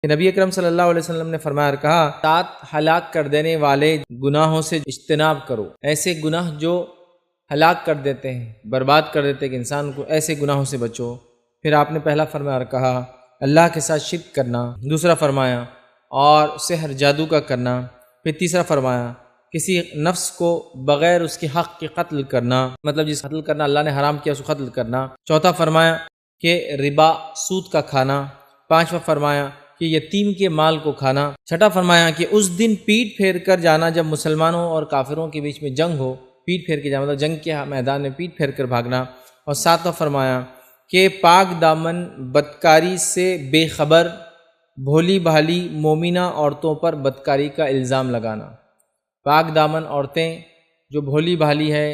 کہ نبی اکرم صلی اللہ علیہ وسلم نے فرمایا اور کہا 7 ہلاک کر دینے والے گناہوں سے اجتناب کرو، ایسے گناہ جو ہلاک کر دیتے ہیں، برباد کر دیتے ہیں کہ انسان کو، ایسے گناہوں سے بچو۔ پھر آپ نے پہلا فرمایا اور کہا اللہ کے ساتھ شرک کرنا، دوسرا فرمایا اور سحر جادو کا کرنا، پھر تیسرا فرمایا کسی نفس کو بغیر اس کے حق کے قتل کرنا، مطلب جس قتل کرنا اللہ نے حرام کیا اس کو قتل کرنا، چوتھا فرمایا کہ ربا سود کا کھانا، پانچواں فرمایا کہ یتیم کے مال کو کھانا، چھٹا فرمایا کہ اس دن پیٹ پھیر کر جانا جب مسلمانوں اور کافروں کے بیچ میں جنگ ہو، پیٹ پھیر کے جانا مطلب جنگ کے میدان میں پیٹ پھیر کر بھاگنا، اور ساتواں فرمایا کہ پاک دامن بدکاری سے بے خبر بھولی بھالی مومنہ عورتوں پر بدکاری کا الزام لگانا۔ پاک دامن عورتیں جو بھولی بھالی ہے،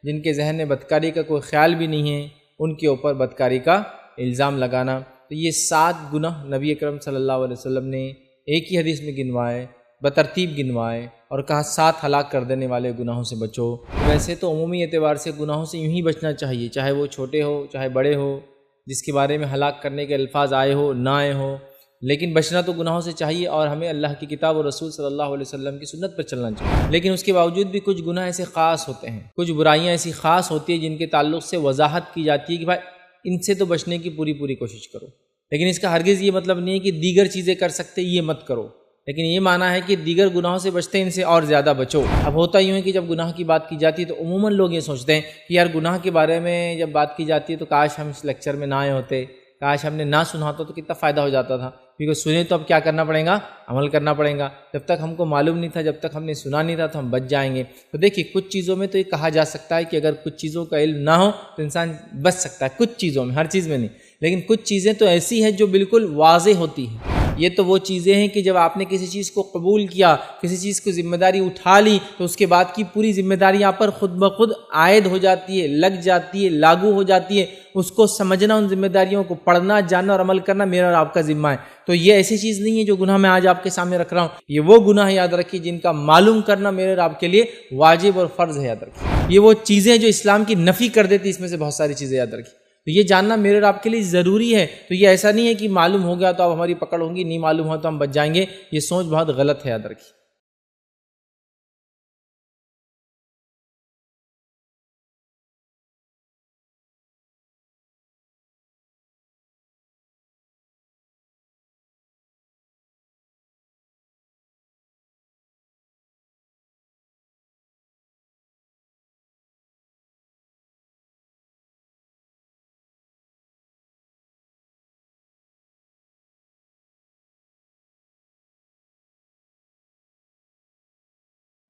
جن کے ذہن میں بدکاری کا کوئی خیال بھی نہیں ہے، ان کے اوپر بدکاری کا الزام لگانا۔ تو یہ 7 گناہ نبی اکرم صلی اللہ علیہ وسلم نے ایک ہی حدیث میں گنوائے، بترتیب گنوائے اور کہا 7 ہلاک کر دینے والے گناہوں سے بچو۔ ویسے تو عمومی اعتبار سے گناہوں سے یوں ہی بچنا چاہیے، چاہے وہ چھوٹے ہو چاہے بڑے ہو، جس کے بارے میں ہلاک کرنے کے الفاظ آئے ہو نہ آئے ہو، لیکن بچنا تو گناہوں سے چاہیے، اور ہمیں اللہ کی کتاب اور رسول صلی اللہ علیہ وسلم کی سنت پر چلنا چاہیے۔ لیکن اس کے باوجود بھی کچھ گناہ ایسے خاص ہوتے ہیں، کچھ برائیاں ایسی خاص ہوتی ہیں جن کے تعلق سے وضاحت کی جاتی ہے کہ بھائی ان سے تو بچنے کی پوری کوشش کرو، لیکن اس کا ہرگز یہ مطلب نہیں ہے کہ دیگر چیزیں کر سکتے یہ مت کرو، لیکن یہ معنی ہے کہ دیگر گناہوں سے بچتے ان سے اور زیادہ بچو۔ اب ہوتا یوں ہے کہ جب گناہ کی بات کی جاتی ہے تو عموماً لوگ یہ سوچتے ہیں کہ یار گناہ کے بارے میں جب بات کی جاتی ہے تو کاش ہم اس لیکچر میں نہ آئے ہوتے، کاش ہم نے نہ سنا ہوتا تو کتنا فائدہ ہو جاتا تھا، کیونکہ سنے تو اب کیا کرنا پڑے گا، عمل کرنا پڑے گا۔ جب تک ہم کو معلوم نہیں تھا، جب تک ہم نے سنا نہیں تھا تو ہم بچ جائیں گے۔ تو دیکھیے کچھ چیزوں میں تو یہ کہا جا سکتا ہے کہ اگر کچھ چیزوں کا علم نہ ہو تو انسان بچ سکتا ہے، کچھ چیزوں میں، ہر چیز میں نہیں، لیکن کچھ چیزیں تو ایسی ہیں جو بالکل واضح ہوتی ہیں۔ یہ تو وہ چیزیں ہیں کہ جب آپ نے کسی چیز کو قبول کیا، کسی چیز کو ذمہ داری اٹھا لی تو اس کے بعد کی پوری ذمہ داری آپ پر خود بخود عائد ہو جاتی ہے، لگ جاتی ہے، لاگو ہو جاتی ہے۔ اس کو سمجھنا، ان ذمہ داریوں کو پڑھنا، جاننا اور عمل کرنا میرا اور آپ کا ذمہ ہے۔ تو یہ ایسی چیز نہیں ہے جو گناہ میں آج آپ کے سامنے رکھ رہا ہوں، یہ وہ گناہ یاد رکھیے جن کا معلوم کرنا میرے اور آپ کے لیے واجب اور فرض ہے، یاد رکھیے۔ یہ وہ چیزیں جو اسلام کی نفی کر دیتی، اس میں سے بہت ساری چیزیں یاد رکھیے۔ تو یہ جاننا میرے اور آپ کے لیے ضروری ہے۔ تو یہ ایسا نہیں ہے کہ معلوم ہو گیا تو اب ہماری پکڑ ہوگی، نہیں معلوم ہو تو ہم بچ جائیں گے، یہ سوچ بہت غلط ہے، یاد رکھیے۔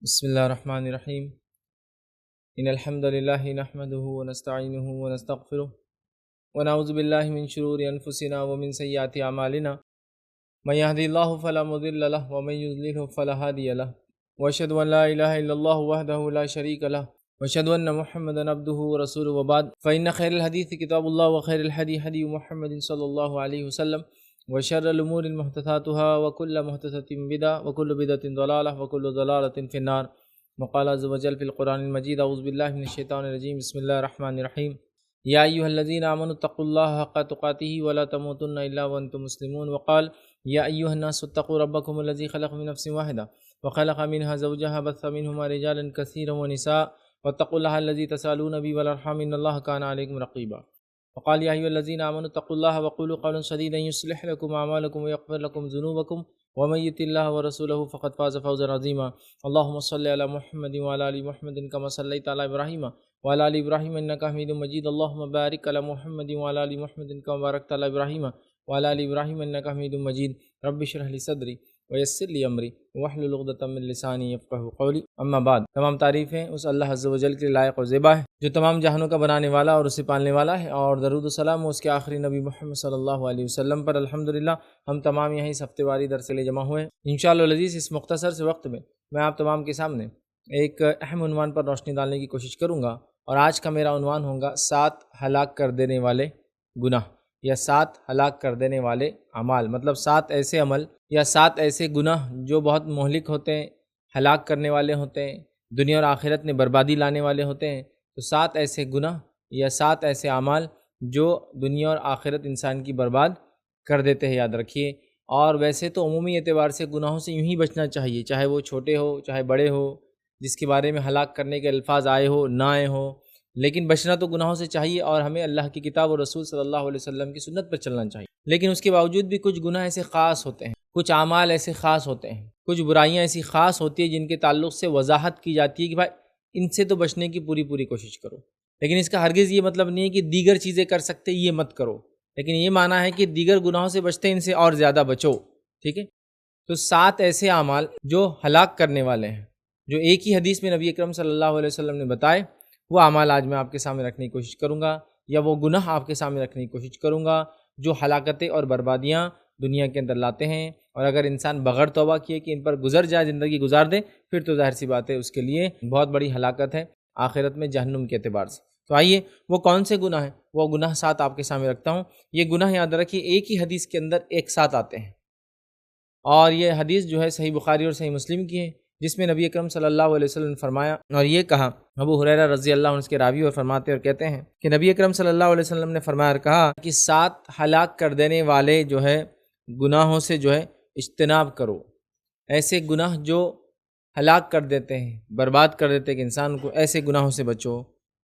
بسم اللہ الرحمن الرحیم، ان الحمد للہ نحمدہ ونستعینہ ونستغفرہ ونعوذ باللہ من شرور انفسنا ومن سیئات اعمالنا، من یهد اللہ فلا مضل له ومن یضلل فلا هادی له، واشهد ان لا الہ الا اللہ وحدہ لا شریک له، واشهد ان محمدا عبدہ ورسولہ، وبعد فإن خیر الحدیث کتاب اللہ وخیر الہدی ہدی محمد صلی اللہ علیہ وسلم، وشر الامور محدثاتها وكل محدثۃ بدعۃ وكل بدعۃ ضلالہ وكل ضلالۃ فی النار۔ وقال عز وجل فی القرآن المجید اعوذ باللہ من الشیطان الرجیم بسم اللہ الرحمن الرحیم، یا ایھا الذین آمنوا اتقوا اللہ حق تقاتہ ولا تموتن الا وانتم مسلمون۔ وقال یا ایھا الناس اتقوا ربکم الذی خلق من نفس واحدہ وخلق منها زوجها بث منهما رجالا كثيرا ونساء واتقوا الله الذي تسألون به والارحام ان الله كان عليكم رقيبا۔ وقال يا أيها الذين آمنوا اتقوا الله وقولوا قولا سديدا يصلح لكم أعمالكم ويغفر لكم ذنوبكم ومن يطع الله ورسوله فقد فاز فوزا عظيما۔ اللهم صل على محمد وعلى آل محمد كما صليت على إبراهيم وعلى آل إبراهيم إنك حميد مجيد۔ اللهم بارك على محمد وعلى آل محمد كما باركت على إبراهيم وعلى آل إبراهيم إنك حميد مجيد۔ رب اشرح لي صدري ویسر لی امری واحلل عقدۃ من لسانی یفقہوا قولی، اما بعد۔ تمام تعریفیں اس اللہ عز و جل کے لائق و زیبا ہے جو تمام جہانوں کا بنانے والا اور اسے پالنے والا ہے، اور درود و سلام اس کے آخری نبی محمد صلی اللہ علیہ وسلم پر۔ الحمدللہ ہم تمام یہیں اس ہفتے واری درس کے لیے جمع ہوئے ہیں۔ انشاءاللہ العزیز اس مختصر سے وقت میں آپ تمام کے سامنے ایک اہم عنوان پر روشنی ڈالنے کی کوشش کروں گا، اور آج کا میرا عنوان ہوگا 7 ہلاک کر دینے والے گناہ، یا 7 ہلاک کر دینے والے اعمال، مطلب 7 ایسے عمل یا 7 ایسے گناہ جو بہت مہلک ہوتے ہیں، ہلاک کرنے والے ہوتے ہیں، دنیا اور آخرت میں بربادی لانے والے ہوتے ہیں۔ تو 7 ایسے گناہ یا 7 ایسے اعمال جو دنیا اور آخرت انسان کی برباد کر دیتے ہیں، یاد رکھیے۔ اور ویسے تو عمومی اعتبار سے گناہوں سے یوں ہی بچنا چاہیے، چاہے وہ چھوٹے ہو چاہے بڑے ہو، جس کے بارے میں ہلاک کرنے کے الفاظ آئے ہو نہ آئے ہو، لیکن بچنا تو گناہوں سے چاہیے اور ہمیں اللہ کی کتاب اور رسول صلی اللہ علیہ وسلم کی سنت پر چلنا چاہیے۔ لیکن اس کے باوجود بھی کچھ گناہ ایسے خاص ہوتے ہیں، کچھ اعمال ایسے خاص ہوتے ہیں، کچھ برائیاں ایسی خاص ہوتی ہیں جن کے تعلق سے وضاحت کی جاتی ہے کہ بھائی ان سے تو بچنے کی پوری کوشش کرو، لیکن اس کا ہرگز یہ مطلب نہیں ہے کہ دیگر چیزیں کر سکتے یہ مت کرو، لیکن یہ معنی ہے کہ دیگر گناہوں سے بچتے ان سے اور زیادہ بچو، ٹھیک ہے۔ تو 7 ایسے اعمال جو ہلاک کرنے والے ہیں، جو ایک ہی حدیث میں نبی اکرم صلی اللہ علیہ وسلم نے بتائے، وہ اعمال آج میں آپ کے سامنے رکھنے کی کوشش کروں گا، یا وہ گناہ آپ کے سامنے رکھنے کی کوشش کروں گا جو ہلاکتیں اور بربادیاں دنیا کے اندر لاتے ہیں، اور اگر انسان بغیر توبہ کیے کہ ان پر گزر جائے، زندگی گزار دے، پھر تو ظاہر سی بات ہے اس کے لیے بہت بڑی ہلاکت ہے آخرت میں جہنم کے اعتبار سے۔ تو آئیے وہ کون سے گناہ ہیں، وہ گناہ 7 آپ کے سامنے رکھتا ہوں۔ یہ گناہ یاد رکھیے ایک ہی حدیث کے اندر ایک ساتھ آتے ہیں، اور یہ حدیث جو ہے صحیح بخاری اور صحیح مسلم کی ہے، جس میں نبی اکرم صلی اللہ علیہ وسلم نے فرمایا اور یہ کہا، ابو ہریرہ رضی اللہ عنہ اس کے راوی اور فرماتے اور کہتے ہیں کہ نبی اکرم صلی اللہ علیہ وسلم نے فرمایا اور کہا کہ 7 ہلاک کر دینے والے جو ہے گناہوں سے جو ہے اجتناب کرو، ایسے گناہ جو ہلاک کر دیتے ہیں، برباد کر دیتے ہیں کہ انسان کو، ایسے گناہوں سے بچو۔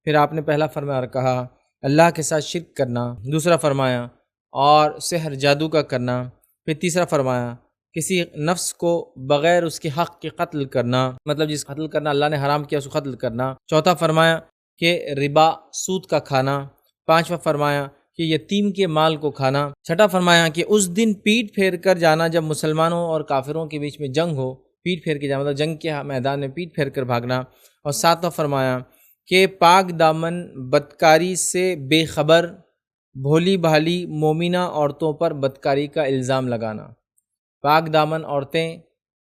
پھر آپ نے پہلا فرمایا اور کہا اللہ کے ساتھ شرک کرنا، دوسرا فرمایا اور سحر جادو کا کرنا، پھر تیسرا فرمایا کسی نفس کو بغیر اس کے حق کے قتل کرنا، مطلب جس قتل کرنا اللہ نے حرام کیا اس کو قتل کرنا، چوتھا فرمایا کہ ربا سود کا کھانا، پانچواں فرمایا کہ یتیم کے مال کو کھانا، چھٹا فرمایا کہ اس دن پیٹ پھیر کر جانا جب مسلمانوں اور کافروں کے بیچ میں جنگ ہو، پیٹ پھیر کے جانا مطلب جنگ کے میدان میں پیٹ پھیر کر بھاگنا، اور ساتواں فرمایا کہ پاک دامن بدکاری سے بے خبر بھولی بھالی مومنہ عورتوں پر بدکاری کا الزام لگانا۔ پاک دامن عورتیں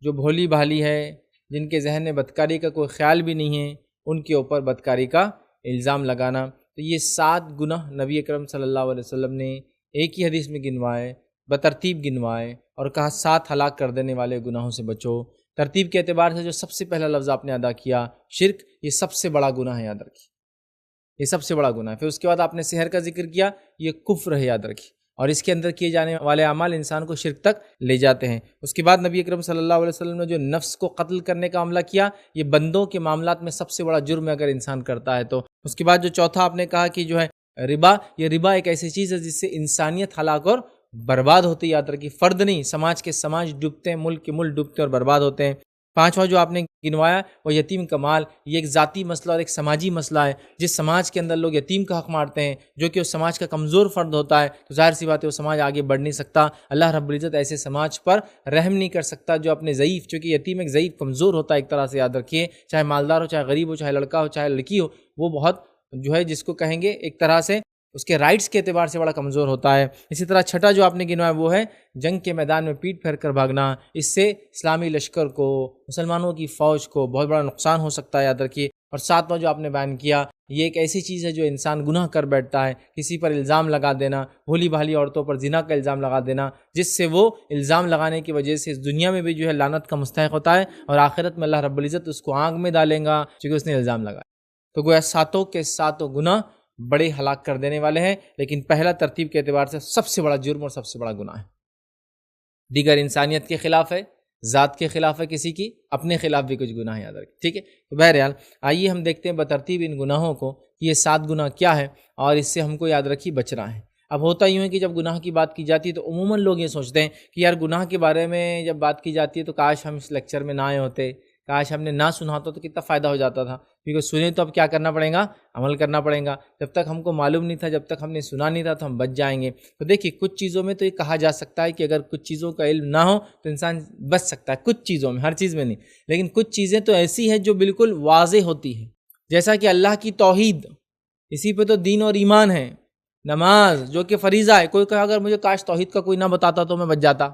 جو بھولی بھالی ہے، جن کے ذہن میں بدکاری کا کوئی خیال بھی نہیں ہے، ان کے اوپر بدکاری کا الزام لگانا۔ تو یہ 7 گناہ نبی اکرم صلی اللہ علیہ وسلم نے ایک ہی حدیث میں گنوائے، بترتیب گنوائے اور کہا 7 ہلاک کر دینے والے گناہوں سے بچو۔ ترتیب کے اعتبار سے جو سب سے پہلا لفظ آپ نے ادا کیا شرک، یہ سب سے بڑا گناہ ہے، یاد رکھیے یہ سب سے بڑا گناہ ہے۔ پھر اس کے بعد آپ نے سحر کا ذکر کیا، یہ کفر ہے، یاد رکھیے، اور اس کے اندر کیے جانے والے اعمال انسان کو شرک تک لے جاتے ہیں۔ اس کے بعد نبی اکرم صلی اللہ علیہ وسلم نے جو نفس کو قتل کرنے کا عملہ کیا، یہ بندوں کے معاملات میں سب سے بڑا جرم ہے اگر انسان کرتا ہے تو۔ اس کے بعد جو چوتھا آپ نے کہا کہ جو ہے ربا، یہ ربا ایک ایسی چیز ہے جس سے انسانیت ہلاک اور برباد ہوتی ہے، یاد رکھیے، فرد نہیں، سماج کے سماج ڈوبتے ہیں، ملک کے ملک ڈوبتے ہیں اور برباد ہوتے ہیں۔ پانچواں جو آپ نے گنوایا وہ یتیم کا مال، یہ ایک ذاتی مسئلہ اور ایک سماجی مسئلہ ہے۔ جس سماج کے اندر لوگ یتیم کا حق مارتے ہیں، جو کہ اس سماج کا کمزور فرد ہوتا ہے، تو ظاہر سی بات ہے وہ سماج آگے بڑھ نہیں سکتا۔ اللہ رب العزت ایسے سماج پر رحم نہیں کر سکتا جو اپنے ضعیف، چونکہ یتیم ایک ضعیف کمزور ہوتا ہے ایک طرح سے، یاد رکھیے، چاہے مالدار ہو چاہے غریب ہو چاہے لڑکا ہو چاہے لڑکی ہو، وہ بہت جو ہے جس کو کہیں گے ایک طرح سے اس کے رائٹس کے اعتبار سے بڑا کمزور ہوتا ہے۔ اسی طرح چھٹا جو آپ نے گنوایا وہ ہے جنگ کے میدان میں پیٹ پھیر کر بھاگنا، اس سے اسلامی لشکر کو، مسلمانوں کی فوج کو بہت بڑا نقصان ہو سکتا ہے، یاد رکھیے۔ اور ساتواں جو آپ نے بیان کیا، یہ ایک ایسی چیز ہے جو انسان گناہ کر بیٹھتا ہے، کسی پر الزام لگا دینا، بھولی بھالی عورتوں پر زنا کا الزام لگا دینا، جس سے وہ الزام لگانے کی وجہ سے اس دنیا میں بھی جو ہے لعنت کا مستحق ہوتا ہے، اور آخرت میں اللہ رب العزت اس کو آگ میں ڈالیں گا چونکہ اس نے الزام لگایا۔ تو گویا 7 کے 7 گناہ بڑے ہلاک کر دینے والے ہیں، لیکن پہلا ترتیب کے اعتبار سے سب سے بڑا جرم اور سب سے بڑا گناہ ہے، دیگر انسانیت کے خلاف ہے، ذات کے خلاف ہے کسی کی، اپنے خلاف بھی کچھ گناہ یاد رکھیں، ٹھیک ہے۔ تو بہرحال آئیے ہم دیکھتے ہیں بترتیب ان گناہوں کو کہ یہ 7 گناہ کیا ہے اور اس سے ہم کو یاد رکھیے بچنا ہے۔ اب ہوتا یوں ہے کہ جب گناہ کی بات کی جاتی ہے تو عموماً لوگ یہ سوچتے ہیں کہ یار گناہ کے بارے میں جب بات کی جاتی ہے تو کاش ہم اس لیکچر میں نہ آئے ہوتے، کاش ہم نے نہ سنا ہوتا تو کتنا فائدہ ہو جاتا تھا، کیونکہ سنیں تو اب کیا کرنا پڑے گا، عمل کرنا پڑے گا۔ جب تک ہم کو معلوم نہیں تھا، جب تک ہم نے سنا نہیں تھا تو ہم بچ جائیں گے۔ تو دیکھیے کچھ چیزوں میں تو یہ کہا جا سکتا ہے کہ اگر کچھ چیزوں کا علم نہ ہو تو انسان بچ سکتا ہے، کچھ چیزوں میں، ہر چیز میں نہیں، لیکن کچھ چیزیں تو ایسی ہیں جو بالکل واضح ہوتی ہیں، جیسا کہ اللہ کی توحید، اسی پہ تو دین اور ایمان ہے۔ نماز جو کہ فریضہ ہے، کوئی کہا اگر مجھے کاش توحید کا کوئی نہ بتاتا تو میں بچ جاتا،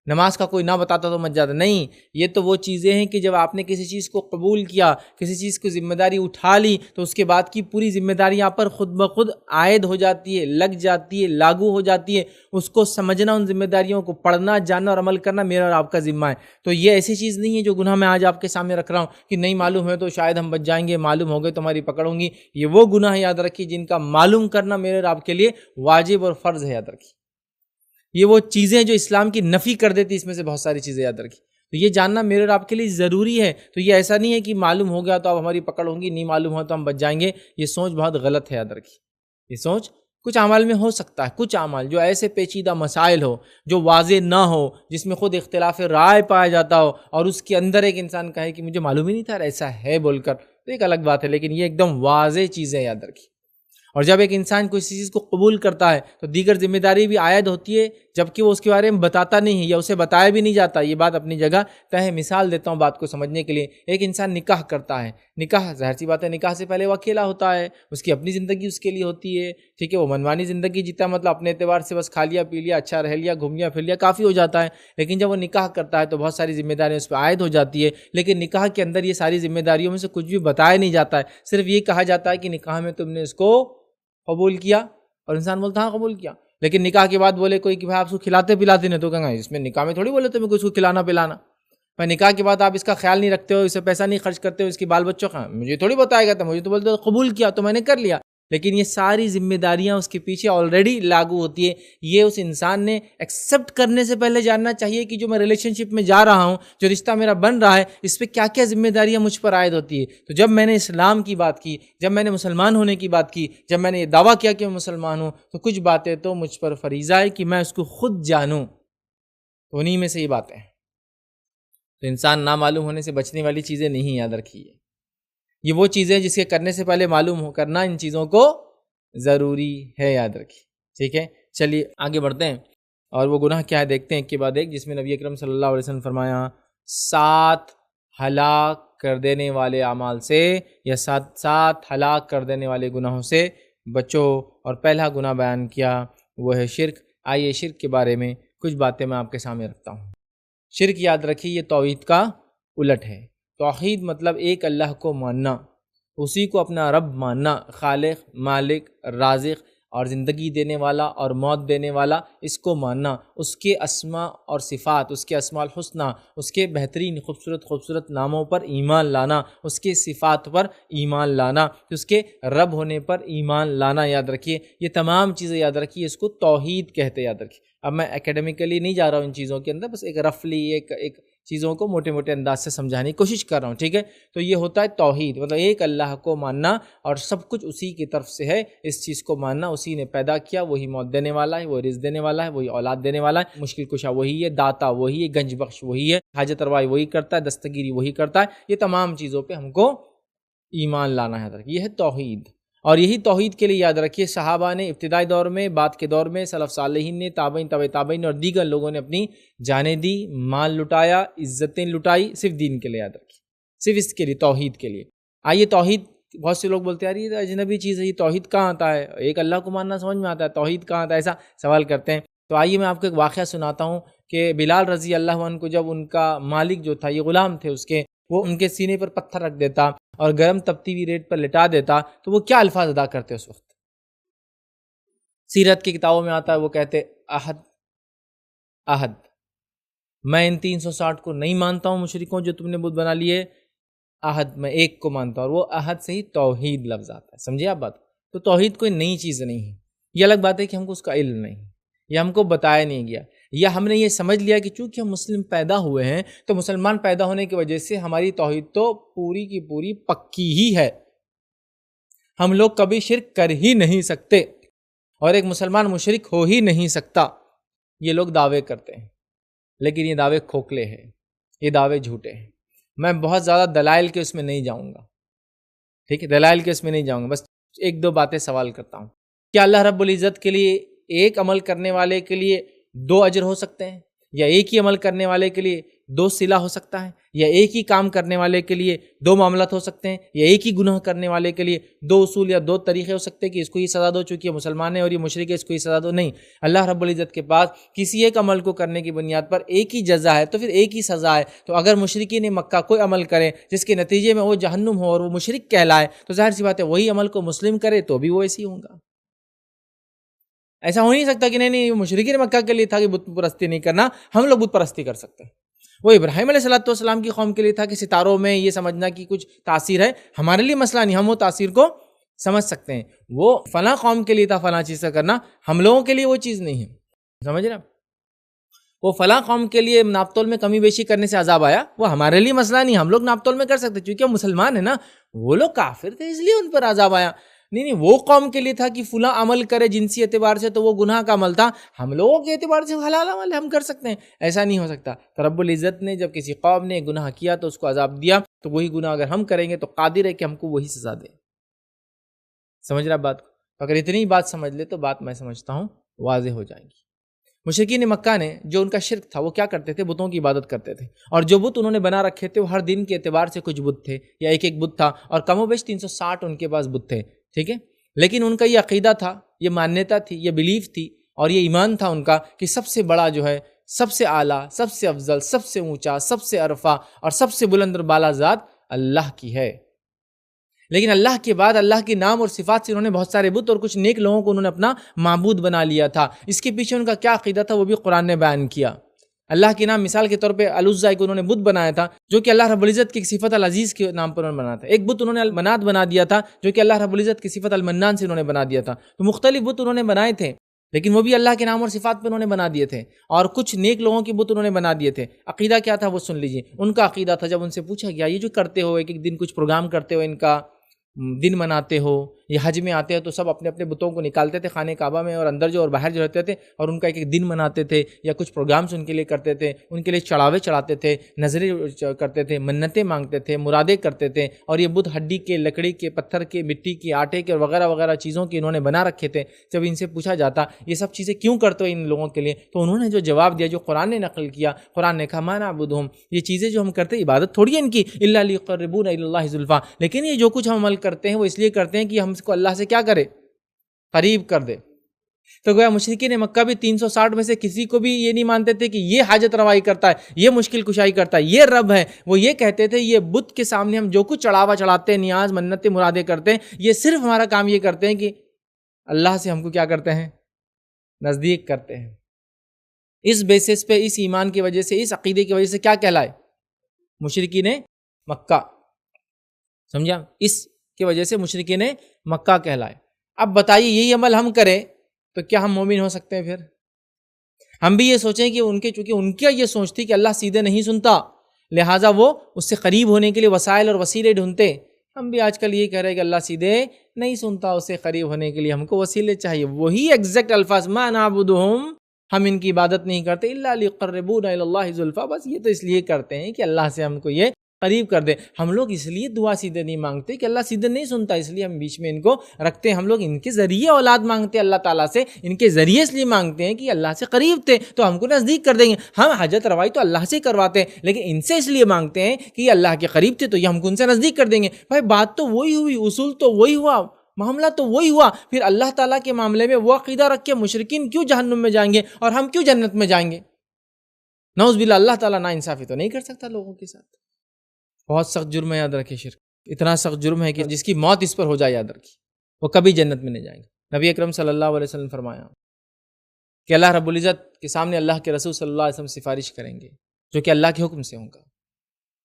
نماز کا کوئی نہ بتاتا تو مت جاتا، نہیں، یہ تو وہ چیزیں ہیں کہ جب آپ نے کسی چیز کو قبول کیا، کسی چیز کی ذمہ داری اٹھا لی، تو اس کے بعد کی پوری ذمہ داری آپ پر خود بخود عائد ہو جاتی ہے، لگ جاتی ہے، لاگو ہو جاتی ہے۔ اس کو سمجھنا، ان ذمہ داریوں کو پڑھنا، جاننا اور عمل کرنا میرا اور آپ کا ذمہ ہے۔ تو یہ ایسی چیز نہیں ہے جو گناہ میں آج آپ کے سامنے رکھ رہا ہوں کہ نہیں معلوم ہے تو شاید ہم بچ جائیں گے، معلوم ہو گئے تو ہماری پکڑ ہوں گی۔ یہ وہ گناہ یاد رکھیے جن کا معلوم کرنا میرے اور آپ کے لیے واجب اور فرض ہے، یاد رکھیے۔ یہ وہ چیزیں جو اسلام کی نفی کر دیتی، اس میں سے بہت ساری چیزیں یاد رکھی۔ تو یہ جاننا میرے اور آپ کے لیے ضروری ہے۔ تو یہ ایسا نہیں ہے کہ معلوم ہو گیا تو اب ہماری پکڑ ہوگی، نہیں معلوم ہو تو ہم بچ جائیں گے، یہ سوچ بہت غلط ہے، یاد رکھیے۔ یہ سوچ کچھ اعمال میں ہو سکتا ہے، کچھ اعمال جو ایسے پیچیدہ مسائل ہو، جو واضح نہ ہو، جس میں خود اختلاف رائے پایا جاتا ہو، اور اس کے اندر ایک انسان کہے کہ مجھے معلوم ہی نہیں تھا ایسا ہے بول کر، تو ایک الگ بات ہے، لیکن یہ ایک دم واضح چیز ہے، یاد رکھیے۔ اور جب ایک انسان کسی چیز کو قبول کرتا ہے تو دیگر ذمہ داری بھی عائد ہوتی ہے، جبکہ وہ اس کے بارے میں بتاتا نہیں ہے یا اسے بتایا بھی نہیں جاتا۔ یہ بات اپنی جگہ ہے۔ مثال دیتا ہوں بات کو سمجھنے کے لیے۔ ایک انسان نکاح کرتا ہے، نکاح ظاہر سی بات ہے، نکاح سے پہلے وہ اکیلا ہوتا ہے، اس کی اپنی زندگی اس کے لیے ہوتی ہے، ٹھیک ہے، وہ منمانی زندگی جیتا، مطلب اپنے اعتبار سے بس کھا لیا پی لیا، اچھا رہ لیا، گھوم لیا پھر لیا، کافی ہو جاتا ہے۔ لیکن جب وہ نکاح کرتا ہے تو بہت ساری ذمہ داریاں اس پہ عائد ہو جاتی ہے، لیکن نکاح کے اندر یہ ساری ذمہ داریوں میں سے کچھ بھی بتایا نہیں جاتا ہے، صرف یہ کہا جاتا ہے کہ نکاح میں تم نے اس کو قبول کیا، اور انسان بولتا ہاں قبول کیا۔ لیکن نکاح کے بعد بولے کوئی کہ بھائی آپ اس کو کھلاتے پلاتے نہیں، تو کہنا اس میں نکاح میں تھوڑی بولے تمہیں کچھ کو کھلانا پلانا، میں نکاح کے بعد آپ اس کا خیال نہیں رکھتے ہو، اسے پیسہ نہیں خرچ کرتے ہو، اس کی بال بچوں کا مجھے تھوڑی بتائے گا، تو مجھے تو بولتے ہو قبول کیا تو میں نے کر لیا۔ لیکن یہ ساری ذمہ داریاں اس کے پیچھے آلریڈی لاگو ہوتی ہے۔ یہ اس انسان نے ایکسیپٹ کرنے سے پہلے جاننا چاہیے کہ جو میں ریلیشن شپ میں جا رہا ہوں، جو رشتہ میرا بن رہا ہے، اس پہ کیا کیا ذمہ داریاں مجھ پر عائد ہوتی ہے۔ تو جب میں نے اسلام کی بات کی، جب میں نے مسلمان ہونے کی بات کی، جب میں نے یہ دعویٰ کیا کہ میں مسلمان ہوں، تو کچھ باتیں تو مجھ پر فریضہ ہے کہ میں اس کو خود جانوں۔ تو انہی میں سے یہ باتیں ہیں۔ تو انسان نامعلوم ہونے سے بچنے والی چیزیں نہیں، یاد رکھیے۔ یہ وہ چیزیں جس کے کرنے سے پہلے معلوم ہو کرنا ان چیزوں کو ضروری ہے، یاد رکھیے، ٹھیک ہے۔ چلیے آگے بڑھتے ہیں، اور وہ گناہ کیا ہے دیکھتے ہیں ایک کے بعد ایک، جس میں نبی اکرم صلی اللہ علیہ وسلم نے فرمایا 7 ہلاک کر دینے والے اعمال سے، یا 7 ہلاک کر دینے والے گناہوں سے بچو۔ اور پہلا گناہ بیان کیا وہ ہے شرک۔ آئیے شرک کے بارے میں کچھ باتیں میں آپ کے سامنے رکھتا ہوں۔ شرک یاد رکھیے یہ توحید کا الٹ ہے۔ توحید مطلب ایک اللہ کو ماننا، اسی کو اپنا رب ماننا، خالق، مالک، رازق اور زندگی دینے والا اور موت دینے والا، اس کو ماننا، اس کے اسماء اور صفات، اس کے اسماء الحسنہ، اس کے بہترین خوبصورت ناموں پر ایمان لانا، اس کے صفات پر ایمان لانا، اس کے رب ہونے پر ایمان لانا، یاد رکھیے یہ تمام چیزیں یاد رکھیے، اس کو توحید کہتے ہیں، یاد رکھیے۔ اب میں اکیڈمیکلی نہیں جا رہا ہوں ان چیزوں کے اندر، بس ایک رفلی ایک چیزوں کو موٹے موٹے انداز سے سمجھانے کی کوشش کر رہا ہوں، ٹھیک ہے۔ تو یہ ہوتا ہے توحید، مطلب ایک اللہ کو ماننا، اور سب کچھ اسی کی طرف سے ہے، اس چیز کو ماننا اسی نے پیدا کیا، وہی موت دینے والا ہے، وہی رزق دینے والا ہے، وہی اولاد دینے والا ہے، مشکل کشا وہی ہے، داتا وہی ہے، گنج بخش وہی ہے، حاجت روائی وہی کرتا ہے، دستگیری وہی کرتا ہے۔ یہ تمام چیزوں پہ ہم کو ایمان لانا ہے، یہ ہے توحید۔ اور یہی توحید کے لیے یاد رکھیے صحابہ نے ابتدائی دور میں، بعد کے دور میں سلف صالحین نے، تابعین، تبع تابعین اور دیگر لوگوں نے اپنی جانیں دی، مال لٹایا، عزتیں لٹائی، صرف دین کے لیے، یاد رکھیے، صرف اس کے لیے، توحید کے لیے۔ آئیے توحید، بہت سے لوگ بولتے ہیں یار یہ اجنبی چیز ہے، یہ توحید کہاں آتا ہے، ایک اللہ کو ماننا سمجھ میں آتا ہے، توحید کہاں آتا ہے، ایسا سوال کرتے ہیں۔ تو آئیے میں آپ کو ایک واقعہ سناتا ہوں کہ بلال رضی اللہ عنہ کو جب ان کا مالک جو تھا، یہ غلام تھے اس کے، وہ ان کے سینے پر پتھر رکھ دیتا اور گرم تپتی ہوئی ریت پر لٹا دیتا، تو وہ کیا الفاظ ادا کرتے اس وقت؟ سیرت کی کتابوں میں آتا ہے، وہ کہتے احد احد، میں ان 360 کو نہیں مانتا ہوں مشرکوں جو تم نے بت بنا لیے، احد میں ایک کو مانتا ہوں، اور وہ احد سے ہی توحید لفظ آتا ہے، سمجھے آپ بات؟ تو توحید کوئی نئی چیز نہیں ہے، یہ الگ بات ہے کہ ہم کو اس کا علم نہیں، یا ہم کو بتایا نہیں گیا، یا ہم نے یہ سمجھ لیا کہ چونکہ ہم مسلم پیدا ہوئے ہیں تو مسلمان پیدا ہونے کی وجہ سے ہماری توحید تو پوری کی پوری پکی ہی ہے، ہم لوگ کبھی شرک کر ہی نہیں سکتے، اور ایک مسلمان مشرک ہو ہی نہیں سکتا، یہ لوگ دعوے کرتے ہیں، لیکن یہ دعوے کھوکھلے ہیں، یہ دعوے جھوٹے ہیں۔ میں بہت زیادہ دلائل کے اس میں نہیں جاؤں گا، ٹھیک ہے، دلائل کے اس میں نہیں جاؤں گا، بس ایک دو باتیں سوال کرتا ہوں۔ کیا اللہ رب العزت کے لیے ایک عمل کرنے والے کے لیے 2 اجر ہو سکتے ہیں، یا ایک ہی عمل کرنے والے کے لیے 2 صلہ ہو سکتا ہے، یا ایک ہی کام کرنے والے کے لیے 2 معاملات ہو سکتے ہیں، یا ایک ہی گناہ کرنے والے کے لیے 2 اصول یا 2 طریقے ہو سکتے ہیں کہ اس کو یہ سزا دو چونکہ یہ مسلمان ہے اور یہ مشرک ہے اس کو یہ سزا دو؟ نہیں، اللہ رب العزت کے پاس کسی ایک عمل کو کرنے کی بنیاد پر ایک ہی جزا ہے، تو پھر ایک ہی سزا ہے۔ تو اگر مشرکین مکہ کوئی عمل کرے جس کے نتیجے میں وہ جہنم ہو اور وہ مشرک کہلائے، تو ظاہر سی بات ہے وہی عمل کو مسلم کرے تو بھی وہ ایسے ہی ہوگا۔ ایسا ہو نہیں سکتا کہ نہیں مشرکین مکہ کے لیے تھا کہ بت پرستی نہیں کرنا، ہم لوگ بت پرستی کر سکتے ہیں۔ وہ ابراہیم علیہ السلام کی قوم کے لیے تھا کہ ستاروں میں یہ سمجھنا کہ کچھ تاثیر ہے، ہمارے لیے مسئلہ نہیں، ہم وہ تاثیر کو سمجھ سکتے ہیں۔ وہ فلاں قوم کے لیے تھا فلاں چیز کا کرنا، ہم لوگوں کے لیے وہ چیز نہیں ہے، سمجھ رہے ہیں؟ وہ فلاں قوم کے لیے ناپ تول میں کمی بیشی کرنے سے عذاب آیا، وہ ہمارے لیے مسئلہ نہیں، ہم لوگ ناپ تول میں کر سکتے چونکہ ہم مسلمان ہیں نا، وہ لوگ کافر تھے اس لیے ان پر عذاب آیا۔ نہیں وہ قوم کے لیے تھا کہ فلاں عمل کرے جنسی اعتبار سے تو وہ گناہ کا عمل تھا، ہم لوگوں کے اعتبار سے حلال عمل ہم کر سکتے ہیں، ایسا نہیں ہو سکتا۔ تو رب العزت نے جب کسی قوم نے گناہ کیا تو اس کو عذاب دیا، تو وہی گناہ اگر ہم کریں گے تو قادر ہے کہ ہم کو وہی سزا دے۔ سمجھ رہا بات کو؟ اگر اتنی بات سمجھ لے تو بات میں سمجھتا ہوں واضح ہو جائے گی۔ مشرکین مکہ نے جو ان کا شرک تھا وہ کیا کرتے تھے؟ بتوں کی عبادت کرتے تھے، اور جو بت انہوں نے بنا رکھے تھے وہ ہر دن کے اعتبار سے کچھ بت تھے یا ایک ایک بت تھا، اور کم و بیش 360 ان کے پاس بت تھے، ٹھیک ہے۔ لیکن ان کا یہ عقیدہ تھا، یہ مانیتا تھی، یہ بلیف تھی، اور یہ ایمان تھا ان کا کہ سب سے بڑا جو ہے، سب سے اعلیٰ، سب سے افضل، سب سے اونچا، سب سے عرفہ اور سب سے بلند اور بالا ذات اللہ کی ہے۔ لیکن اللہ کے بعد اللہ کے نام اور صفات سے انہوں نے بہت سارے بت اور کچھ نیک لوگوں کو انہوں نے اپنا معبود بنا لیا تھا۔ اس کے پیچھے ان کا کیا عقیدہ تھا وہ بھی قرآن نے بیان کیا۔ اللہ کے نام مثال کے طور پہ العزیٰ کو انہوں نے بت بنایا تھا جو کہ اللہ رب العزت کی صفت العزیز کے نام پر انہوں نے بنایا تھا۔ ایک بت انہوں نے المنات بنا دیا تھا جو کہ اللہ رب العزت کی صفت المنان سے انہوں نے بنا دیا تھا۔ تو مختلف بت انہوں نے بنائے تھے، لیکن وہ بھی اللہ کے نام اور صفات پہ انہوں نے بنا دیے تھے، اور کچھ نیک لوگوں کے بت انہوں نے بنا دیے تھے۔ عقیدہ کیا تھا وہ سن لیجیے۔ ان کا عقیدہ تھا، جب ان سے پوچھا گیا یہ جو کرتے ہو ایک ایک دن کچھ پروگرام کرتے ہو، ان کا دن مناتے ہو، یہ حج میں آتے ہو تو سب اپنے اپنے بتوں کو نکالتے تھے خانہ کعبہ میں، اور اندر جو اور باہر جو رہتے تھے، اور ان کا ایک ایک دن مناتے تھے یا کچھ پروگرامز ان کے لیے کرتے تھے، ان کے لیے چڑھاوے چڑھاتے تھے، نظریں کرتے تھے، منتیں مانگتے تھے، مرادیں کرتے تھے، اور یہ بت ہڈی کے، لکڑی کے، پتھر کے، مٹی کے، آٹے کے اور وغیرہ وغیرہ چیزوں کے انہوں نے بنا رکھے تھے۔ جب ان سے پوچھا جاتا یہ سب چیزیں کیوں کرتے ہو ان لوگوں کے لیے، تو انہوں نے جو جواب دیا جو قرآن نے نقل کیا، قرآن نے کہا ما نعبدہم، یہ چیزیں جو ہم کرتے عبادت تھوڑی ہے ان کی، الا لیقربونا الی اللہ زلفیٰ، لیکن یہ جو کچھ ہم عمل کرتے ہیں وہ اس لیے کرتے ہیں کہ ہم اس کو اللہ سے کیا کرے، قریب کر دے۔ تو گویا مشرکین مکہ بھی 360 میں سے کسی کو بھی یہ نہیں مانتے تھے کہ یہ حاجت روائی کرتا ہے، یہ مشکل کشائی کرتا ہے، یہ رب ہے۔ وہ یہ کہتے تھے یہ بت کے سامنے ہم جو کچھ چڑھاوا چڑھاتے ہیں، نیاز منتیں مرادیں کرتے ہیں، یہ صرف ہمارا کام یہ کرتے ہیں کہ اللہ سے ہم کو کیا کرتے ہیں، نزدیک کرتے ہیں۔ اس بیسس پہ، اس ایمان کی وجہ سے، اس عقیدے کی وجہ سے کیا کہلائے؟ مشرکین مکہ، سمجھا؟ اس کی وجہ سے مشرکین مکہ کہلائے۔ اب بتائیے یہی عمل ہم کریں تو کیا ہم مومن ہو سکتے ہیں؟ پھر ہم بھی یہ سوچیں کہ چونکہ ان کی یہ سوچ تھی کہ اللہ سیدھے نہیں سنتا، لہٰذا وہ اس سے قریب ہونے کے لیے وسائل اور وسیلے ڈھونڈتے۔ ہم بھی آج کل یہ کہہ رہے ہیں کہ اللہ سیدھے نہیں سنتا، اس سے قریب ہونے کے لیے ہم کو وسیلے چاہیے۔ وہی ایگزیکٹ الفاظ ما نعبدہم، ہم ان کی عبادت نہیں کرتے الا لیقربونا الی اللہ زلفیٰ، بس یہ تو اس لیے کرتے ہیں کہ اللہ سے ہم کو یہ قریب کر دے۔ ہم لوگ اس لیے دعا سیدھے نہیں مانگتے کہ اللہ سیدھے نہیں سنتا، اس لیے ہم بیچ میں ان کو رکھتے ہیں۔ ہم لوگ ان کے ذریعے اولاد مانگتے ہیں اللہ تعالیٰ سے، ان کے ذریعے اس لیے مانگتے ہیں کہ اللہ سے قریب تھے تو ہم کو نزدیک کر دیں گے۔ ہم حاجت روائی تو اللہ سے کرواتے ہیں، لیکن ان سے اس لیے مانگتے ہیں کہ یہ اللہ کے قریب تھے تو یہ ہم کو ان سے نزدیک کر دیں گے۔ بھائی بات تو وہی ہوئی، اصول تو وہی ہوا، معاملہ تو وہی ہوا۔ پھر اللہ تعالیٰ کے معاملے میں وہ عقیدہ رکھ کے مشرکین کیوں جہنم میں جائیں گے اور ہم کیوں جنت میں جائیں گے؟ نعوذ باللہ، اللہ تعالیٰ نا انصافی تو نہیں کر سکتا لوگوں کے ساتھ۔ بہت سخت جرم ہے، یاد رکھیں شرک اتنا سخت جرم ہے کہ جس کی موت اس پر ہو جائے، یاد رکھیے وہ کبھی جنت میں نہیں جائیں گے۔ نبی اکرم صلی اللہ علیہ وسلم فرمایا کہ اللہ رب العزت کے سامنے اللہ کے رسول صلی اللہ علیہ وسلم سفارش کریں گے جو کہ اللہ کے حکم سے ہوں گا،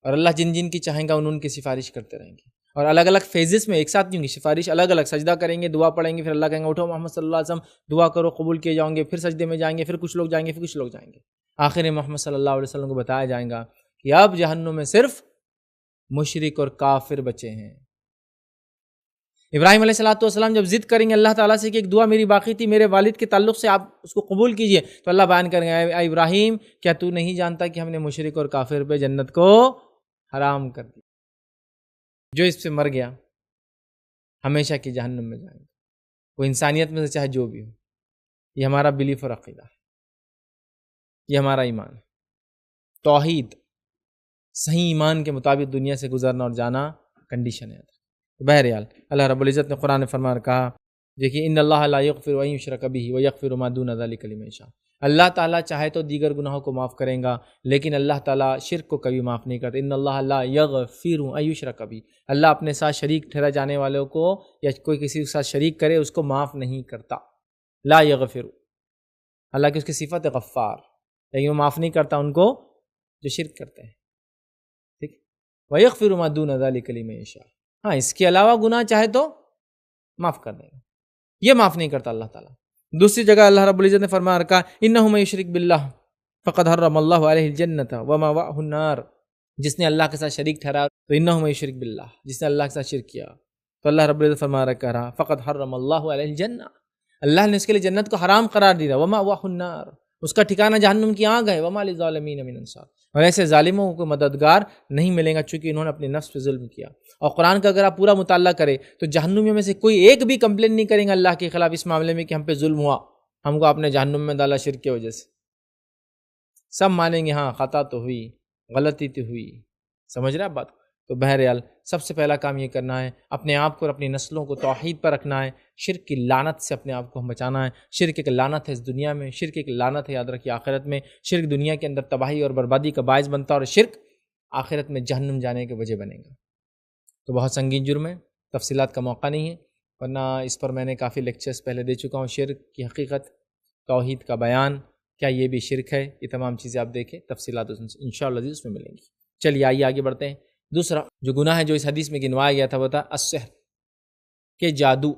اور اللہ جن جن کی چاہیں گا ان کی سفارش کرتے رہیں گے، اور الگ الگ فیزز میں ایک ساتھ نہیں ہوں گی سفارش، الگ الگ سجدہ کریں گے، دعا پڑھیں گے، پھر اللہ کہیں گے اٹھو محمد صلی اللہ علیہ وسلم دعا کرو، قبول کیے جاؤں گے، پھر سجدے میں جائیں گے، پھر کچھ لوگ جائیں گے، پھر کچھ لوگ جائیں گے، آخر میں محمد صلی اللہ علیہ وسلم کو بتایا جائے گا کہ اب جہنم میں صرف مشرک اور کافر بچے ہیں۔ ابراہیم علیہ السلام جب ضد کریں گے اللہ تعالیٰ سے کہ ایک دعا میری باقی تھی میرے والد کے تعلق سے، آپ اس کو قبول کیجئے، تو اللہ بیان کریں گے اے ابراہیم کیا تو نہیں جانتا کہ ہم نے مشرک اور کافر پہ جنت کو حرام کر دیا، جو اس پہ مر گیا ہمیشہ کی جہنم میں جائیں گے، وہ انسانیت میں سے چاہے جو بھی ہو۔ یہ ہمارا بلیف اور عقیدہ ہے، یہ ہمارا ایمان ہے۔ توحید، صحیح ایمان کے مطابق دنیا سے گزرنا اور جانا کنڈیشن ہے۔ بہرحال اللہ رب العزت نے قرآن فرما کہا، دیکھیے ان اللہ لا یغفر ان یشرک بہ ویغفر ما دون ذلک لمن یشاء، اللہ تعالیٰ چاہے تو دیگر گناہوں کو معاف کریں گا، لیکن اللہ تعالیٰ شرک کو کبھی معاف نہیں کرتے۔ ان اللہ لا یغفر ان یشرک بہ، اللہ اپنے ساتھ شریک ٹھہرا جانے والوں کو یا کوئی کسی کے ساتھ شریک کرے اس کو معاف نہیں کرتا۔ لا یغفر، اللہ کی اس کی صفت ہے غفار، لیکن وہ معاف نہیں کرتا ان کو جو شرک کرتے ہیں، ٹھیک۔ ویغفر ما دون ذلک لمن یشاء، ہاں اس کے علاوہ گناہ چاہے تو معاف کر دے گا، یہ معاف نہیں کرتا اللہ تعالیٰ۔ دوسری جگہ اللہ رب العزت نے فرما رکھا انہ من یشرک باللہ، فقد حرم اللہ علیہ الجنۃ ومأواہ النار، جس نے اللہ کے ساتھ شریک ٹھہرا تو انہ من یشرک باللہ، جس نے اللہ کے ساتھ شرک کیا تو اللہ رب العزت فرما رہا کہہ رہا فقد حرم اللہ علیہ الجنہ، اللہ نے اس کے لیے جنت کو حرام قرار دیا، ومأواہ النار، اس کا ٹھکانہ جہنم کی آگ ہے، وما للظالمین من انصار، اور ایسے ظالموں کو مددگار نہیں ملے گا چونکہ انہوں نے اپنے نفس پہ ظلم کیا۔ اور قرآن کا اگر آپ پورا مطالعہ کریں تو جہنمیوں میں سے کوئی ایک بھی کمپلین نہیں کریں گے اللہ کے خلاف اس معاملے میں کہ ہم پہ ظلم ہوا، ہم کو آپ نے جہنم میں ڈالا شرک کی وجہ سے، سب مانیں گے ہاں خطا تو ہوئی، غلطی تو ہوئی۔ سمجھ رہے آپ بات؟ تو بہرحال سب سے پہلا کام یہ کرنا ہے اپنے آپ کو اور اپنی نسلوں کو توحید پر رکھنا ہے، شرک کی لعنت سے اپنے آپ کو ہم بچانا ہے۔ شرک ایک لعنت ہے اس دنیا میں، شرک ایک لعنت ہے یاد رکھیے آخرت میں۔ شرک دنیا کے اندر تباہی اور بربادی کا باعث بنتا ہے، اور شرک آخرت میں جہنم جانے کے وجہ بنے گا۔ تو بہت سنگین جرم ہے، تفصیلات کا موقع نہیں ہے، ورنہ اس پر میں نے کافی لیکچرز پہلے دے چکا ہوں۔ شرک کی حقیقت، توحید کا بیان، کیا یہ بھی شرک ہے، یہ تمام چیزیں آپ دیکھیں، تفصیلات انشاءاللہ اس میں ملیں گی۔ چلیے آئیے آگے بڑھتے ہیں۔ دوسرا جو گناہ ہے جو اس حدیث میں گنوایا گیا تھا وہ تھا السحر، کہ جادو۔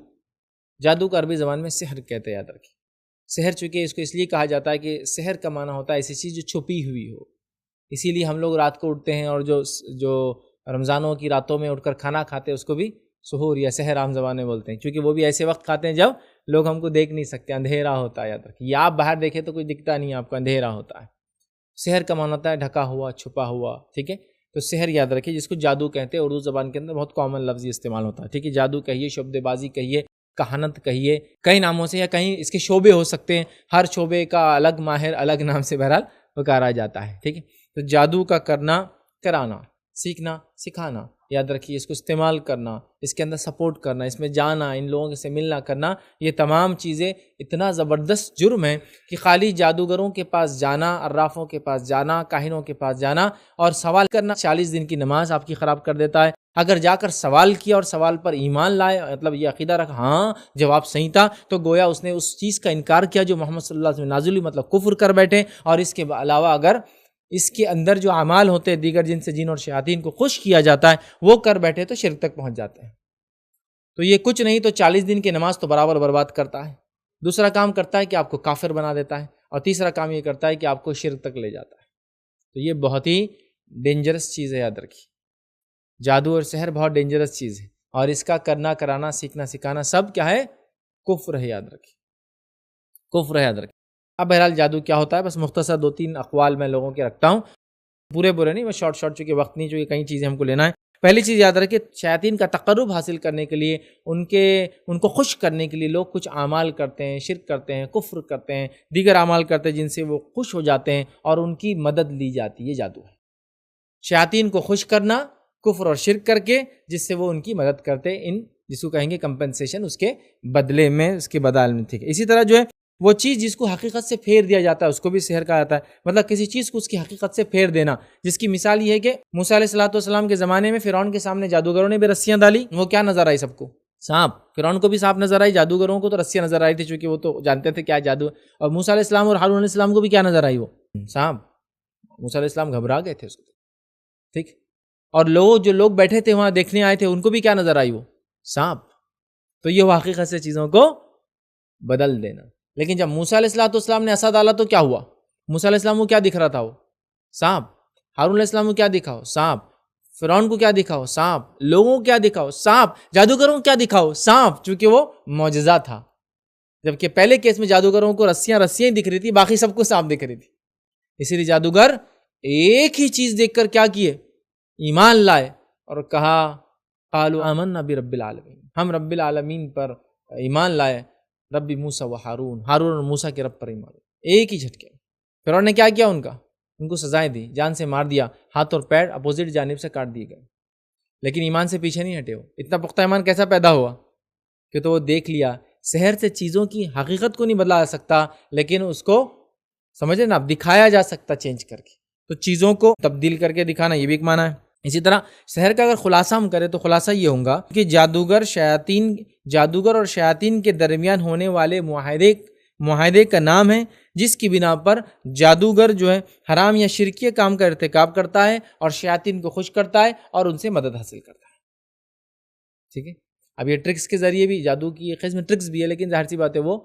جادو کا عربی زبان میں سحر کہتے ہیں، یاد رکھیں۔ سحر چونکہ اس کو اس لیے کہا جاتا ہے کہ سحر کا معنی ہوتا ہے ایسی چیز جو چھپی ہوئی ہو، اسی لیے ہم لوگ رات کو اٹھتے ہیں اور جو رمضانوں کی راتوں میں اٹھ کر کھانا کھاتے ہیں اس کو بھی سحور یا سحر عام زبان میں بولتے ہیں، کیونکہ وہ بھی ایسے وقت کھاتے ہیں جب لوگ ہم کو دیکھ نہیں سکتے، اندھیرا ہوتا ہے، یاد رکھیں، یا آپ باہر دیکھیں تو کوئی دکھتا نہیں، آپ کو اندھیرا ہوتا ہے۔ سحر کا معنی ہوتا ہے ڈھکا ہوا، چھپا ہوا، ٹھیک ہے۔ تو سحر یاد رکھیے جس کو جادو کہتے ہیں، اردو زبان کے اندر بہت کامن لفظ استعمال ہوتا ہے، ٹھیک ہے۔ جادو کہیے، شعبدے بازی کہیے، کہانت کہیے، کئی ناموں سے، یا کہیں اس کے شعبے ہو سکتے ہیں، ہر شعبے کا الگ ماہر الگ نام سے بہرحال پکارا جاتا ہے، ٹھیک ہے۔ تو جادو کا کرنا، کرانا، سیکھنا، سکھانا، یاد رکھیے، اس کو استعمال کرنا، اس کے اندر سپورٹ کرنا، اس میں جانا، ان لوگوں سے ملنا کرنا، یہ تمام چیزیں اتنا زبردست جرم ہے کہ خالی جادوگروں کے پاس جانا، عرافوں کے پاس جانا، کاہنوں کے پاس جانا اور سوال کرنا 40 دن کی نماز آپ کی خراب کر دیتا ہے۔ اگر جا کر سوال کیا اور سوال پر ایمان لائے، مطلب یہ عقیدہ رکھا ہاں جواب صحیح تھا، تو گویا اس نے اس چیز کا انکار کیا جو محمد صلی اللہ علیہ وسلم نازل ہوئی، مطلب کفر کر بیٹھے۔ اور اس کے علاوہ اگر اس کے اندر جو اعمال ہوتے ہیں دیگر جن سے جن اور شیاطین کو خوش کیا جاتا ہے وہ کر بیٹھے تو شرک تک پہنچ جاتے ہیں۔ تو یہ کچھ نہیں تو 40 دن کی نماز تو برابر برباد کرتا ہے۔ دوسرا کام کرتا ہے کہ آپ کو کافر بنا دیتا ہے، اور تیسرا کام یہ کرتا ہے کہ آپ کو شرک تک لے جاتا ہے۔ تو یہ بہت ہی ڈینجرس چیز ہے، یاد رکھیے۔ جادو اور سحر بہت ڈینجرس چیز ہے، اور اس کا کرنا، کرانا، سیکھنا، سکھانا سب کیا ہے؟ کفر ہے، یاد رکھیے، کفر ہے، یاد رکھیے۔ اب بہرحال جادو کیا ہوتا ہے، بس مختصر 2-3 اقوال میں لوگوں کے رکھتا ہوں، پورے نہیں، میں شارٹ چونکہ وقت نہیں، چونکہ کئی چیزیں ہم کو لینا ہے۔ پہلی چیز یاد رکھیں، شیاطین کا تقرب حاصل کرنے کے لیے، ان کو خوش کرنے کے لیے لوگ کچھ اعمال کرتے ہیں، شرک کرتے ہیں، کفر کرتے ہیں، دیگر اعمال کرتے ہیں جن سے وہ خوش ہو جاتے ہیں اور ان کی مدد لی جاتی ہے، یہ جادو ہے۔ شیاطین کو خوش کرنا کفر اور شرک کر کے، جس سے وہ ان کی مدد کرتے ہیں، جس کو کہیں گے کمپنسیشن، اس کے بدلے میں، اس کے بدال میں، ٹھیک ہے۔ اسی طرح جو ہے وہ چیز جس کو حقیقت سے پھیر دیا جاتا ہے اس کو بھی سحر کہا جاتا ہے، مطلب کسی چیز کو اس کی حقیقت سے پھیر دینا، جس کی مثال یہ ہے کہ موسیٰ علیہ السلام کے زمانے میں فرعون کے سامنے جادوگروں نے بھی رسیاں ڈالی، وہ کیا نظر آئی سب کو؟ سانپ۔ فرعون کو بھی سانپ نظر آئی، جادوگروں کو تو رسیاں نظر آئی تھی چونکہ وہ تو جانتے تھے کیا جادو ہے، اور موسیٰ علیہ السلام اور ہارون علیہ السلام کو بھی کیا نظر آئی؟ وہ سانپ۔ موسیٰ علیہ السلام گھبرا گئے تھے اس کو، ٹھیک، اور جو لوگ بیٹھے تھے وہاں دیکھنے آئے تھے ان کو بھی کیا نظر آئی؟ وہ سانپ۔ تو یہ وہ حقیقت سے چیزوں کو بدل دینا۔ لیکن جب موسیٰ علیہ السلام نے عصا ڈالا تو کیا ہوا؟ موسیٰ علیہ السلام کو کیا دکھ رہا تھا؟ وہ سانپ۔ ہارون علیہ السلام کو کیا دکھا؟ ہو سانپ۔ فرعون کو کیا دکھا؟ ہو سانپ۔ لوگوں کو کیا دکھا؟ ہو سانپ۔ جادوگروں کو کیا دکھا؟ ہو سانپ، چونکہ وہ معجزہ تھا۔ جبکہ پہلے کیس میں جادوگروں کو رسیاں ہی دکھ رہی تھی، باقی سب کو سانپ دکھ رہی تھی۔ اسی لیے جادوگر ایک ہی چیز دیکھ کر کیا کیے؟ ایمان لائے اور کہا قالوا آمنا برب العالمین، ہم رب العالمین پر ایمان لائے، رب موسیٰ و ہارون اور موسیٰ کے رب پر ایمان، ایک ہی جھٹکے۔ فرعون نے کیا کیا؟ ان کو سزائیں دی، جان سے مار دیا، ہاتھ اور پیر اپوزٹ جانب سے کاٹ دیے گئے، لیکن ایمان سے پیچھے نہیں ہٹے۔ وہ اتنا پختہ ایمان کیسا پیدا ہوا کہ تو وہ دیکھ لیا سحر سے چیزوں کی حقیقت کو نہیں بدلا جا سکتا، لیکن اس کو سمجھے نا دکھایا جا سکتا چینج کر کے، تو چیزوں کو تبدیل کر کے دکھانا یہ بھی ایک معنی ہے۔ اسی طرح سحر کا اگر خلاصہ ہم کریں تو خلاصہ یہ ہوگا کہ جادوگر اور شیاطین کے درمیان ہونے والے معاہدے کا نام ہے جس کی بنا پر جادوگر جو ہے حرام یا شرکیہ کام کا ارتکاب کرتا ہے اور شیاطین کو خوش کرتا ہے اور ان سے مدد حاصل کرتا ہے، ٹھیک ہے۔ اب یہ ٹرکس کے ذریعے بھی، جادو کی ایک قسم میں ٹرکس بھی ہے، لیکن ظاہر سی بات ہے وہ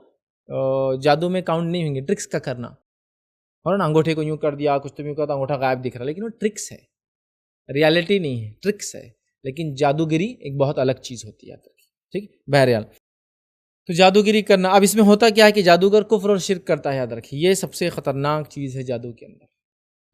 جادو میں کاؤنٹ نہیں ہوں گے، ٹرکس کا کرنا، اور نا انگوٹھے کو یوں کر دیا، کچھ تو یوں کرتا، انگوٹھا غائب دکھ رہا، لیکن وہ ٹرکس ہے، ریالٹی نہیں ہے، ٹرکس ہے. لیکن جادوگری ایک بہت الگ چیز ہوتی ہے. ٹھیک، بہرحال تو جادوگری کرنا. اب اس میں ہوتا کیا ہے کہ جادوگر کفر اور شرک کرتا ہے، یاد رکھیے یہ سب سے خطرناک چیز ہے جادو کے اندر.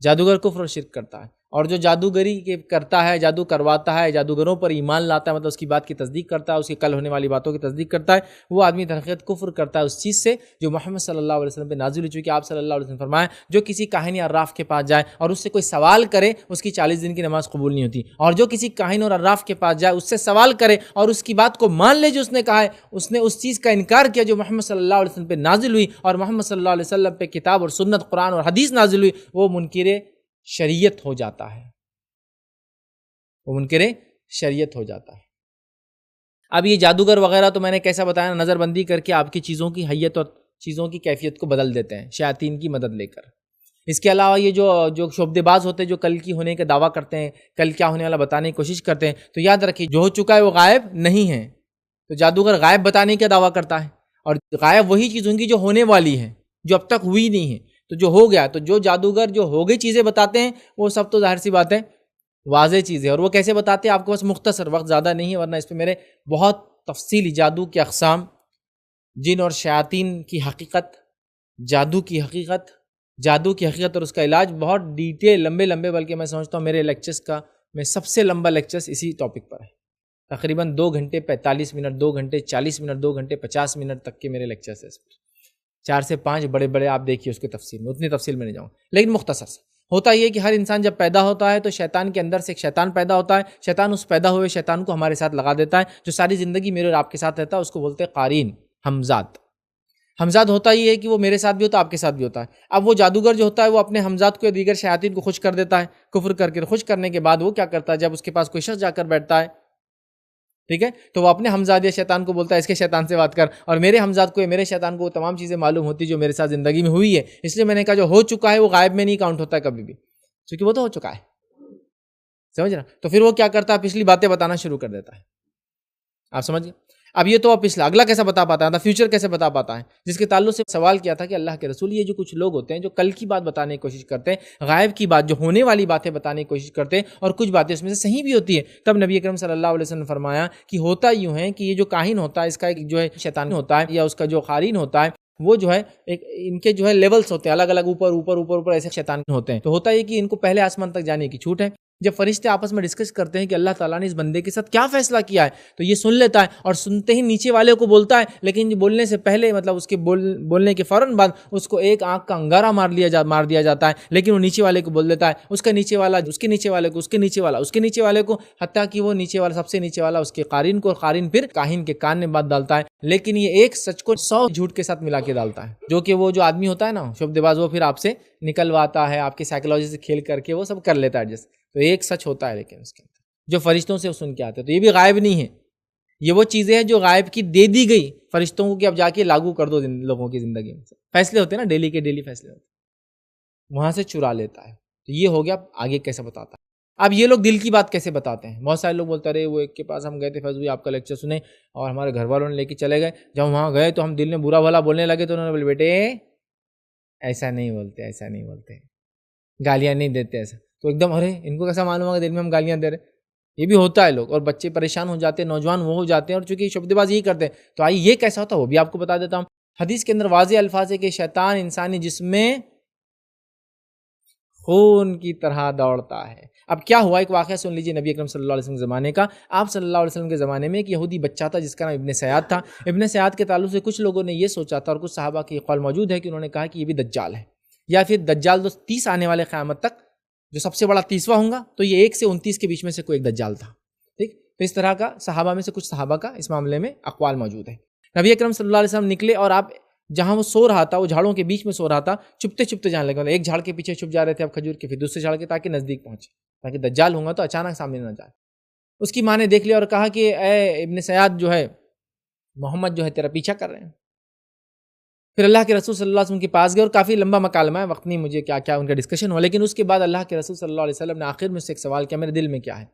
جادوگر کفر اور شرک کرتا ہے، اور جو جادوگری کرتا ہے، جادو کرواتا ہے، جادوگروں پر ایمان لاتا ہے، مطلب اس کی بات کی تصدیق کرتا ہے، اس کی کل ہونے والی باتوں کی تصدیق کرتا ہے، وہ آدمی در حقیقت کفر کرتا ہے اس چیز سے جو محمد صلی اللہ علیہ وسلم پہ نازل ہوئی. چونکہ آپ صلی اللہ علیہ وسلم فرمایا جو کسی کاہن یا عراف کے پاس جائے اور اس سے کوئی سوال کرے اس کی 40 دن کی نماز قبول نہیں ہوتی، اور جو کسی کاہن اور عراف کے پاس جائے اس سے سوال کرے اور اس کی بات کو مان لے جو اس نے کہا ہے، اس نے اس چیز کا انکار کیا جو محمد صلی اللہ علیہ وسلم پہ نازل ہوئی اور محمد صلی اللہ علیہ وسلم پہ کتاب اور سنت، قرآن اور حدیث نازل ہوئی، وہ منکر شریعت ہو جاتا ہے، وہ منکر شریعت ہو جاتا ہے. اب یہ جادوگر وغیرہ تو میں نے کیسا بتایا، نظر بندی کر کے آپ کی چیزوں کی حیت اور چیزوں کی کیفیت کو بدل دیتے ہیں شیاطین کی مدد لے کر. اس کے علاوہ یہ جو شعبدے باز ہوتے ہیں جو کل کی ہونے کا دعویٰ کرتے ہیں، کل کیا ہونے والا بتانے کی کوشش کرتے ہیں، تو یاد رکھیے جو ہو چکا ہے وہ غائب نہیں ہے. تو جادوگر غائب بتانے کا دعویٰ کرتا ہے، اور غائب وہی چیز ہوں گی جو ہونے والی ہے، جو اب تک ہوئی نہیں ہے. تو جو ہو گیا، تو جو جادوگر جو ہو گئی چیزیں بتاتے ہیں وہ سب تو ظاہر سی بات ہے واضح چیزیں. اور وہ کیسے بتاتے ہیں، آپ کو بس مختصر، وقت زیادہ نہیں ہے ورنہ اس پہ میرے بہت تفصیلی جادو کے اقسام، جن اور شیاطین کی حقیقت، جادو کی حقیقت اور اس کا علاج، بہت ڈیٹیل لمبے، بلکہ میں سمجھتا ہوں میرے لیکچرز کا میں سب سے لمبا لیکچرز اسی ٹاپک پر ہے. تقریباً 2 گھنٹے 45 منٹ، 2 گھنٹے 40 منٹ، 2 گھنٹے 50 منٹ تک کے میرے لیکچرز ہیں اس پر. 4 سے 5 بڑے آپ دیکھیے اس کے تفصیل میں، اتنی تفصیل میں نہیں جاؤں. لیکن مختصر سے ہوتا یہ کہ ہر انسان جب پیدا ہوتا ہے تو شیطان کے اندر سے ایک شیطان پیدا ہوتا ہے. شیطان اس پیدا ہوئے شیطان کو ہمارے ساتھ لگا دیتا ہے، جو ساری زندگی میرے اور آپ کے ساتھ رہتا ہے. اس کو بولتے ہیں قارین، ہمزاد ہوتا یہ ہے کہ وہ میرے ساتھ بھی ہوتا ہے، آپ کے ساتھ بھی ہوتا ہے. اب وہ جادوگر جو ہوتا ہے وہ اپنے ہمزاد کو دیگر شیاطین کو خوش کر دیتا ہے، کفر کر کے. خوش کرنے کے بعد وہ کیا کرتا ہے، جب اس کے پاس کوئی شخص جا کر بیٹھتا ہے، ٹھیک ہے، تو وہ اپنے ہمزاد یا شیطان کو بولتا ہے اس کے شیطان سے بات کر. اور میرے ہمزاد کو، میرے شیطان کو وہ تمام چیزیں معلوم ہوتی جو میرے ساتھ زندگی میں ہوئی ہے. اس لیے میں نے کہا جو ہو چکا ہے وہ غائب میں نہیں کاؤنٹ ہوتا ہے کبھی بھی، کیونکہ وہ تو ہو چکا ہے. سمجھ رہا؟ تو پھر وہ کیا کرتا ہے، پچھلی باتیں بتانا شروع کر دیتا ہے. آپ سمجھ گئے؟ اب یہ تو پچھلا، اگلا کیسے بتا پاتا ہے، فیوچر کیسے بتا پاتا ہے، جس کے تعلق سے سوال کیا تھا کہ اللہ کے رسول یہ جو کچھ لوگ ہوتے ہیں جو کل کی بات بتانے کی کوشش کرتے ہیں، غائب کی بات، جو ہونے والی باتیں بتانے کی کوشش کرتے ہیں، اور کچھ باتیں اس میں سے صحیح بھی ہوتی ہیں. تب نبی اکرم صلی اللہ علیہ وسلم نے فرمایا کہ ہوتا یوں ہے کہ یہ جو کاہن ہوتا ہے، اس کا ایک جو ہے شیطان ہوتا ہے، یا اس کا جو قارین ہوتا ہے، وہ جو ہے ایک ان کے جو ہے لیولز ہوتے ہیں، الگ الگ اوپر ایسے شیطان ہوتے ہیں. تو ہوتا یہ کہ ان کو پہلے آسمان تک جانے کی چھوٹ ہے. جب فرشتے آپس میں ڈسکس کرتے ہیں کہ اللہ تعالیٰ نے اس بندے کے ساتھ کیا فیصلہ کیا ہے، تو یہ سن لیتا ہے، اور سنتے ہی نیچے والے کو بولتا ہے. لیکن بولنے سے پہلے، مطلب اس کے بولنے کے فوراً بعد اس کو ایک آنکھ کا انگارہ مار دیا جاتا ہے. لیکن وہ نیچے والے کو بول دیتا ہے، اس کا نیچے والا اس کے نیچے والے کو، اس کے نیچے والا اس کے نیچے والے کو، حتیٰ کہ وہ نیچے والا، سب سے نیچے والا اس کے قارین کو، اور قارین پھر کاہن کے کان میں بات ڈالتا ہے. لیکن یہ ایک سچ کو 100 جھوٹ کے ساتھ ملا کے ڈالتا ہے، جو کہ وہ جو آدمی ہوتا ہے نا شعبدے باز، وہ پھر آپ سے نکلواتا ہے، آپ کی سائیکالوجی سے کھیل کر کے وہ سب کر لیتا ہے ایڈجسٹ. تو ایک سچ ہوتا ہے لیکن اس کے اندر جو فرشتوں سے سن کے آتے ہیں. تو یہ بھی غائب نہیں ہے، یہ وہ چیزیں ہیں جو غائب کی دے دی گئی فرشتوں کو کہ اب جا کے لاگو کر دو لوگوں کی زندگی میں. فیصلے ہوتے ہیں نا، ڈیلی کے ڈیلی فیصلے ہوتے ہیں، وہاں سے چرا لیتا ہے. تو یہ ہو گیا. آگے کیسے بتاتا ہے. اب یہ لوگ دل کی بات کیسے بتاتے ہیں. بہت سارے لوگ بولتے رہے وہ ایک کے پاس ہم گئے تھے، فضوی آپ کا لیکچر سنے اور ہمارے گھر والوں نے لے کے چلے گئے. جب وہاں گئے تو ہم دل میں برا بھلا بولنے لگے، تو انہوں نے بولے بیٹے ایسا نہیں بولتے، گالیاں نہیں دیتے ایسا. تو ایک دم ارے ان کو کیسا معلوم ہوگا دل میں ہم گالیاں دے رہے. یہ بھی ہوتا ہے لوگ، اور بچے پریشان ہو جاتے ہیں، نوجوان وہ ہو جاتے ہیں، اور چونکہ شعبدے باز یہی کرتے ہیں. تو آئیے یہ کیسا ہوتا ہے وہ بھی آپ کو بتا دیتا ہوں. حدیث کے اندر واضح الفاظ ہے کہ شیطان انسانی جسم میں خون کی طرح دوڑتا ہے. اب کیا ہوا، ایک واقعہ سن لیجیے نبی اکرم صلی اللہ علیہ وسلم کے زمانے کا. آپ صلی اللہ علیہ وسلم کے زمانے میں ایک یہودی بچہ تھا جس کا نام ابن سیاد تھا. ابن سیاد کے تعلق سے کچھ لوگوں نے یہ سوچا تھا، اور کچھ صحابہ کی قول موجود ہے کہ انہوں نے کہا کہ یہ بھی دجال ہے، یا پھر دجال 30 آنے والے قیامت تک جو سب سے بڑا 30واں ہوں گا، تو یہ 1 سے 29 کے بیچ میں سے کوئی ایک دجال تھا. ٹھیک، تو اس طرح کا صحابہ میں سے کچھ صحابہ کا اس معاملے میں اقوال موجود ہے. نبی اکرم صلی اللہ علیہ وسلم نکلے، اور آپ جہاں وہ سو رہا تھا، وہ جھاڑوں کے بیچ میں سو رہا تھا، چپتے جانے لگے. ایک جھاڑ کے پیچھے چھپ جا رہے تھے اب کھجور کے، پھر دوسرے جھاڑ کے، تاکہ نزدیک پہنچے، تاکہ دجال ہوں گا تو اچانک سامنے نہ جائے. اس کی ماں نے دیکھ لیا اور کہا کہ اے ابن سیاد جو ہے، محمد جو ہے تیرا پیچھا کر رہے ہیں. پھر اللہ کے رسول صلی اللہ علیہ وسلم کے پاس گئے، اور کافی لمبا مکالمہ ہے، وقت نہیں مجھے کیا ان کا ڈسکشن ہوا. لیکن اس کے بعد اللہ کے رسول صلی اللہ علیہ وسلم نے آخر میں سے ایک سوال کیا، میرے دل میں کیا ہے؟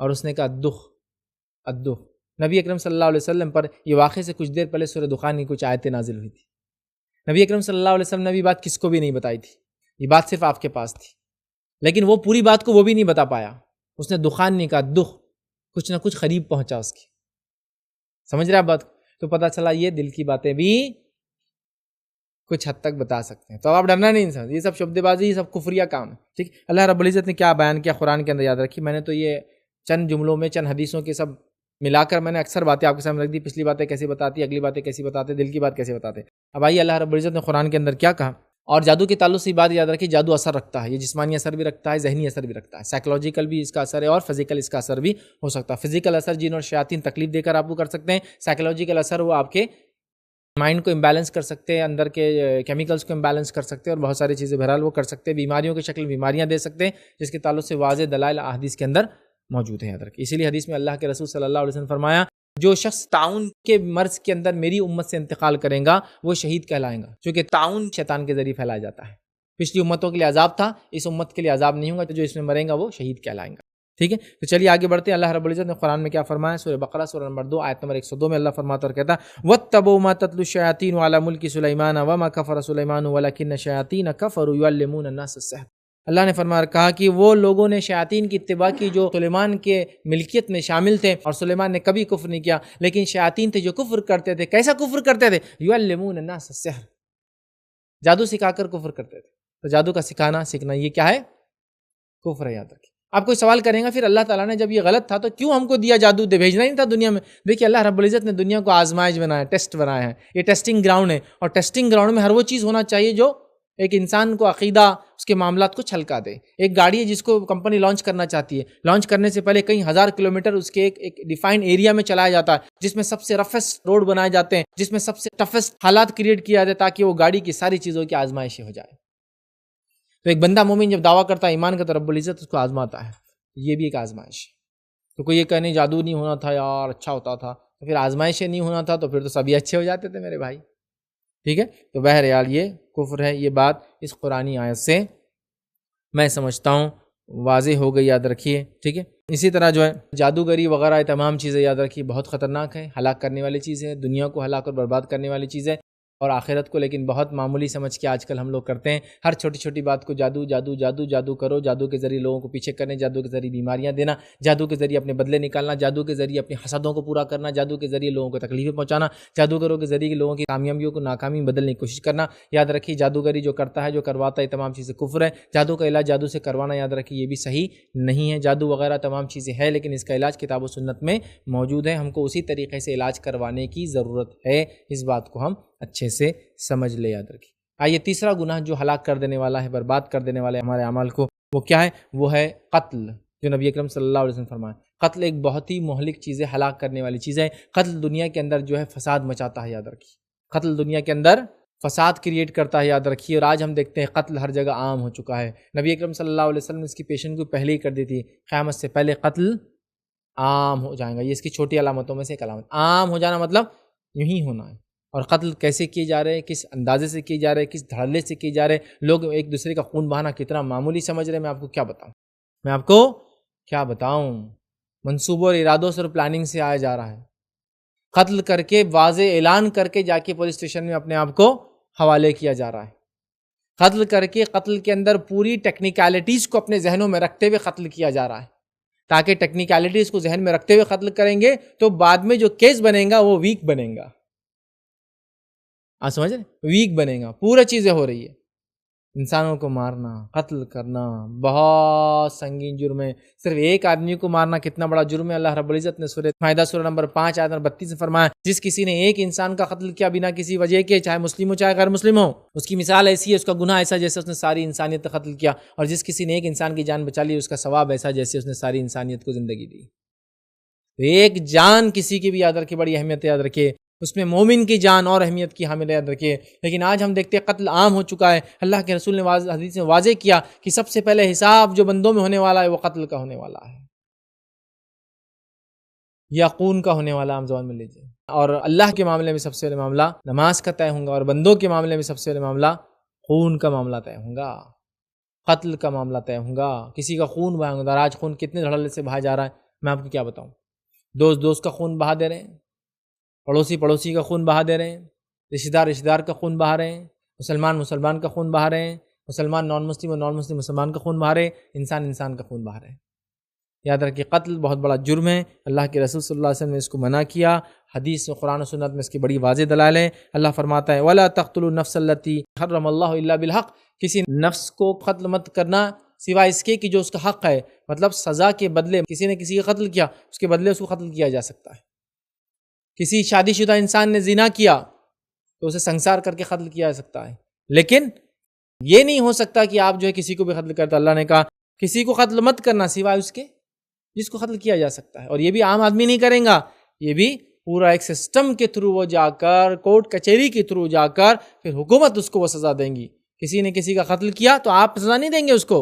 اور اس نے کہا الدخ. نبی اکرم صلی اللہ علیہ وسلم پر یہ واقعے سے کچھ دیر پہلے سورہ دخان کی کچھ آیتیں نازل ہوئی تھی. نبی اکرم صلی اللہ علیہ وسلم نے بھی بات کس کو بھی نہیں بتائی تھی، یہ بات صرف آپ کے پاس تھی، لیکن وہ پوری بات کو وہ بھی نہیں بتا پایا، اس نے دخان نہیں کہا، دکھ کچھ نہ کچھ قریب پہنچا اس کی، سمجھ رہے آپ بات؟ تو پتہ چلا یہ دل کی باتیں بھی کچھ حد تک بتا سکتے ہیں، تو آپ ڈرنا نہیں انسان، یہ سب شبد بازی، یہ سب کفریہ کام ہے، ٹھیک۔ اللہ رب العزت نے کیا بیان کیا قرآن کے اندر یاد رکھی، میں نے تو یہ چند جملوں میں چند حدیثوں کے سب ملا کر میں نے اکثر باتیں آپ کے سامنے رکھ دی، پچھلی باتیں کیسی بتاتی، اگلی باتیں کیسی بتاتے، دل کی بات کیسے بتاتے۔ اب آئیے اللہ رب العزت نے قرآن کے اندر کیا کہا، اور جادو کے تعلق سے یہ بات یاد رکھی، جادو اثر رکھتا ہے، یہ جسمانی اثر بھی رکھتا ہے، ذہنی اثر بھی رکھتا ہے، سائیکولوجیکل بھی اس کا اثر ہے اور فزیکل اس کا اثر بھی ہو سکتا ہے۔ فزیکل اثر جن اور شیاطین تکلیف دے کر آپ کو کر سکتے ہیں، سائیکولوجیکل اثر وہ آپ کے مائنڈ کو امبیلنس کر سکتے ہیں، اندر کے کیمیکلز کو امبیلنس کر سکتے ہیں، اور بہت ساری چیزیں بہرحال وہ کر سکتے ہیں، بیماریوں کی شکل بیماریاں دے سکتے ہیں، جس کے تعلق سے واضح دلائل احادیث کے اندر موجود ہیں، یاد رکھیں۔ اسی لیے حدیث میں اللہ کے رسول صلی اللہ علیہ وسلم نے فرمایا، جو شخص طاعون کے مرض کے اندر میری امت سے انتقال کرے گا وہ شہید کہلائے گا، چونکہ طاعون شیطان کے ذریعے پھیلایا جاتا ہے۔ پچھلی امتوں کے لیے عذاب تھا، اس امت کے لیے عذاب نہیں ہوگا، تو جو اس میں مریں گا وہ شہید کہلائیں گا، ٹھیک ہے۔ تو چلیے آگے بڑھتے ہیں۔ اللہ رب العزت نے قرآن میں کیا فرمایا، سورہ بقرہ سورہ نمبر 2 آیت نمبر 102 میں اللہ فرماتا اور کہتا ہے، وَاتَّبَعُوا مَا تَتْلُو الشَّيَاطِينُ عَلَى مُلْكِ سُلَيْمَانَ وَمَا كَفَرَ سُلَيْمَانُ وَلَكِنَّ الشَّيَاطِينَ كَفَرُوا يُعَلِّمُونَ النَّاسَ السِّحْرَ۔ اللہ نے فرمایا کہا کہ وہ لوگوں نے شیاطین کی اتباع کی جو سلیمان کے ملکیت میں شامل تھے، اور سلیمان نے کبھی کفر نہیں کیا، لیکن شیاطین تھے جو کفر کرتے تھے۔ کیسا کفر کرتے تھے؟ یعلمون الناس السحر، جادو سکھا کر کفر کرتے تھے۔ تو جادو کا سکھانا سیکھنا یہ کیا ہے؟ کفر ہے، یاد رکھیں۔ آپ کوئی سوال کریں گا پھر اللہ تعالیٰ نے جب یہ غلط تھا تو کیوں ہم کو دیا جادو، دے بھیجنا ہی نہیں تھا دنیا میں؟ دیکھیے اللہ رب العزت نے دنیا کو آزمائش بنایا، ٹیسٹ بنایا ہے، یہ ٹیسٹنگ گراؤنڈ ہے، اور ٹیسٹنگ گراؤنڈ میں ہر وہ چیز ہونا چاہیے جو ایک انسان کو عقیدہ اس کے معاملات کو چھلکا دے۔ ایک گاڑی ہے جس کو کمپنی لانچ کرنا چاہتی ہے، لانچ کرنے سے پہلے کئی ہزار کلومیٹر اس کے ایک ڈیفائنڈ ایریا میں چلایا جاتا ہے، جس میں سب سے رفسٹ روڈ بنائے جاتے ہیں، جس میں سب سے ٹفسٹ حالات کریٹ کیا جاتا ہے تاکہ وہ گاڑی کی ساری چیزوں کی آزمائش ہو جائے۔ تو ایک بندہ مومن جب دعویٰ کرتا ہے ایمان کا تو رب العزت اس کو آزماتا ہے، یہ بھی ایک آزمائش ہے۔ تو کوئی یہ کہنے جادو نہیں ہونا تھا یار اچھا ہوتا تھا، تو پھر آزمائشیں نہیں ہونا تھا تو پھر تو سبھی اچھے ہو جاتے تھے میرے بھائی، ٹھیک ہے۔ تو بہرحال یہ کفر ہے، یہ بات اس قرآنی آیت سے میں سمجھتا ہوں واضح ہو گئی، یاد رکھیے، ٹھیک ہے۔ اسی طرح جو ہے جادوگری وغیرہ یہ تمام چیزیں یاد رکھیے بہت خطرناک ہے، ہلاک کرنے والی چیز ہے، دنیا کو ہلاک اور برباد کرنے والی چیز ہے، اور آخرت کو لیکن بہت معمولی سمجھ کے آج کل ہم لوگ کرتے ہیں۔ ہر چھوٹی چھوٹی بات کو جادو جادو جادو جادو کرو، جادو کے ذریعے لوگوں کو پیچھے کرنے، جادو کے ذریعے بیماریاں دینا، جادو کے ذریعے اپنے بدلے نکالنا، جادو کے ذریعے اپنے حسدوں کو پورا کرنا، جادو کے ذریعے لوگوں کو تکلیفیں پہنچانا، جادوگروں کے ذریعے لوگوں کی کامیابیوں کو ناکامی میں بدلنے کی کوشش کرنا۔ یاد رکھیے جادوگری جو کرتا ہے، جو کرواتا ہے، تمام چیزیں کفر ہے۔ جادو کا علاج جادو سے کروانا یاد رکھیے یہ بھی صحیح نہیں ہے۔ جادو وغیرہ تمام چیزیں ہے، لیکن اس کا علاج کتاب و سنت میں موجود ہے، ہم کو اسی طریقے سے علاج کروانے کی ضرورت ہے، اس بات کو ہم اچھے سے سمجھ لے، یاد رکھیے۔ آئیے تیسرا گناہ جو ہلاک کر دینے والا ہے، برباد کر دینے والا ہے ہمارے اعمال کو، وہ کیا ہے؟ وہ ہے قتل، جو نبی اکرم صلی اللہ علیہ وسلم فرمایا۔ قتل ایک بہت ہی مہلک چیز ہے، ہلاک کرنے والی چیز ہے۔ قتل دنیا کے اندر جو ہے فساد مچاتا ہے، یاد رکھیے۔ قتل دنیا کے اندر فساد کریٹ کرتا ہے، یاد رکھیے۔ اور آج ہم دیکھتے ہیں قتل ہر جگہ عام ہو چکا ہے۔ نبی اکرم صلی اللہ علیہ وسلم نے اس کی پیشن کو پہلے ہی کر دی تھی، قیامت سے پہلے قتل عام ہو جائے گا، یہ اس کی چھوٹی علامتوں میں سے ایک علامت۔ عام ہو جانا مطلب یوں ہی ہونا ہے۔ اور قتل کیسے کیے جا رہے ہیں، کس اندازے سے کیے جا رہے ہیں، کس دھڑلے سے کیے جا رہے ہیں، لوگ ایک دوسرے کا خون بہانا کتنا معمولی سمجھ رہے ہیں، میں آپ کو کیا بتاؤں، منصوبوں اور ارادوں سے اور پلاننگ سے آیا جا رہا ہے۔ قتل کر کے واضح اعلان کر کے جا کے پولیس اسٹیشن میں اپنے آپ کو حوالے کیا جا رہا ہے۔ قتل کر کے قتل کے اندر پوری ٹیکنیکلٹیز کو اپنے ذہنوں میں رکھتے ہوئے قتل کیا جا رہا ہے، تاکہ ٹیکنیکلٹیز کو ذہن میں رکھتے ہوئے قتل کریں گے تو بعد میں جو کیس بنے گا وہ ویک بنے گا۔ آپ سمجھ رہے ہیں؟ ویک بنے گا، پورا چیزیں ہو رہی ہے۔ انسانوں کو مارنا، قتل کرنا بہت سنگین جرم ہے۔ صرف ایک آدمی کو مارنا کتنا بڑا جرم ہے۔ اللہ رب العزت نے سورہ مائدہ سورہ نمبر 5 آیت نمبر 32 میں فرمایا، جس کسی نے ایک انسان کا قتل کیا بنا کسی وجہ کے، چاہے مسلم ہو چاہے غیر مسلم ہو، اس کی مثال ایسی ہے، اس کا گناہ ایسا جیسے اس نے ساری انسانیت کا قتل کیا، اور جس کسی نے ایک انسان کی جان بچا لی، اس کا ثواب ایسا جیسے اس نے ساری انسانیت کو زندگی دی۔ ایک جان کسی کی بھی یاد رکھے، بڑی اہمیت یاد رکھے، اس میں مومن کی جان اور اہمیت کی حامل یاد رکھیے۔ لیکن آج ہم دیکھتے ہیں قتل عام ہو چکا ہے۔ اللہ کے رسول نے حدیث میں واضح کیا کہ سب سے پہلے حساب جو بندوں میں ہونے والا ہے وہ قتل کا ہونے والا ہے، یا خون کا ہونے والا، عام زبان میں لیجیے۔ اور اللہ کے معاملے میں سب سے پہلے معاملہ نماز کا طے ہوگا، اور بندوں کے معاملے میں سب سے پہلے معاملہ خون کا معاملہ طے ہوگا، قتل کا معاملہ طے ہوگا۔ کسی کا خون بہائے گا، آج خون کتنے دھڑلے سے بہایا جا رہا ہے، میں آپ کو کیا بتاؤں۔ دوست کا خون بہا دے رہے ہیں، پڑوسی کا خون بہا دے رہے ہیں، رشتہ دار کا خون بہا رہے ہیں، مسلمان کا خون بہا رہے ہیں، مسلمان نان مسلم اور نان مسلم مسلمان کا خون بہا رہے ہیں، انسان کا خون بہا رہے ہیں۔ یاد رکھیے قتل بہت بڑا جرم ہے، اللہ کے رسول صلی اللہ علیہ وسلم نے اس کو منع کیا، حدیث و قرآن و سنت میں اس کی بڑی واضح دلائل ہیں۔ اللہ فرماتا ہے وَلَا تَقْتُلُوا النَّفْسَ الَّتِي حَرَّمَ اللَّهُ إِلَّا بِالْحَقِّ، کسی نفس کو قتل مت کرنا سوائے اس کے کہ جو اس کا حق ہے، مطلب سزا کے بدلے کسی نے کسی کا قتل کیا، اس کے بدلے اس کو قتل کیا جا سکتا ہے۔ کسی شادی شدہ انسان نے زنا کیا تو اسے سنسار کر کے قتل کیا جا سکتا ہے، لیکن یہ نہیں ہو سکتا کہ آپ جو ہے کسی کو بھی قتل کرتے۔ اللہ نے کہا کسی کو قتل مت کرنا سوائے اس کے جس کو قتل کیا جا سکتا ہے، اور یہ بھی عام آدمی نہیں کریں گا، یہ بھی پورا ایک سسٹم کے تھرو وہ جا کر، کورٹ کچہری کے تھرو جا کر پھر حکومت اس کو وہ سزا دیں گی۔ کسی نے کسی کا قتل کیا تو آپ سزا نہیں دیں گے اس کو،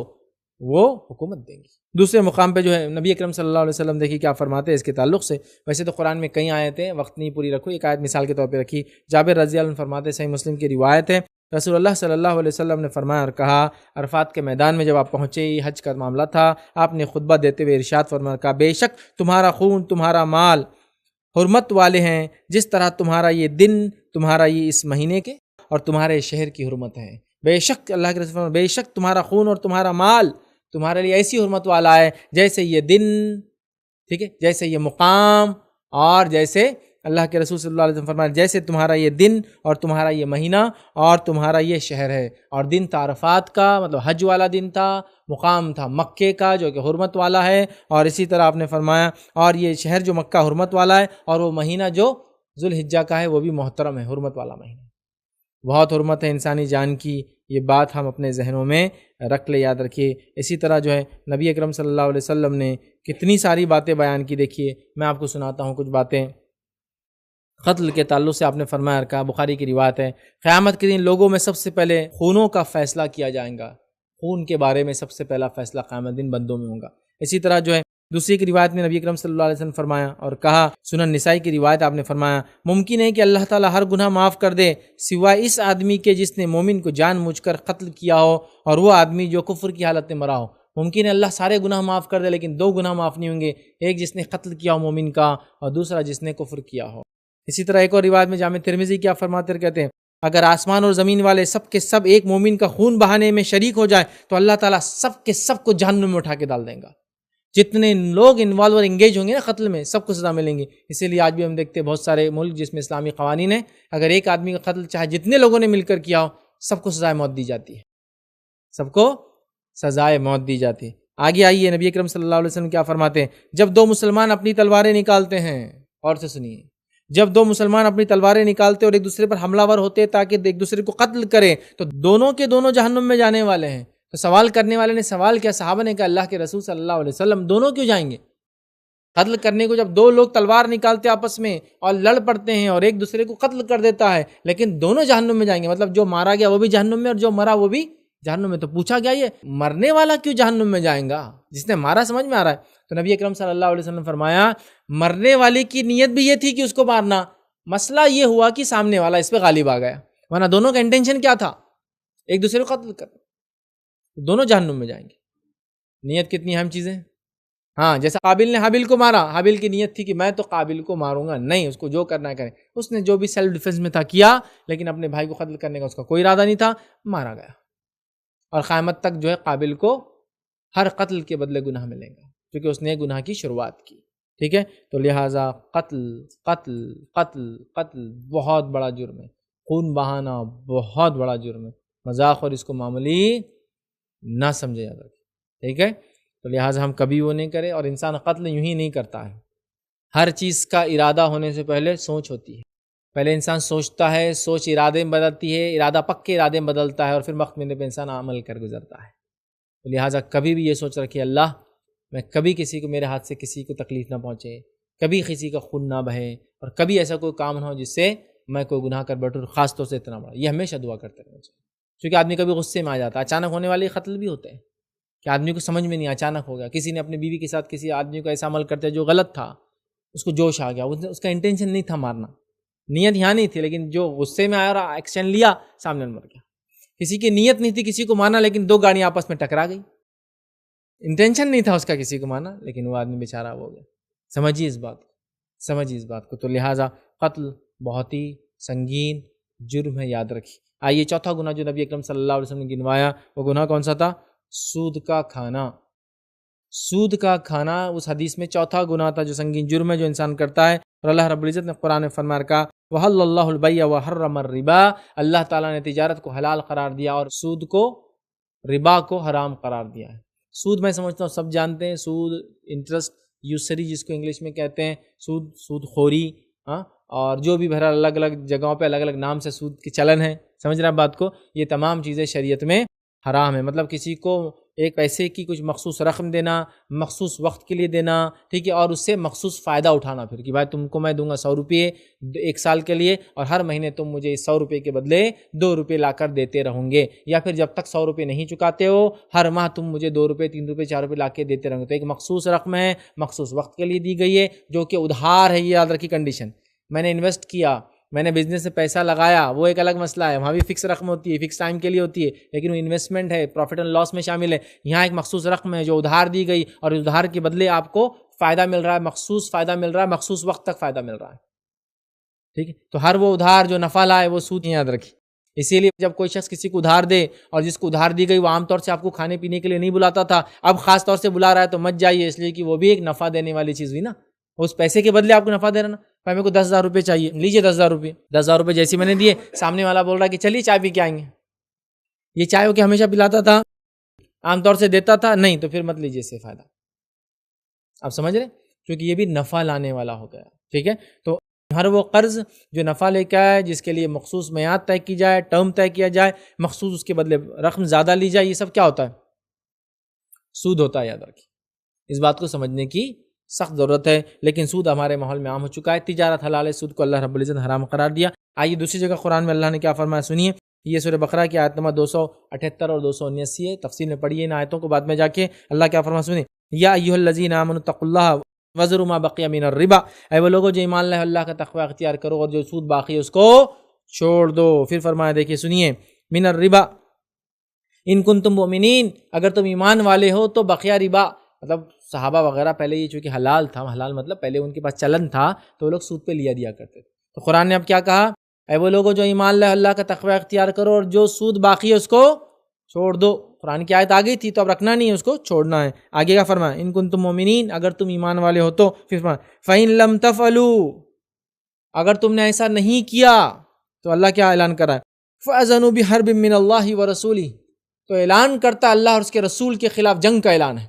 وہ حکومت دیں گی۔ دوسرے مقام پہ جو ہے نبی اکرم صلی اللہ علیہ وسلم دیکھیے کیا فرماتے ہیں اس کے تعلق سے۔ ویسے تو قرآن میں کئی آیتیں، وقت نہیں پوری رکھو، ایک آیت مثال کے طور پہ رکھی۔ جابر رضی اللہ عنہ فرماتے ہیں، صحیح مسلم کی روایت ہے، رسول اللہ صلی اللہ علیہ وسلم نے فرمایا اور کہا، عرفات کے میدان میں جب آپ پہنچے، حج کا معاملہ تھا، آپ نے خطبہ دیتے ہوئے ارشاد فرمایا، کہا بے شک تمہارا خون، تمہارا مال حرمت والے ہیں، جس طرح تمہارا یہ دن، تمہارا یہ اس مہینے کے اور تمہارے شہر کی حرمت ہے۔ بے شک اللہ کے رسول فرمایا، بے شک تمہارا خون اور تمہارا مال تمہارے لیے ایسی حرمت والا ہے جیسے یہ دن، ٹھیک ہے، جیسے یہ مقام، اور جیسے اللہ کے رسول صلی اللہ علیہ وسلم فرمایا جیسے تمہارا یہ دن اور تمہارا یہ مہینہ اور تمہارا یہ شہر ہے۔ اور دن تھا عرفات کا، مطلب حج والا دن تھا، مقام تھا مکے کا جو کہ حرمت والا ہے، اور اسی طرح آپ نے فرمایا اور یہ شہر جو مکہ حرمت والا ہے، اور وہ مہینہ جو ذوالحجہ کا ہے وہ بھی محترم ہے، حرمت والا مہینہ، بہت حرمت ہے انسانی جان کی۔ یہ بات ہم اپنے ذہنوں میں رکھ لے، یاد رکھیے۔ اسی طرح جو ہے نبی اکرم صلی اللہ علیہ وسلم نے کتنی ساری باتیں بیان کی، دیکھیے میں آپ کو سناتا ہوں کچھ باتیں قتل کے تعلق سے۔ آپ نے فرمایا، کہا بخاری کی روایت ہے، قیامت کے دن لوگوں میں سب سے پہلے خونوں کا فیصلہ کیا جائے گا، خون کے بارے میں سب سے پہلا فیصلہ قیامت دن بندوں میں ہوگا۔ اسی طرح جو ہے دوسری کی روایت میں نبی اکرم صلی اللہ علیہ وسلم فرمایا اور کہا، سنن نسائی کی روایت آپ نے فرمایا، ممکن ہے کہ اللہ تعالیٰ ہر گناہ معاف کر دے سوائے اس آدمی کے جس نے مومن کو جان بوجھ کر قتل کیا ہو اور وہ آدمی جو کفر کی حالت میں مرا ہو۔ ممکن ہے اللہ سارے گناہ معاف کر دے لیکن دو گناہ معاف نہیں ہوں گے، ایک جس نے قتل کیا ہو مومن کا، اور دوسرا جس نے کفر کیا ہو۔ اسی طرح ایک اور روایت میں جامع ترمذی کیا فرماتے کہتے ہیں، اگر آسمان اور زمین والے سب کے سب ایک مومن کا خون بہانے میں شریک ہو جائے تو اللہ تعالیٰ سب کے سب کو جہنم میں اٹھا کے ڈال دیں گا۔ جتنے لوگ انوالو اور انگیج ہوں گے نا قتل میں، سب کو سزا ملیں گی۔ اسی لیے آج بھی ہم دیکھتے ہیں بہت سارے ملک جس میں اسلامی قوانین ہیں، اگر ایک آدمی کا قتل چاہے جتنے لوگوں نے مل کر کیا ہو، سب کو سزائے موت دی جاتی ہے، سب کو سزائے موت دی جاتی ہے۔ آگے آئیے نبی اکرم صلی اللہ علیہ وسلم کیا فرماتے ہیں، جب دو مسلمان اپنی تلواریں نکالتے ہیں، اور سے سنیے، جب دو مسلمان اپنی تلواریں نکالتے اور ایک دوسرے پر حملہ ور ہوتے تاکہ ایک دوسرے کو قتل کریں تو دونوں کے دونوں جہنم میں جانے والے ہیں۔ تو سوال کرنے والے نے سوال کیا، صحابہ نے کہا اللہ کے رسول صلی اللہ علیہ وسلم دونوں کیوں جائیں گے؟ قتل کرنے کو جب دو لوگ تلوار نکالتے آپس میں اور لڑ پڑتے ہیں اور ایک دوسرے کو قتل کر دیتا ہے لیکن دونوں جہنم میں جائیں گے، مطلب جو مارا گیا وہ بھی جہنم میں اور جو مرا وہ بھی جہنم میں۔ تو پوچھا گیا یہ مرنے والا کیوں جہنم میں جائیں گا؟ جس نے مارا سمجھ میں آ رہا ہے۔ تو نبی اکرم صلی اللہ علیہ وسلم فرمایا، مرنے والے کی نیت بھی یہ تھی کہ اس کو مارنا، مسئلہ یہ ہوا کہ سامنے والا اس پہ غالب آ گیا، ورنہ دونوں کا انٹینشن کیا تھا؟ ایک دوسرے کو قتل کرنا۔ دونوں جہنم میں جائیں گے۔ نیت کتنی اہم چیز ہے۔ ہاں، جیسا قابل نے حابل کو مارا، حابل کی نیت تھی کہ میں تو قابل کو ماروں گا نہیں، اس کو جو کرنا ہے کرے، اس نے جو بھی سیلف ڈیفنس میں تھا کیا، لیکن اپنے بھائی کو قتل کرنے کا اس کا کوئی ارادہ نہیں تھا، مارا گیا۔ اور قیامت تک جو ہے قابل کو ہر قتل کے بدلے گناہ ملے گا کیونکہ اس نے گناہ کی شروعات کی، ٹھیک ہے۔ تو لہٰذا قتل قتل قتل قتل بہت بڑا جرم ہے، خون بہانا بہت بڑا جرم ہے، مذاق اور اس کو معمولی نہ سمجھے جاتا، ٹھیک ہے۔ تو لہٰذا ہم کبھی وہ نہیں کریں، اور انسان قتل یوں ہی نہیں کرتا ہے، ہر چیز کا ارادہ ہونے سے پہلے سوچ ہوتی ہے، پہلے انسان سوچتا ہے، سوچ ارادے میں بدلتی ہے، ارادہ پکے ارادے میں بدلتا ہے، اور پھر وقت ملنے پہ انسان عمل کر گزرتا ہے۔ تو لہٰذا کبھی بھی یہ سوچ رکھیے، اللہ میں کبھی کسی کو، میرے ہاتھ سے کسی کو تکلیف نہ پہنچے، کبھی کسی کا خون نہ بہے، اور کبھی ایسا کوئی کام نہ ہو جس سے میں کوئی گناہ کر بیٹھوں، خاص طور سے اتنا بڑا۔ یہ ہمیشہ دعا کرتے رہنا چاہیے، کیونکہ آدمی کبھی غصے میں آ جاتا ہے، اچانک ہونے والے قتل بھی ہوتے ہیں کہ آدمی کو سمجھ میں نہیں، اچانک ہو گیا، کسی نے اپنی بیوی کے ساتھ کسی آدمی کو ایسا عمل کرتے جو غلط تھا، اس کو جوش آ گیا، اس کا انٹینشن نہیں تھا مارنا، نیت یہاں نہیں تھی، لیکن جو غصے میں آیا اور ایکشن لیا، سامنے مر گیا۔ کسی کی نیت نہیں تھی کسی کو مارنا، لیکن دو گاڑیاں آپس میں ٹکرا گئی، انٹینشن نہیں تھا اس کا کسی کو مارنا، لیکن وہ آدمی بیچارہ ہو گیا۔ سمجھیے اس بات کو، سمجھیے اس بات کو۔ تو لہٰذا قتل بہت ہی سنگین جرم ہے، یاد رکھیے۔ آئیے چوتھا گناہ جو نبی اکرم صلی اللہ علیہ وسلم نے گنوایا وہ گناہ کون سا تھا؟ سود کا کھانا۔ سود کا کھانا اس حدیث میں چوتھا گناہ تھا جو سنگین جرم ہے جو انسان کرتا ہے، اور اللہ رب العزت نے قرآن میں فرما رکھا وَحَلَّ اللَّهُ الْبَيْعَ وَحَرَّمَ الرِّبَا، اللہ تعالیٰ نے تجارت کو حلال قرار دیا اور سود کو، ربا کو حرام قرار دیا ہے۔ سود میں سمجھتا ہوں سب جانتے ہیں، سود، انٹرسٹ، یوسری جس کو انگلش میں کہتے ہیں، سود خوری، اور جو بھی بہرحال الگ الگ جگہوں پہ الگ الگ نام سے سود کی چلن ہے، سمجھ رہے ہیں بات کو؟ یہ تمام چیزیں شریعت میں حرام ہے۔ مطلب کسی کو ایک پیسے کی کچھ مخصوص رقم دینا، مخصوص وقت کے لیے دینا، ٹھیک ہے، اور اس سے مخصوص فائدہ اٹھانا، پھر کہ بھائی تم کو میں دوں گا 100 روپے 1 سال کے لیے، اور ہر مہینے تم مجھے 100 روپے کے بدلے 2 روپے لا کر دیتے رہوں گے، یا پھر جب تک 100 روپے نہیں چکاتے ہو ہر ماہ تم مجھے 2 روپے 3 روپے 4 روپے لا کے دیتے رہوں گے۔ تو ایک مخصوص رقم ہے، مخصوص وقت کے لیے دی گئی ہے، جو کہ ادھار ہے، یہ یاد رکھی کنڈیشن۔ میں نے انویسٹ کیا، میں نے بزنس سے پیسہ لگایا، وہ ایک الگ مسئلہ ہے، وہاں بھی فکس رقم ہوتی ہے، فکس ٹائم کے لیے ہوتی ہے، لیکن وہ انویسٹمنٹ ہے، پروفٹ اینڈ لاس میں شامل ہے۔ یہاں ایک مخصوص رقم ہے جو ادھار دی گئی، اور ادھار کے بدلے آپ کو فائدہ مل رہا ہے، مخصوص فائدہ مل رہا ہے، مخصوص وقت تک فائدہ مل رہا ہے، ٹھیک ہے۔ تو ہر وہ ادھار جو نفع لائے وہ سود یاد رکھیے۔ اسی لیے جب کوئی شخص کسی کو ادھار دے، اور جس کو ادھار دی گئی وہ عام طور سے آپ کو کھانے پینے کے لیے نہیں بلاتا تھا، اب خاص طور سے بلا رہا ہے تو مت جائیے، اس لیے کہ وہ بھی ایک نفع دینے والی چیز ہوئی نا، اس پیسے کے بدلے آپ کو نفع دے رہا نا۔ بھائی میرے کو 10,000 روپے چاہیے، لیجیے 10,000 روپے۔ 10,000 روپے جیسے میں نے دیے، سامنے والا بول رہا ہے کہ چلیے چائے پی کے آئیں گے۔ یہ چائے ہو کے ہمیشہ پلاتا تھا، عام طور سے دیتا تھا نہیں، تو پھر مت لیجیے اس سے فائدہ۔ آپ سمجھ رہے؟ کیونکہ یہ بھی نفع لانے والا ہو گیا، ٹھیک ہے۔ تو ہر وہ قرض جو نفع لے کے آئے، جس کے لیے مخصوص میعاد طے کی جائے، ٹرم طے کیا جائے، مخصوص اس کے بدلے رقم زیادہ لی جائے، یہ سب کیا ہوتا ہے؟ سود ہوتا ہے، یاد رکھیے۔ اس بات کو سمجھنے کی سخت ضرورت ہے، لیکن سود ہمارے ماحول میں عام ہو چکا ہے۔ تجارت حلال ہے، سود کو اللہ رب العزت نے حرام قرار دیا۔ آئیے دوسری جگہ قرآن میں اللہ نے کیا فرمایا سنیے، یہ سورہ بقرہ کی آیت نمبر 278 اور 279 ہے، تفصیل میں پڑھیے ان آیتوں کو بعد میں جا کے۔ اللہ کیا فرمایا سنیے، یا ایھا الذین آمنوا اتقوا اللہ وذروا ما بقی من الربا، اے وہ لوگوں جو ایمان لائے اللہ کا تقوی اختیار کرو اور جو سود باقی ہے اس کو چھوڑ دو۔ پھر فرمایا دیکھیے سنیے، من الربا ان کنتم مؤمنین، اگر تم ایمان والے ہو تو بقیہ ربا، مطلب صحابہ وغیرہ پہلے یہ چونکہ حلال تھا، حلال مطلب پہلے ان کے پاس چلن تھا تو وہ لوگ سود پہ لیا دیا کرتے تھے۔ تو قرآن نے اب کیا کہا، اے وہ لوگوں جو ایمان لائے اللہ کا تقوی اختیار کرو اور جو سود باقی ہے اس کو چھوڑ دو۔ قرآن کی آیت آ گئی تھی تو اب رکھنا نہیں ہے، اس کو چھوڑنا ہے۔ آگے کا فرمایا ان کنتم مؤمنین، اگر تم ایمان والے ہو تو، پھر فرمایا فَإِن لَمْ تَفْعَلُوا، اگر تم نے ایسا نہیں کیا تو اللہ کیا اعلان کر رہا ہے، فَأَذَنُوا بِحَرْبٍ مِّنَ اللَّهِ وَرَسُولِهِ، تو اعلان کرتا اللہ اور اس کے رسول کے خلاف جنگ کا اعلان ہے۔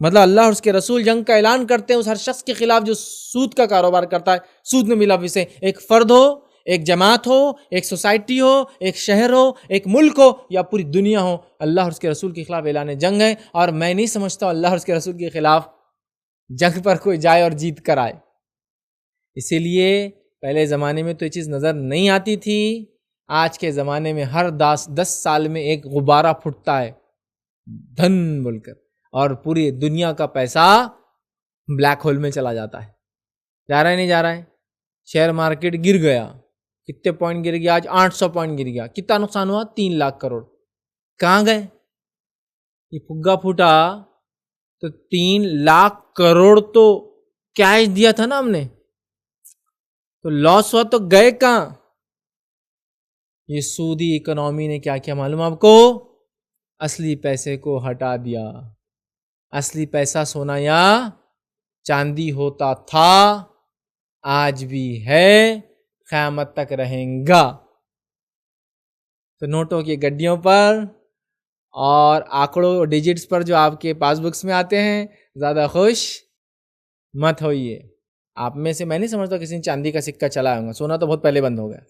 مطلب اللہ اور اس کے رسول جنگ کا اعلان کرتے ہیں اس ہر شخص کے خلاف جو سود کا کاروبار کرتا ہے، سود میں ملا اسے، ایک فرد ہو، ایک جماعت ہو، ایک سوسائٹی ہو، ایک شہر ہو، ایک ملک ہو، یا پوری دنیا ہو، اللہ اور اس کے رسول کے خلاف اعلان جنگ ہے۔ اور میں نہیں سمجھتا اللہ اور اس کے رسول کے خلاف جنگ پر کوئی جائے اور جیت کر آئے۔ اسی لیے پہلے زمانے میں تو یہ چیز نظر نہیں آتی تھی، آج کے زمانے میں ہر 10 سال میں ایک غبارہ پھٹتا ہے دھن بول کر، اور پوری دنیا کا پیسہ بلیک ہول میں چلا جاتا ہے۔ جا رہا ہے نہیں جا رہا ہے؟ شیئر مارکیٹ گر گیا، کتنے پوائنٹ گر گیا؟ آج 800 پوائنٹ گر گیا۔ کتنا نقصان ہوا؟ 3 لاکھ کروڑ۔ کہاں گئے؟ یہ پھگا پھوٹا تو 3 لاکھ کروڑ تو کیش دیا تھا نا ہم نے، تو لاس ہوا تو گئے کہاں؟ یہ سودی اکنامی نے کیا کیا معلوم آپ کو؟ اصلی پیسے کو ہٹا دیا۔ اصلی پیسہ سونا یا چاندی ہوتا تھا، آج بھی ہے، قیامت تک رہیں گا۔ تو نوٹوں کی گڈیوں پر اور آنکڑوں ڈیجٹس پر جو آپ کے پاس بکس میں آتے ہیں زیادہ خوش مت ہوئیے۔ آپ میں سے میں نہیں سمجھتا کسی نے چاندی کا سکہ چلایا ہوگا، سونا تو بہت پہلے بند ہو گیا،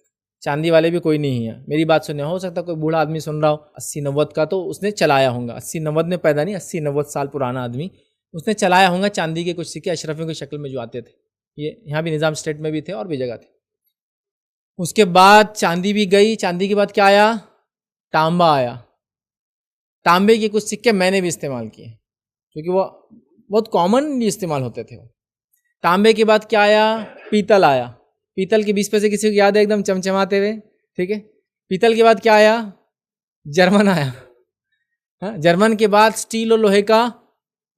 چاندی والے بھی کوئی نہیں ہے۔ میری بات سننے، ہو سکتا کوئی بوڑھا آدمی سن رہا ہو 80-90 کا، تو اس نے چلایا ہوگا، 80-90 میں پیدا نہیں، 80-90 سال پرانا آدمی، اس نے چلایا ہوگا چاندی کے کچھ سکے اشرفیوں کی شکل میں جو آتے تھے۔ یہ یہاں بھی نظام اسٹیٹ میں بھی تھے اور بھی جگہ تھے۔ اس کے بعد چاندی بھی گئی، چاندی کے بعد کیا آیا؟ تانبا آیا۔ تانبے کے کچھ سکے میں نے بھی استعمال کیے کیونکہ وہ بہت کامنلی استعمال ہوتے تھے۔ تانبے کے بعد کیا آیا؟ پیتل آیا۔ پیتل کے 20 پیسے کسی کو یاد ہے ایک دم چمچماتے ہوئے، ٹھیک ہے۔ پیتل کے بعد کیا آیا؟ جرمن آیا۔ جرمن کے بعد سٹیل اور لوہے کا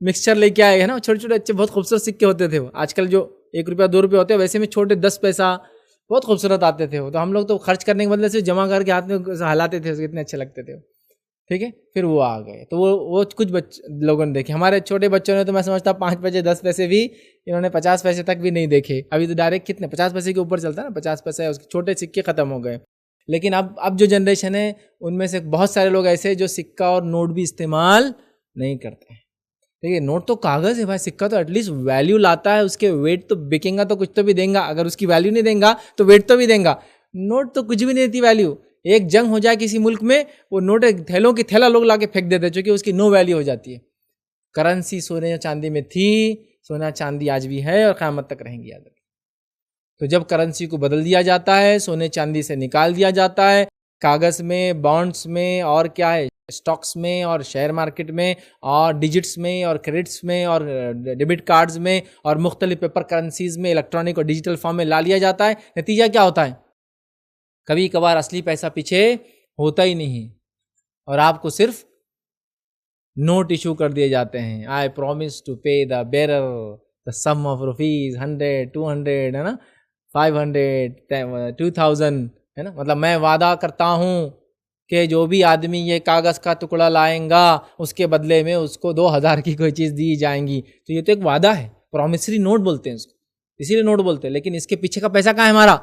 مکسچر لے کے آئے ہیں نا، چھوٹے چھوٹے اچھے بہت خوبصورت سکے ہوتے تھے وہ۔ آج کل جو 1 روپیہ 2 روپیہ ہوتے ہیں، ویسے میں چھوٹے 10 پیسہ بہت خوبصورت آتے تھے وہ تو، ہم لوگ تو خرچ کرنے کے بدلے سے جمع کر کے ہاتھ میں ہلاتے تھے، اتنے اچھے لگتے تھے وہ. ٹھیک ہے، پھر وہ آ گئے تو وہ کچھ لوگوں نے دیکھے. ہمارے چھوٹے بچوں نے تو میں سمجھتا 5 پیسے 10 پیسے بھی انہوں نے 50 پیسے تک بھی نہیں دیکھے. ابھی تو ڈائریکٹ کتنے 50 پیسے کے اوپر چلتا ہے نا، 50 پیسے اس کے چھوٹے سکے ختم ہو گئے. لیکن اب جو جنریشن ہے ان میں سے بہت سارے لوگ ایسے جو سکہ اور نوٹ بھی استعمال نہیں کرتے ہیں. دیکھیے نوٹ تو کاغذ ہے بھائی، سکہ تو ایٹ لیسٹ ویلیو لاتا ہے، اس کے ویٹ تو بکیں گا تو کچھ تو بھی دیں گا. اگر اس کی ویلیو نہیں دیں گا تو ویٹ تو بھی دیں گا. نوٹ تو کچھ بھی نہیں دیتی ویلیو. ایک جنگ ہو جائے کسی ملک میں، وہ نوٹ تھیلوں کی تھیلا لوگ لا کے پھینک دیتے چونکہ اس کی نو ویلیو ہو جاتی ہے. کرنسی سونے یا چاندی میں تھی، سونا چاندی آج بھی ہے اور قیامت تک رہیں گی یاد رکھیں. تو جب کرنسی کو بدل دیا جاتا ہے، سونے چاندی سے نکال دیا جاتا ہے، کاغذ میں، بانڈس میں، اور کیا ہے اسٹاکس میں اور شیئر مارکیٹ میں اور ڈیجٹس میں اور کریڈٹس میں اور ڈیبٹ کارڈز میں اور مختلف پیپر کرنسیز میں الیکٹرانک اور ڈیجیٹل فارم میں لا لیا جاتا ہے. نتیجہ کیا ہوتا ہے؟ کبھی کبھار اصلی پیسہ پیچھے ہوتا ہی نہیں اور آپ کو صرف نوٹ ایشو کر دیے جاتے ہیں. I promise to pay the bearer the sum of rupees 100 200 ہے نا 500 2000 ہے نا. مطلب میں وعدہ کرتا ہوں کہ جو بھی آدمی یہ کاغذ کا ٹکڑا لائیں گا اس کے بدلے میں اس کو 2000 کی کوئی چیز دی جائیں گی. تو یہ تو ایک وعدہ ہے، پرومسری نوٹ بولتے ہیں اس کو، اسی لیے نوٹ بولتے ہیں. لیکن اس کے پیچھے کا پیسہ کہاں ہے ہمارا؟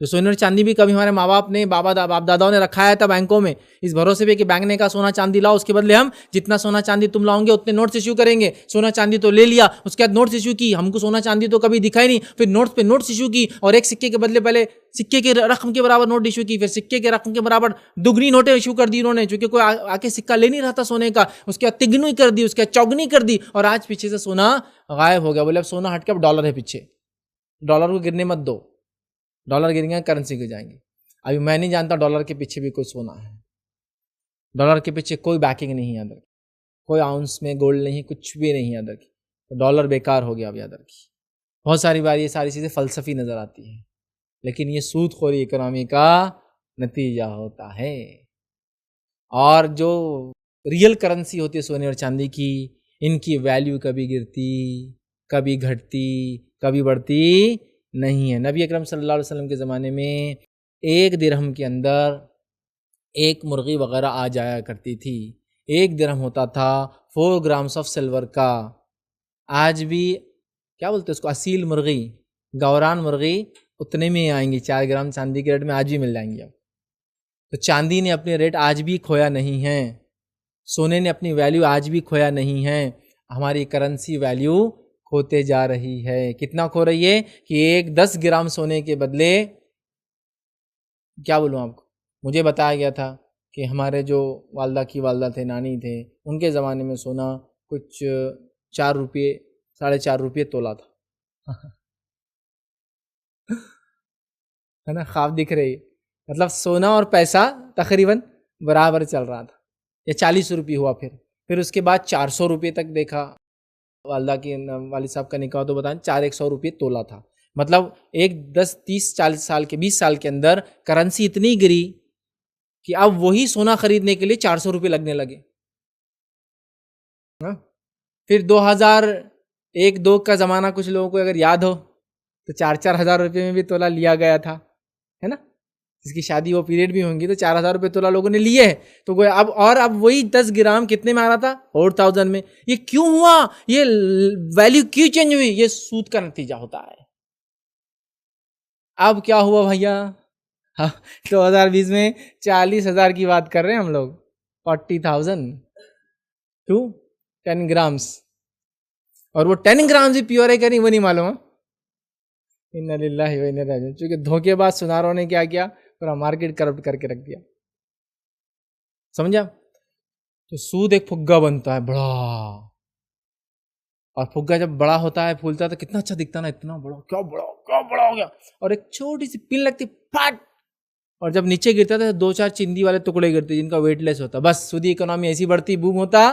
جو سونے اور چاندی بھی کبھی ہمارے ماں باپ نے باپ داداؤں نے رکھا ہے تھا بینکوں میں، اس بھروسے پہ کہ بینک نے کہا سونا چاندی لاؤ، اس کے بدلے ہم جتنا سونا چاندی تم لاؤ گے اتنے نوٹس ایشو کریں گے. سونا چاندی تو لے لیا، اس کے بعد نوٹس ایشو کی. ہم کو سونا چاندی تو کبھی دکھا ہی نہیں، پھر نوٹس پہ نوٹس ایشو کی اور ایک سکے کے بدلے پہلے سکے کے رقم کے برابر نوٹ ایشو کی، پھر سکے کے رقم کے برابر دگنی نوٹیں ایشو کر دی انہوں نے، چونکہ کوئی آ کے سکہ لے نہیں رہا تھا سونے کا. اس کے بعد تگنی کر دی، اس کے بعد چوگنی کر دی، اور آج پیچھے سے سونا غائب ہو گیا. بولے اب سونا ہٹ کے اب ڈالر ہے پیچھے، ڈالر کو گرنے مت دو، ڈالر گریں گے کرنسی گر جائیں گے. ابھی میں نہیں جانتا ڈالر کے پیچھے بھی کوئی سونا ہے، ڈالر کے پیچھے کوئی بیکنگ نہیں ہے ادھر، کوئی آؤنس میں گولڈ نہیں، کچھ بھی نہیں ہے ادھر کی. تو ڈالر بیکار ہو گیا ابھی ادھر کی. بہت ساری بار یہ ساری چیزیں فلسفی نظر آتی ہیں، لیکن یہ سود خوری اکنامی کا نتیجہ ہوتا ہے. اور جو ریئل کرنسی ہوتی ہے سونے اور چاندی کی، ان کی ویلیو کبھی گرتی، کبھی گھٹتی، کبھی بڑھتی نہیں ہے. نبی اکرم صلی اللہ علیہ وسلم کے زمانے میں 1 درہم کے اندر 1 مرغی وغیرہ آ جایا کرتی تھی. 1 درہم ہوتا تھا 4 گرامس آف سلور کا. آج بھی کیا بولتے اس کو، اصیل مرغی، گوران مرغی اتنے میں آئیں گی، 4 گرام چاندی کے ریٹ میں آج بھی مل جائیں گی. اب تو چاندی نے اپنے ریٹ آج بھی کھویا نہیں ہے، سونے نے اپنی ویلیو آج بھی کھویا نہیں ہے. ہماری کرنسی ویلیو کھوتے جا رہی ہے. کتنا کھو رہی ہے کہ 10 گرام سونے کے بدلے، کیا بولوں آپ کو، مجھے بتایا گیا تھا کہ ہمارے جو والدہ کی والدہ تھے، نانی تھے، ان کے زمانے میں سونا کچھ 4 روپے 4.5 روپے تولا تھا. ہے نا، خواب دکھ رہی ہے. مطلب سونا اور پیسہ تقریباً برابر چل رہا تھا. یا 40 روپے ہوا، پھر اس کے بعد 400 روپے تک دیکھا. والدہ کی والد صاحب کا نکاح تو بتائیں 400 روپے تولا تھا. مطلب 10 30 40 سال کے 20 سال کے اندر کرنسی اتنی گری کہ اب وہی سونا خریدنے کے لیے 400 روپے لگنے لگے. پھر 2001-2 کا زمانہ کچھ لوگوں کو اگر یاد ہو تو 4-4 ہزار روپے میں بھی تولا لیا گیا تھا، ہے نا. جس کی شادی وہ پیریڈ بھی ہوں گی تو 4,000 روپے تولا لوگوں نے لیے ہیں. تو اب وہی 10 گرام کتنے میں آ رہا تھا؟ 4,000 میں. یہ کیوں ہوا؟ یہ ویلیو کیوں چینج ہوئی؟ یہ سود کا نتیجہ ہوتا ہے. اب کیا ہوا بھیا؟ 2020 میں 40,000 کی بات کر رہے ہیں ہم لوگ. 40,000 ٹو 10 گرامس. اور وہ 10 گرامس بھی پیور ہے کہ نہیں وہ نہیں معلوم. اِنَّا لِلَّهِ وَإِنَّا إِلَيْهِ رَاجِعُونَ. چونکہ دھوکے باز سناروں نے کیا کیا، پورا مارکیٹ کرپٹ کر کے رکھ دیا. سمجھا؟ تو سود ایک پھگا بنتا ہے بڑا، اور پھگا جب بڑا ہوتا ہے پھولتا ہے تو کتنا اچھا دکھتا نا، اتنا بڑا، کیا بڑا ہو گیا. اور ایک چھوٹی سی پن لگتی پھٹ، اور جب نیچے گرتا تھا 2-4 چندی والے ٹکڑے گرتے جن کا ویٹ لیس ہوتا. بس سودی اکنامی ایسی بڑھتی، بوم ہوتا،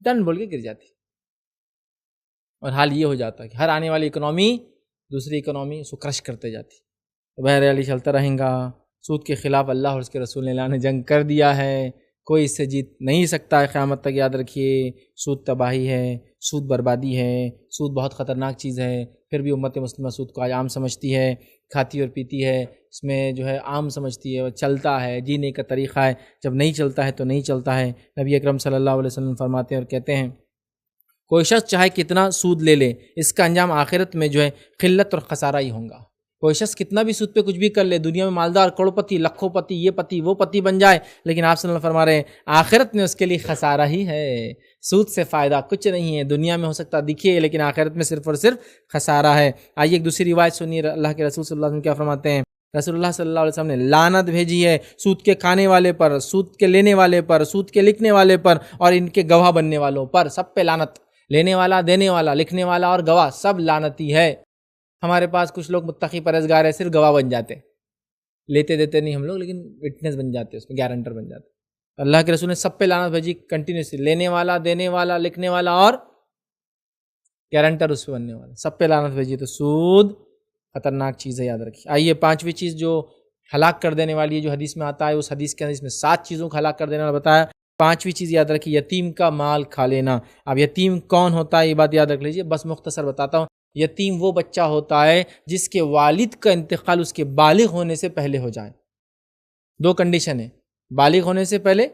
ڈن بول کے گر جاتی. اور حال یہ ہو جاتا ہے کہ ہر آنے والی اکنامی دوسری اکنامی اس کو کرش کرتے جاتی. بہرحال چلتا رہیں گا. سود کے خلاف اللہ اور اس کے رسول نے جنگ کر دیا ہے، کوئی اس سے جیت نہیں سکتا ہے قیامت تک. یاد رکھیے، سود تباہی ہے، سود بربادی ہے، سود بہت خطرناک چیز ہے. پھر بھی امت مسلمہ سود کو آج عام سمجھتی ہے، کھاتی اور پیتی ہے، اس میں جو ہے عام سمجھتی ہے، اور چلتا ہے، جینے کا طریقہ ہے، جب نہیں چلتا ہے تو نہیں چلتا ہے۔ نبی اکرم صلی اللہ علیہ وسلم فرماتے ہیں اور کہتے ہیں کوئی شخص چاہے کتنا سود لے لے، اس کا انجام آخرت میں جو ہے قلت اور خسارہ ہی ہوگا۔ کوئی شخص کتنا بھی سود پہ کچھ بھی کر لے، دنیا میں مالدار، کروڑ پتی، لکھوں پتی، یہ پتی وہ پتی بن جائے، لیکن آپ صلی اللہ علیہ وسلم فرما رہے ہیں آخرت میں اس کے لیے خسارہ ہی ہے۔ سود سے فائدہ کچھ نہیں ہے، دنیا میں ہو سکتا دکھے لیکن آخرت میں صرف اور صرف خسارہ ہے۔ آئیے ایک دوسری روایت سنیے، اللہ کے رسول صلی اللہ علیہ وسلم کیا فرماتے ہیں۔ رسول اللہ صلی اللہ علیہ وسلم نے لعنت بھیجی ہے سود کے کھانے والے پر، سود کے لینے والے پر، سود کے لکھنے والے پر، اور ان کے گواہ بننے والوں پر، سب پہ لعنت۔ لینے والا، دینے والا، لکھنے والا اور گواہ سب لعنتی ہے۔ ہمارے پاس کچھ لوگ متقی پرہیزگار ہیں، صرف گواہ بن جاتے، لیتے دیتے نہیں ہم لوگ، لیکن وٹنس بن جاتے، اس میں گارنٹر بن جاتے۔ اللہ کے رسول نے سب پہ لعنت بھیجی کنٹینیوسلی، لینے والا، دینے والا، لکھنے والا اور گارنٹر اس پہ بننے والا، سب پہ لعنت بھیجی۔ تو سود خطرناک چیز ہے، یاد رکھیے۔ آئیے پانچویں چیز جو ہلاک کر دینے والی ہے، جو حدیث میں آتا ہے، اس حدیث کے اندر اس میں 7 چیزوں کو ہلاک کر دینے والا بتایا۔ پانچویں چیز یاد رکھیے، یتیم کا مال کھا لینا۔ اب یتیم کون ہوتا ہے یہ بات یاد رکھ لیجیے، بس مختصر بتاتا ہوں۔ یتیم وہ بچہ ہوتا ہے جس کے والد کا انتقال اس کے بالغ ہونے سے پہلے ہو جائے۔ 2 کنڈیشن ہے، بالغ ہونے سے پہلے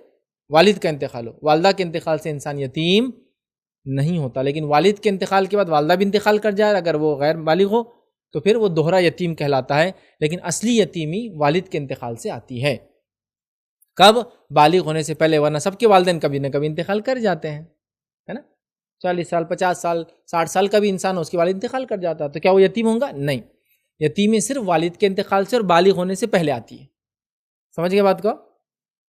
والد کا انتقال ہو۔ والدہ کے انتقال سے انسان یتیم نہیں ہوتا، لیکن والد کے انتقال کے بعد والدہ بھی انتقال کر جائے اگر وہ غیر بالغ ہو تو پھر وہ دوہرا یتیم کہلاتا ہے، لیکن اصلی یتیمی والد کے انتقال سے آتی ہے۔ کب؟ بالغ ہونے سے پہلے، ورنہ سب کے والدین کبھی نہ کبھی انتقال کر جاتے ہیں، ہے نا؟ 40 سال، 50 سال، 60 سال کا بھی انسان ہو، اس کے والد انتقال کر جاتا ہے، تو کیا وہ یتیم ہوں گا؟ نہیں، یتیمی صرف والد کے انتقال سے اور بالغ ہونے سے پہلے آتی ہے۔ سمجھ گئے بات کو؟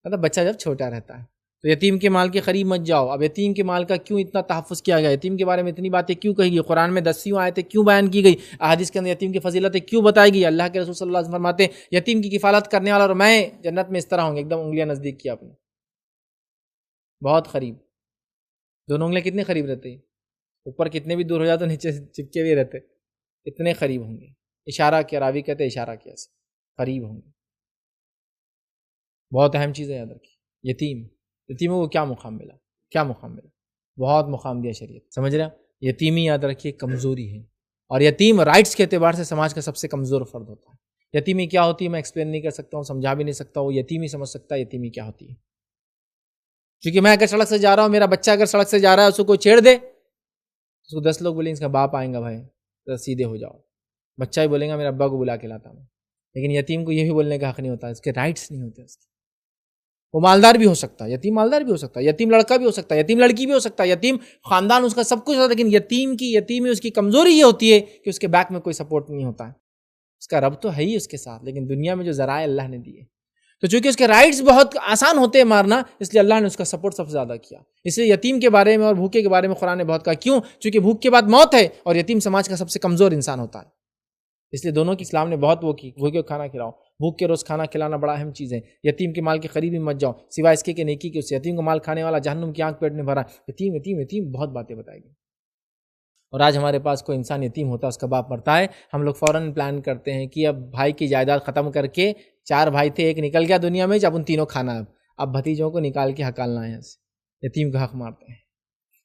مطلب بچہ جب چھوٹا رہتا ہے تو یتیم کے مال کے قریب مت جاؤ۔ اب یتیم کے مال کا کیوں اتنا تحفظ کیا گیا، یتیم کے بارے میں اتنی باتیں کیوں کہی گئی، قرآن میں 10 آیتیں کیوں بیان کی گئی، احادیث کے اندر یتیم کی فضیلتیں کیوں بتائی گئی؟ اللہ کے رسول صلی اللہ علیہ وسلم فرماتے ہیں یتیم کی کفالت کرنے والا اور میں جنت میں اس طرح ہوں گے، ایک دم انگلیاں نزدیک کیا آپ نے، بہت قریب، دونوں انگلیاں کتنے قریب رہتے ہیں، اوپر کتنے بھی دور ہو جاتے تو نیچے چپکے بھی رہتے، اتنے قریب ہوں گے۔ اشارہ کیا، راوی کہتے ہیں اشارہ کیا، قریب ہوں گے۔ بہت اہم چیز ہے، یاد رکھیے۔ یتیموں کو کیا مقام ملا، کیا مقام ملا، بہت مقام دیا شریعت، سمجھ رہے ہیں؟ یتیمی یاد رکھیے کمزوری ہے، اور یتیم رائٹس کے اعتبار سے سماج کا سب سے کمزور فرد ہوتا ہے۔ یتیمی کیا ہوتی ہے میں ایکسپلین نہیں کر سکتا ہوں، سمجھا بھی نہیں سکتا ہوں، یتیمی سمجھ سکتا ہے یتیمی کیا ہوتی ہے۔ کیونکہ میں اگر سڑک سے جا رہا ہوں، میرا بچہ اگر سڑک سے جا رہا ہے، اس کو کوئی چھیڑ دے، اس کو 10 لوگ بولیں اس کا باپ آئیں گا، بھائی تو سیدھے ہو جاؤ، بچہ ہی بولے گا میرا ابا کو بلا کے لاتا ہوں۔ لیکن یتیم کو یہ بھی بولنے کا حق نہیں ہوتا، اس کے رائٹس نہیں ہوتے، اس کے وہ مالدار بھی ہو سکتا ہے، یتیم مالدار بھی ہو سکتا ہے، یتیم لڑکا بھی ہو سکتا ہے، یتیم لڑکی بھی ہو سکتا ہے، یتیم خاندان اس کا سب کچھ ہوتا ہے، لیکن یتیم کی یتیمی اس کی کمزوری یہ ہوتی ہے کہ اس کے بیک میں کوئی سپورٹ نہیں ہوتا ہے۔ اس کا رب تو ہے ہی اس کے ساتھ، لیکن دنیا میں جو ذرائع اللہ نے دیے، تو چونکہ اس کے رائٹس بہت آسان ہوتے ہیں مارنا، اس لیے اللہ نے اس کا سپورٹ سب سے زیادہ کیا۔ اس لیے یتیم کے بارے میں اور بھوکے کے بارے میں قرآن نے بہت کہا، کیوں؟ چونکہ بھوک کے بعد موت ہے اور یتیم سماج کا سب سے کمزور انسان ہوتا ہے، اس لیے دونوں کی اسلام نے بہت وہ کی، بھوکے کو کھانا کھلاؤ، بھوک کے روز کھانا کھلانا بڑا اہم چیز ہے۔ یتیم کے مال کے قریب ہی مت جاؤ، سوائے اس کے کہ نیکی کے، اس یتیم کو مال کھانے والا جہنم کی آنکھ پیٹ میں بھرا۔ یتیم یتیم یتیم بہت باتیں بتائی گئی، اور آج ہمارے پاس کوئی انسان یتیم ہوتا ہے، اس کا باپ مرتا ہے، ہم لوگ فوراً پلان کرتے ہیں کہ اب بھائی کی جائیداد ختم کر کے، 4 بھائی تھے، ایک نکل گیا دنیا میں، اب ان تینوں کھانا، اب بھتیجوں کو نکال کے ہکالنا ہے یہاں سے، یتیم کا حق مارتے ہیں۔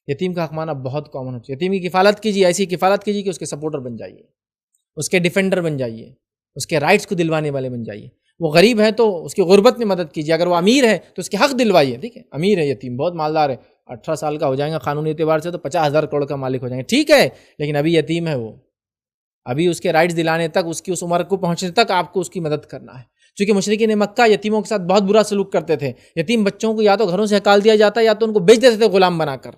یتیم کا حق مارنا بہت کامن ہوتا ہے۔ یتیم کی کفالت کیجیے، ایسی کفالت کیجیے کہ اس کے سپورٹر بن جائیے، اس کے ڈیفینڈر بن جائیے، اس کے رائٹس کو دلوانے والے بن جائیے۔ وہ غریب ہے تو اس کی غربت میں مدد کیجیے، اگر وہ امیر ہے تو اس کے حق دلوائیے، ٹھیک ہے؟ امیر ہے یتیم، بہت مالدار ہے، 18 سال کا ہو جائے گا قانونی اعتبار سے تو 50,000 کروڑ کا مالک ہو جائیں گے، ٹھیک ہے، لیکن ابھی یتیم ہے، وہ ابھی اس کے رائٹس دلانے تک، اس کی اس عمر کو پہنچنے تک آپ کو اس کی مدد کرنا ہے۔ چونکہ مشرکین مکہ یتیموں کے ساتھ بہت برا سلوک کرتے تھے، یتیم بچوں کو یا تو گھروں سے ہکال دیا جاتا یا تو ان کو بیچ دیتے تھے غلام بنا کر،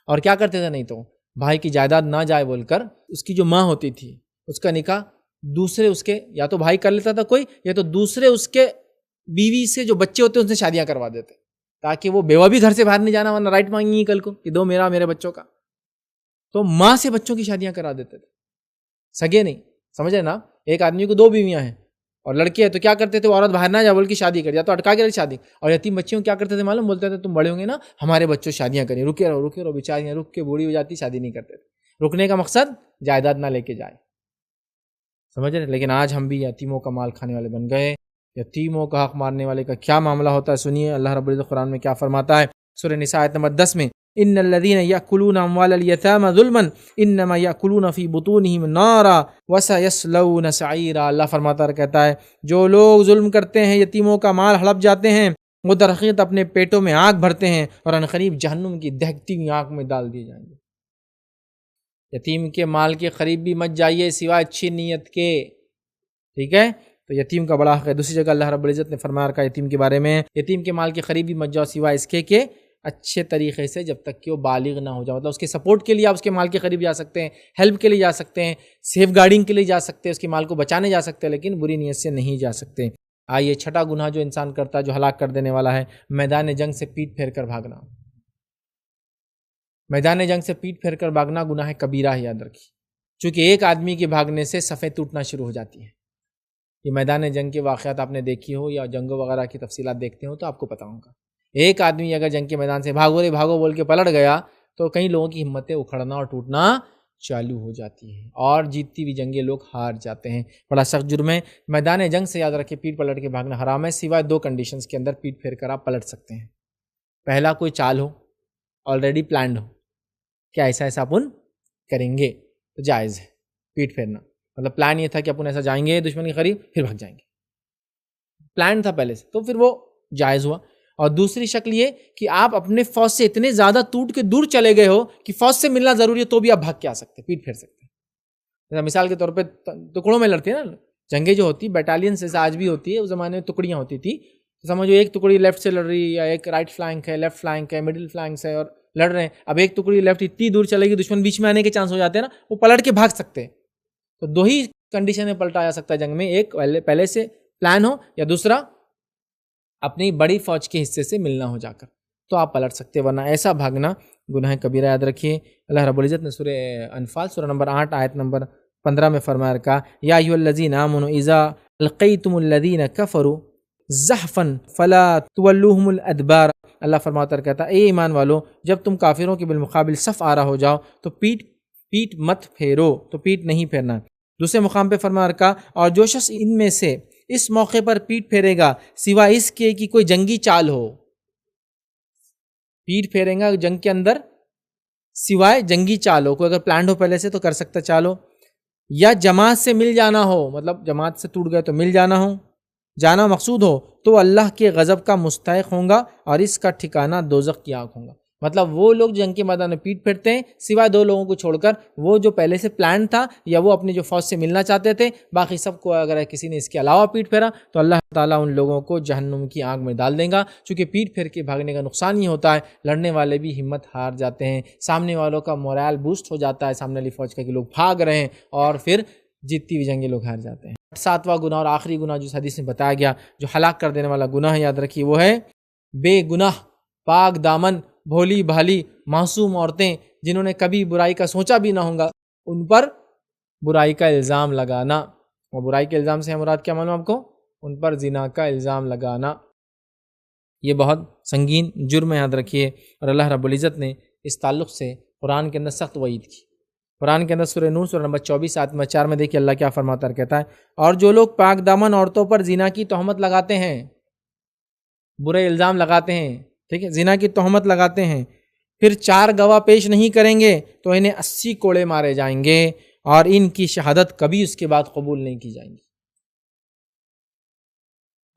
اور کیا کرتے تھے، نہیں تو بھائی کی جائیداد نہ جائے بول کر اس کی جو ماں ہوتی تھی اس کا نکاح دوسرے اس کے یا تو بھائی کر لیتا تھا کوئی، یا تو دوسرے اس کے بیوی سے جو بچے ہوتے ہیں ان سے شادیاں کروا دیتے تاکہ وہ بیوہ بھی گھر سے باہر نہیں جانا، ورنہ رائٹ مانگیں گی کل کو کہ دو میرا میرے بچوں کا، تو ماں سے بچوں کی شادیاں کرا دیتے تھے، سگے نہیں، سمجھ رہے نا؟ ایک آدمی کو 2 بیویاں ہیں اور لڑکی ہے تو کیا کرتے تھے، وہ عورت باہر نہ جا بول کے شادی کر، یا تو اٹکا کے شادی، اور یتیم بچیوں کیا کرتے تھے معلوم، بولتے تھے تم بڑے ہوں گے نا ہمارے بچوں شادیاں کریں، رکے رہو بیچاریاں رک کے بوڑھی ہو جاتی، شادی نہیں کرتے تھے، رکنے کا مقصد جائیداد نہ لے کے جائے، سمجھ رہے؟ لیکن آج ہم بھی یتیموں کا مال کھانے والے بن گئے۔ یتیموں کا حق مارنے والے کا کیا معاملہ ہوتا ہے، سنیے اللہ رب العزت قرآن میں کیا فرماتا ہے، سورہ نساء آیت نمبر 10 میں، ان الذین یأکلون اموال الیتامی ظلما انما یأکلون فی بطونہم نارا وسیصلون سعیرا۔ اللہ فرماتا ہے، کہتا ہے جو لوگ ظلم کرتے ہیں، یتیموں کا مال ہڑپ جاتے ہیں، وہ در حقیقت اپنے پیٹوں میں آگ بھرتے ہیں اور عنقریب جہنم کی دہکتی ہوئی آگ میں ڈال دیے جائیں گے۔ یتیم کے مال کے قریب بھی مت جائیے سوائے اچھی نیت کے، ٹھیک ہے؟ تو یتیم کا بڑا حق ہے۔ دوسری جگہ اللہ رب العزت نے فرمایا رکھا یتیم کے بارے میں، یتیم کے مال کے قریب بھی مت جاؤ سوائے اس کے کہ اچھے طریقے سے، جب تک کہ وہ بالغ نہ ہو جائے۔ مطلب اس کے سپورٹ کے لیے آپ اس کے مال کے قریب جا سکتے ہیں، ہیلپ کے لیے جا سکتے ہیں، سیف گارڈنگ کے لیے جا سکتے ہیں، اس کے مال کو بچانے جا سکتے ہیں، لیکن بری نیت سے نہیں جا سکتے۔ آئیے چھٹا گناہ جو انسان کرتا ہے جو ہلاک کر دینے والا ہے، میدان جنگ سے پیٹ پھیر کر بھاگنا۔ میدان جنگ سے پیٹ پھیر کر بھاگنا گناہ کبیرہ ہے، یاد رکھیے، چونکہ ایک آدمی کے بھاگنے سے صفیں ٹوٹنا شروع ہو جاتی ہیں۔ یہ میدان جنگ کے واقعات آپ نے دیکھی ہو یا جنگوں وغیرہ کی تفصیلات دیکھتے ہو تو آپ کو پتہ ہوگا۔ ایک آدمی اگر جنگ کے میدان سے بھاگو بول کے پلٹ گیا تو کئی لوگوں کی ہمتیں اکھڑنا اور ٹوٹنا چالو ہو جاتی ہیں، اور جیتتی ہوئی جنگیں لوگ ہار جاتے ہیں۔ بڑا سخت جرم ہے۔ میدان جنگ سے یاد رکھے پیٹ پلٹ کے بھاگنا حرام ہے، سوائے دو کنڈیشنز کے اندر پیٹ پھیر کر آپ پلٹ سکتے ہیں۔ پہلا، کوئی چال ہو، آلریڈی پلانڈ ہو، کیا ایسا اپن کریں گے تو جائز ہے پیٹ پھیرنا۔ مطلب پلان یہ تھا کہ اپن ایسا جائیں گے دشمن کے قریب پھر بھاگ جائیں گے، پلان تھا پہلے سے، تو پھر وہ جائز ہوا۔ اور دوسری شکل یہ کہ آپ اپنے فوج سے اتنے زیادہ ٹوٹ کے دور چلے گئے ہو کہ فوج سے ملنا ضروری ہے تو بھی آپ بھاگ کے آ سکتے، پیٹ پھیر سکتے ہیں۔ مثال کے طور پہ ٹکڑوں میں لڑتے ہیں نا جنگیں، جو ہوتی بیٹالین سے آج بھی ہوتی ہے، اس زمانے میں ٹکڑیاں ہوتی تھی، تو سمجھو ایک ٹکڑی لیفٹ سے لڑ رہی ہے، یا ایک رائٹ فلانک ہے، لیفٹ فلانک ہے، مڈل فلانک ہے، اور لڑ رہے ہیں۔ اب ایک ٹکڑی لیفٹ اتنی دور چلے گی دشمن بیچ میں آنے کے چانس ہو جاتے ہیں نا، وہ پلٹ کے بھاگ سکتے ہیں۔ تو دو ہی کنڈیشن میں پلٹا جا سکتا ہے جنگ میں، ایک پہلے سے پلان ہو، یا دوسرا اپنی بڑی فوج کے حصے سے ملنا ہو جا کر، تو آپ پلٹ سکتے، ورنہ ایسا بھاگنا گناہ کبیرہ۔ یاد رکھیے اللہ رب العزت نے سورہ انفال سورہ نمبر 8 آیت نمبر 15 میں فرمایا رکھا، یا ایھا الذین آمنوا اذا القیتم الذین کفروا زحفا فلا تولوہم الادبار۔ اللہ فرماتا ہے، کہتا اے ایمان والو، جب تم کافروں کے بالمقابل صف آرا ہو جاؤ تو پیٹ مت پھیرو، تو پیٹ نہیں پھیرنا۔ دوسرے مقام پہ فرمایا رکھا، اور جو شخص ان میں سے اس موقع پر پیٹ پھیرے گا سوائے اس کے کہ کوئی جنگی چال ہو، پیٹ پھیرے گا جنگ کے اندر سوائے جنگی چال ہو، کوئی اگر پلانڈ ہو پہلے سے تو کر سکتا چال ہو، یا جماعت سے مل جانا ہو، مطلب جماعت سے ٹوٹ گئے تو مل جانا ہو، جانا مقصود ہو، تو اللہ کے غضب کا مستحق ہوں گا اور اس کا ٹھکانہ دوزخ کی آگ ہوگا۔ مطلب وہ لوگ جنگ کے میدان میں پیٹ پھیرتے ہیں سوائے دو لوگوں کو چھوڑ کر، وہ جو پہلے سے پلان تھا یا وہ اپنی جو فوج سے ملنا چاہتے تھے، باقی سب کو اگر کسی نے اس کے علاوہ پیٹ پھیرا تو اللہ تعالیٰ ان لوگوں کو جہنم کی آگ میں ڈال دے گا۔ چونکہ پیٹ پھیر کے بھاگنے کا نقصان یہ ہوتا ہے، لڑنے والے بھی ہمت ہار جاتے ہیں، سامنے والوں کا مورال بوسٹ ہو جاتا ہے، سامنے والی فوج کا کہ لوگ بھاگ رہے ہیں، اور پھر جیتتی ہوئی جنگیں لوگ ہار جاتے ہیں۔ ساتواں گناہ اور آخری گناہ جو حدیث میں بتایا گیا، جو ہلاک کر دینے والا گناہ ہے، یاد رکھیے وہ ہے بے گناہ پاک دامن بھولی بھالی معصوم عورتیں جنہوں نے کبھی برائی کا سوچا بھی نہ ہوگا، ان پر برائی کا الزام لگانا۔ اور برائی کے الزام سے مراد کیا معلوم آپ کو؟ ان پر زنا کا الزام لگانا۔ یہ بہت سنگین جرم ہے، یاد رکھیے۔ اور اللہ رب العزت نے اس تعلق سے قرآن کے اندر سخت وعید کی۔ قرآن کے اندر سورہ نور سورہ نمبر 24 آیت نمبر 4 میں دیکھیے اللہ کیا فرماتا ہے، کہتا ہے، اور جو لوگ پاک دامن عورتوں پر زنا کی تہمت لگاتے ہیں، برے الزام لگاتے ہیں، ٹھیک ہے، زنا کی تہمت لگاتے ہیں، پھر 4 گواہ پیش نہیں کریں گے تو انہیں 80 کوڑے مارے جائیں گے، اور ان کی شہادت کبھی اس کے بعد قبول نہیں کی جائیں گی۔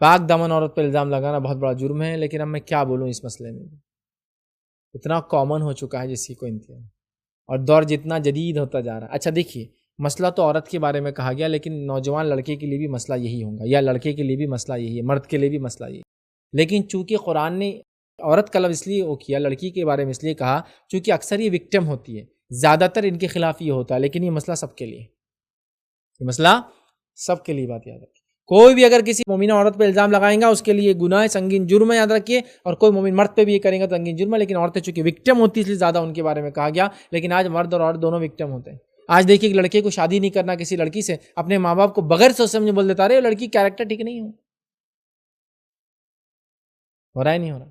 پاک دامن عورت پر الزام لگانا بہت بڑا جرم ہے، لیکن اب میں کیا بولوں اس مسئلے میں، اتنا کامن ہو چکا ہے جس کی کوئی انتہا نہیں، اور دور جتنا جدید ہوتا جا رہا ہے۔ اچھا دیکھیے، مسئلہ تو عورت کے بارے میں کہا گیا، لیکن نوجوان لڑکے کے لیے بھی مسئلہ یہی ہوگا، یا لڑکے کے لیے بھی مسئلہ یہی ہے، مرد کے لیے بھی مسئلہ یہی ہے۔ لیکن چونکہ قرآن نے عورت کا لفظ اس لیے وہ کیا، لڑکی کے بارے میں اس لیے کہا چونکہ اکثر یہ وکٹم ہوتی ہے، زیادہ تر ان کے خلاف یہ ہوتا ہے، لیکن یہ مسئلہ سب کے لیے، یہ مسئلہ سب کے لیے، بات یاد رکھیے۔ کوئی بھی اگر کسی مومنہ عورت پہ الزام لگائیں گا اس کے لیے گناہ سنگین جرم ہے، یاد رکھیے، اور کوئی مومن مرد پہ بھی یہ کریں گا تو سنگین جرم ہے، لیکن عورتیں چونکہ وکٹم ہوتی ہے اس لیے زیادہ ان کے بارے میں کہا گیا۔ لیکن آج مرد اور عورت دونوں وکٹم ہوتے ہیں۔ آج دیکھیے ایک لڑکے کو شادی نہیں کرنا کسی لڑکی سے، اپنے ماں باپ کو بغیر سوچ سمجھے بول دیتا رہے لڑکی کیریکٹر ٹھیک نہیں ہو رہا ہے، نہیں ہو رہا،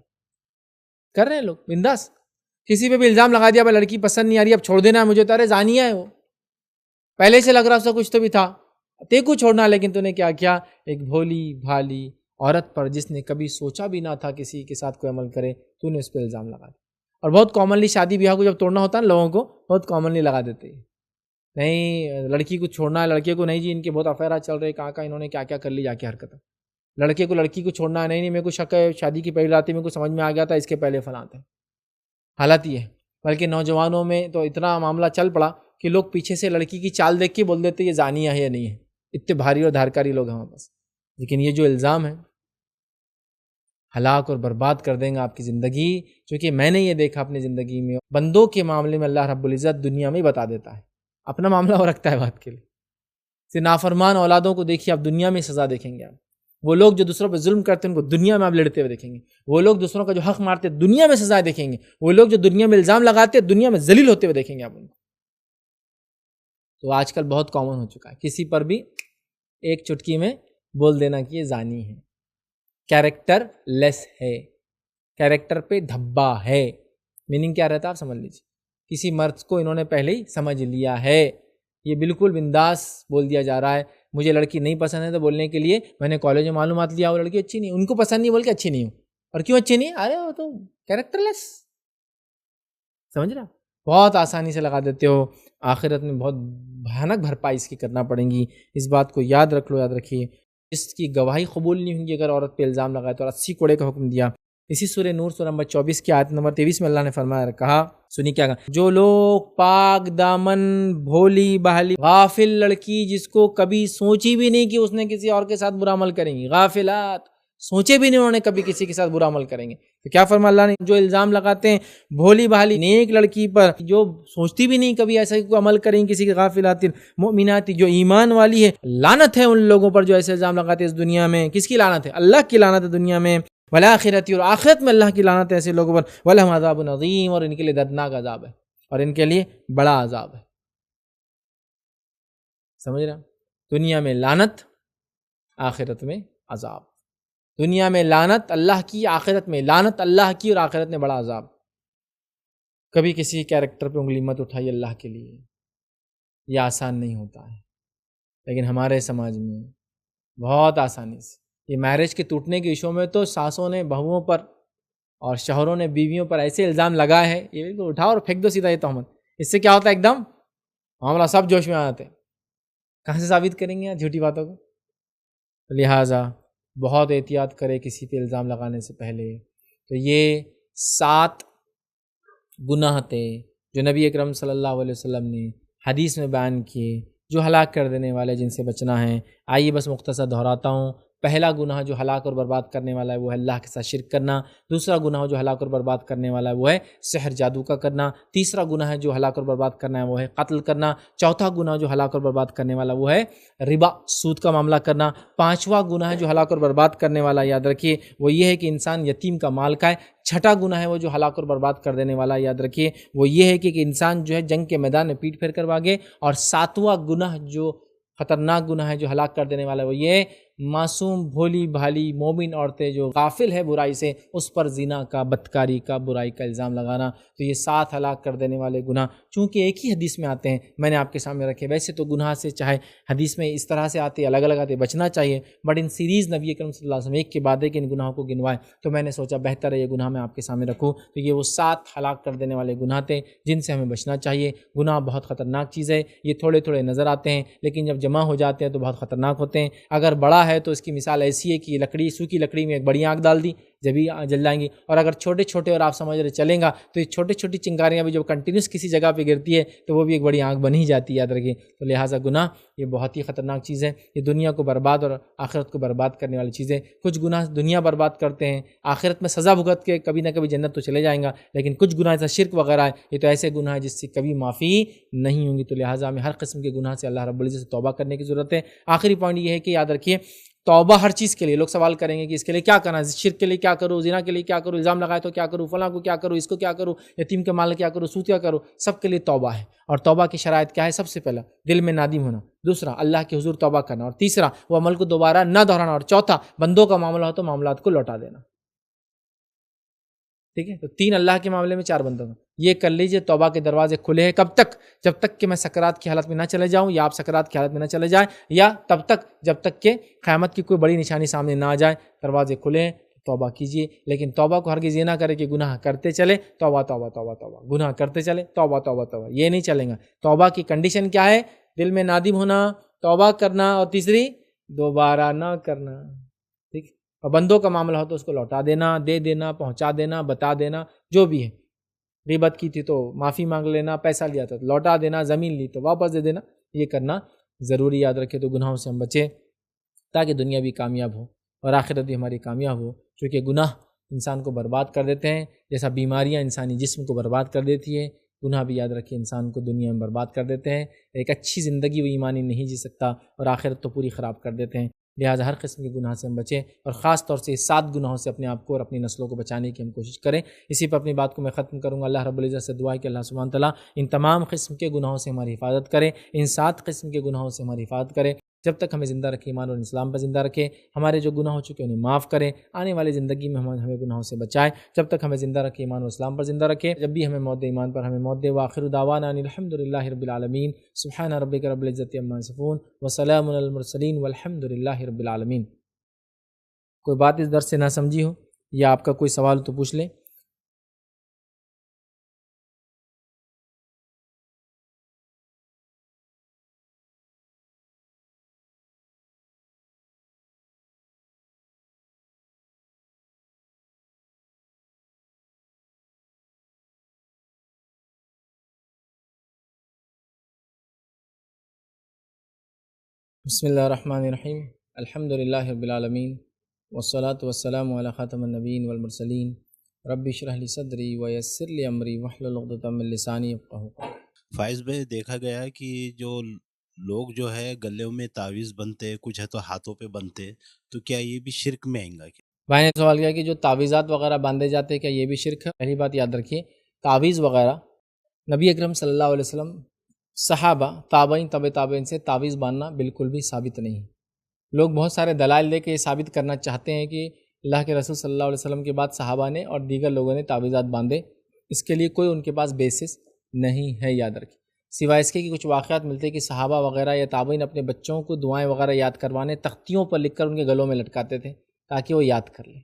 کر رہے ہیں لوگ بنداس۔ کسی پہ بھی الزام لگا دیا، بھائی لڑکی پسند نہیں آ رہی، اب چھوڑ دینا ہے مجھے، تو ارے زانیہ ہے وہ، پہلے سے لگ رہا اس کا کچھ تو بھی تھا، تے کو چھوڑنا، لیکن تو نے کیا کیا، ایک بھولی بھالی عورت پر جس نے کبھی سوچا بھی نہ تھا کسی کے ساتھ کوئی عمل کرے، تو نے اس پہ الزام لگا دیا۔ اور بہت کامنلی شادی بیاہ کو جب توڑنا ہوتا ہے لوگوں کو بہت کامنلی لگا دیتے ہیں، نہیں لڑکی کو چھوڑنا ہے، لڑکے کو نہیں جی ان کے بہت افیرات چل رہے، کہاں انہوں نے کیا کیا کر لی جا کے حرکت، لڑکے کو لڑکی کو چھوڑنا ہے، نہیں میرے کو شک ہے شادی کی پہلی رات میرے کو سمجھ میں آ گیا تھا اس کے پہلے فلاں تھے۔ حالت یہ ہے، بلکہ نوجوانوں میں تو اتنا معاملہ چل پڑا کہ لوگ پیچھے سے لڑکی کی چال دیکھ کے بول دیتے یہ زانیہ ہے یا نہیں ہے، اتنے بھاری اور دھارکاری لوگ ہیں ہمارے پاس۔ لیکن یہ جو الزام ہے ہلاک اور برباد کر دیں گا آپ کی زندگی، چونکہ میں نے یہ دیکھا اپنی زندگی میں بندوں کے معاملے میں اللہ رب العزت دنیا میں ہی بتا دیتا ہے، اپنا معاملہ وہ رکھتا ہے بات کے لیے۔ نافرمان اولادوں کو دیکھیے آپ دنیا میں سزا دیکھیں گے، آپ وہ لوگ جو دوسروں پہ ظلم کرتے ہیں ان کو دنیا میں آپ لڑتے ہوئے دیکھیں گے، وہ لوگ دوسروں کا جو حق مارتے ہیں دنیا میں سزا دیکھیں گے، وہ لوگ جو دنیا میں الزام لگاتے ہیں دنیا میں ذلیل ہوتے ہوئے دیکھیں گے آپ ان کو۔ تو آج کل بہت کامن ہو چکا ہے کسی پر بھی ایک چٹکی میں بول دینا کہ یہ زانی ہے، کیریکٹر لیس ہے، کیریکٹر پہ دھبا ہے۔ میننگ کیا رہتا ہے آپ سمجھ لیجیے، کسی مرد کو انہوں نے پہلے ہی سمجھ لیا ہے، یہ بالکل بنداس بول دیا جا رہا ہے، مجھے لڑکی نہیں پسند ہے تو بولنے کے لیے میں نے کالج میں معلومات لیا وہ لڑکی اچھی نہیں، ان کو پسند نہیں بول کے اچھی نہیں ہوں، اور کیوں اچھی نہیں؟ ارے وہ تو کیریکٹر لیس، سمجھ رہا؟ بہت آسانی سے لگا دیتے ہو، آخرت میں بہت بھیانک بھرپائی اس کی کرنا پڑیں گی، اس بات کو یاد رکھ لو، یاد رکھیے۔ اس کی گواہی قبول نہیں ہوگی اگر عورت پہ الزام لگائے تو 80 کوڑے کا حکم دیا۔ اسی سورہ نور سورہ نمبر 24 کی آیت نمبر 23 میں اللہ نے فرمایا کہا، سنی کیا کہا، جو لوگ پاک دامن بھولی بھالی غافل لڑکی جس کو کبھی سوچی بھی نہیں کہ اس نے کسی اور کے ساتھ برا عمل کریں گی، غافلات سوچے بھی نہیں انہوں نے کبھی کسی کے ساتھ برا عمل کریں گے، تو کیا فرمایا اللہ نے، جو الزام لگاتے ہیں بھولی بھالی نیک لڑکی پر جو سوچتی بھی نہیں کبھی ایسا کوئی عمل کریں کسی کے، غافلات مؤمنات جو ایمان والی ہے، لعنت ہے ان لوگوں پر جو ایسے الزام لگاتے ہیں اس دنیا میں۔ کس کی لعنت ہے؟ اللہ کی لعنت ہے دنیا میں، والآخرت، اور آخرت میں اللہ کی لعنت ہے ایسے لوگوں پر، ولہم عذاب عظیم، اور ان کے لیے دردناک عذاب ہے، اور ان کے لیے بڑا عذاب ہے۔ سمجھ رہا؟ دنیا میں لعنت، آخرت میں عذاب، دنیا میں لعنت اللہ کی، آخرت میں لعنت اللہ کی، اور آخرت میں بڑا عذاب۔ کبھی کسی کیریکٹر پہ انگلی مت اٹھائی اللہ کے لیے، یہ آسان نہیں ہوتا ہے، لیکن ہمارے سماج میں بہت آسانی سے یہ میرج کے ٹوٹنے کے ایشو میں تو ساسوں نے بہوؤں پر اور شوہروں نے بیویوں پر ایسے الزام لگائے ہیں، یہ بالکل اٹھاؤ اور پھینک دو سیدھا یہ تہمت۔ اس سے کیا ہوتا ہے، ایک دم معاملہ سب جوش میں آتے ہیں، کہاں سے ثابت کریں گے جھوٹی باتوں کو؟ لہٰذا بہت احتیاط کرے کسی پہ الزام لگانے سے پہلے۔ تو یہ 7 گناہ تھے جو نبی اکرم صلی اللہ علیہ وسلم نے حدیث میں بیان کیے، جو ہلاک کر دینے والے، جن سے بچنا ہے۔ آئیے بس مختصر دہراتا ہوں۔ پہلا گناہ جو ہلاک اور برباد کرنے والا ہے وہ ہے اللہ کے ساتھ شرک کرنا۔ دوسرا گناہ جو ہلاک اور برباد کرنے والا ہے وہ ہے سحر جادو کا کرنا۔ تیسرا گناہ جو ہلاک اور برباد کرنا ہے وہ ہے قتل کرنا۔ چوتھا گناہ جو ہلاک اور برباد کرنے والا وہ ہے ربا، سود کا معاملہ کرنا۔ پانچواں گناہ جو ہلاک اور برباد کرنے والا یاد رکھیے وہ یہ ہے کہ انسان یتیم کا مال کھائے۔ چھٹا گناہ ہے وہ جو ہلاک اور برباد کر دینے والا یاد رکھیے وہ یہ ہے کہ انسان جو ہے جنگ کے میدان میں پیٹ پھیر کر بھاگے۔ اور ساتواں گناہ جو خطرناک گناہ ہے جو ہلاک کر دینے والا ہے وہ یہ معصوم بھولی بھالی مومن عورتیں جو غافل ہے برائی سے، اس پر زنا کا، بدکاری کا، برائی کا الزام لگانا۔ تو یہ 7 ہلاک کر دینے والے گناہ چونکہ ایک ہی حدیث میں آتے ہیں، میں نے آپ کے سامنے رکھے۔ ویسے تو گناہ سے چاہے حدیث میں اس طرح سے آتے الگ الگ آتے بچنا چاہیے، بٹ ان سیریز نبی اکرم صلی اللہ علیہ وسلم ایک کے بعد ایک ان گناہوں کو گنوائے، تو میں نے سوچا بہتر ہے یہ گناہ میں آپ کے سامنے رکھوں۔ تو یہ وہ 7 ہلاک کر دینے والے گناہ تھے جن سے ہمیں بچنا چاہیے۔ گناہ بہت خطرناک چیز ہے، یہ تھوڑے تھوڑے نظر آتے ہیں لیکن جب جمع ہو جاتے ہیں تو بہت خطرناک ہوتے ہیں۔ اگر بڑا ہے تو اس کی مثال ایسی ہے کہ لکڑی، سوکھی لکڑی میں ایک بڑی آگ ڈال دی، جبھی جل جائیں گی، اور اگر چھوٹے چھوٹے اور آپ سمجھ رہے چلیں گا تو یہ چھوٹی چھوٹی چنگاریاں بھی جب کنٹینیوس کسی جگہ پہ گرتی ہے تو وہ بھی ایک بڑی آگ بن ہی جاتی ہے، یاد رکھیے۔ تو لہٰذا گناہ یہ بہت ہی خطرناک چیز ہے، یہ دنیا کو برباد اور آخرت کو برباد کرنے والی چیز ہے۔ کچھ گناہ دنیا برباد کرتے ہیں، آخرت میں سزا بھگت کے کبھی نہ کبھی جنت تو چلے جائیں گا، لیکن کچھ گناہ جیسا شرک وغیرہ ہے یہ تو ایسے گناہ ہے جس سے کبھی معافی نہیں ہوں گی۔ تو لہٰذا ہمیں ہر قسم کے گناہ سے اللہ رب العزت سے توبہ کرنے کی ضرورت ہے۔ آخری پوائنٹ یہ ہے کہ یاد رکھیے توبہ ہر چیز کے لیے، لوگ سوال کریں گے کہ اس کے لیے کیا کرنا ہے، شرک کے لیے کیا کروں، زنا کے لیے کیا کروں، الزام لگائے تو کیا کروں، فلاں کو کیا کروں، اس کو کیا کروں، یتیم کے مال کیا کروں، سود کیا کروں، سب کے لیے توبہ ہے۔ اور توبہ کی شرائط کیا ہے؟ سب سے پہلا دل میں نادم ہونا، دوسرا اللہ کے حضور توبہ کرنا، اور تیسرا وہ عمل کو دوبارہ نہ دہرانا، اور چوتھا بندوں کا معاملہ ہو تو معاملات کو لوٹا دینا۔ ٹھیک ہے، تو 3 اللہ کے معاملے میں 4 بندوں کا، یہ کر لیجئے۔ توبہ کے دروازے کھلے ہیں، کب تک؟ جب تک کہ میں سکرات کی حالت میں نہ چلے جاؤں، یا آپ سکرات کی حالت میں نہ چلے جائیں، یا تب تک جب تک کہ قیامت کی کوئی بڑی نشانی سامنے نہ آ جائے۔ دروازے کھلے ہیں، توبہ کیجیے، لیکن توبہ کو ہرگز یہ نہ کرے کہ گناہ کرتے چلے توبہ توبہ توبہ توبہ، گناہ کرتے چلے توبہ توبہ توبہ، یہ نہیں چلے گا۔ توبہ کی کنڈیشن کیا ہے؟ دل میں نادم ہونا، توبہ کرنا، اور تیسری دوبارہ نہ کرنا، ٹھیک۔ اور بندوں کا معاملہ ہو تو اس کو لوٹا دینا، دے دینا، پہنچا دینا، بتا دینا، جو بھی ہے۔ غیبت کی تھی تو معافی مانگ لینا، پیسہ لیا تھا تو لوٹا دینا، زمین لی تو واپس دے دینا، یہ کرنا ضروری۔ یاد رکھے تو گناہوں سے ہم بچیں تاکہ دنیا بھی کامیاب ہو اور آخرت بھی ہماری کامیاب ہو، کیونکہ گناہ انسان کو برباد کر دیتے ہیں، جیسا بیماریاں انسانی جسم کو برباد کر دیتی ہیں، گناہ بھی یاد رکھے انسان کو دنیا میں برباد کر دیتے ہیں، ایک اچھی زندگی وہ ایمانی نہیں جی سکتا اور آخرت تو پوری خراب کر دیتے ہیں۔ لہٰذا ہر قسم کے گناہ سے ہم بچیں، اور خاص طور سے 7 گناہوں سے اپنے آپ کو اور اپنی نسلوں کو بچانے کی ہم کوشش کریں۔ اسی پر اپنی بات کو میں ختم کروں گا۔ اللہ رب العزت سے دعا ہے کہ اللہ سبحانہ تعالیٰ ان تمام قسم کے گناہوں سے ہماری حفاظت کرے، ان 7 قسم کے گناہوں سے ہماری حفاظت کرے، جب تک ہمیں زندہ رکھے ایمان اور اسلام پر زندہ رکھے، ہمارے جو گناہ ہو چکے انہیں معاف کرے، آنے والی زندگی میں ہمیں گناہوں سے بچائے، جب تک ہمیں زندہ رکھے ایمان اور اسلام پر زندہ رکھے، جب بھی ہمیں موت دے ایمان پر ہمیں موت دے۔ وآخر دعوانا ان الحمد للہ رب العالمین، سبحان ربک رب العزت عما یصفون وسلام علی المرسلین والحمد للہ رب العالمین۔ کوئی بات اس درس سے نہ سمجھی ہو یا آپ کا کوئی سوال ہو تو پوچھ لیں۔ بسم اللہ الرحمن الرحیم، الحمد للہ رب العالمین والصلاة والسلام علی خاتم النبیین والمرسلین، رب اشرح لی صدری ویسر لی امری واحلل عقدۃ من لسانی یفقہوا قولی۔ فائز بھائی، دیکھا گیا ہے کہ جو لوگ جو ہے گلوں میں تعویذ بنتے، کچھ ہے تو ہاتھوں پہ بنتے، تو کیا یہ بھی شرک میں آئیں گا؟ بھائی نے سوال کیا کہ جو تعویذات وغیرہ باندھے جاتے ہیں کیا یہ بھی شرک ہے؟ پہلی بات یاد رکھیے، تعویذ وغیرہ نبی اکرم صلی اللہ علیہ وسلم، صحابہ، تابعین، طب تابعین سے تعویذ باندھنا بالکل بھی ثابت نہیں ہے۔ لوگ بہت سارے دلائل لے کے یہ ثابت کرنا چاہتے ہیں کہ اللہ کے رسول صلی اللہ علیہ وسلم کے بعد صحابہ نے اور دیگر لوگوں نے تعویذات باندھے، اس کے لیے کوئی ان کے پاس بیسس نہیں ہے، یاد رکھیں۔ سوائے اس کے کہ کچھ واقعات ملتے ہیں کہ صحابہ وغیرہ یا تابعین اپنے بچوں کو دعائیں وغیرہ یاد کروانے تختیوں پر لکھ کر ان کے گلوں میں لٹکاتے تھے تاکہ وہ یاد کر لیں،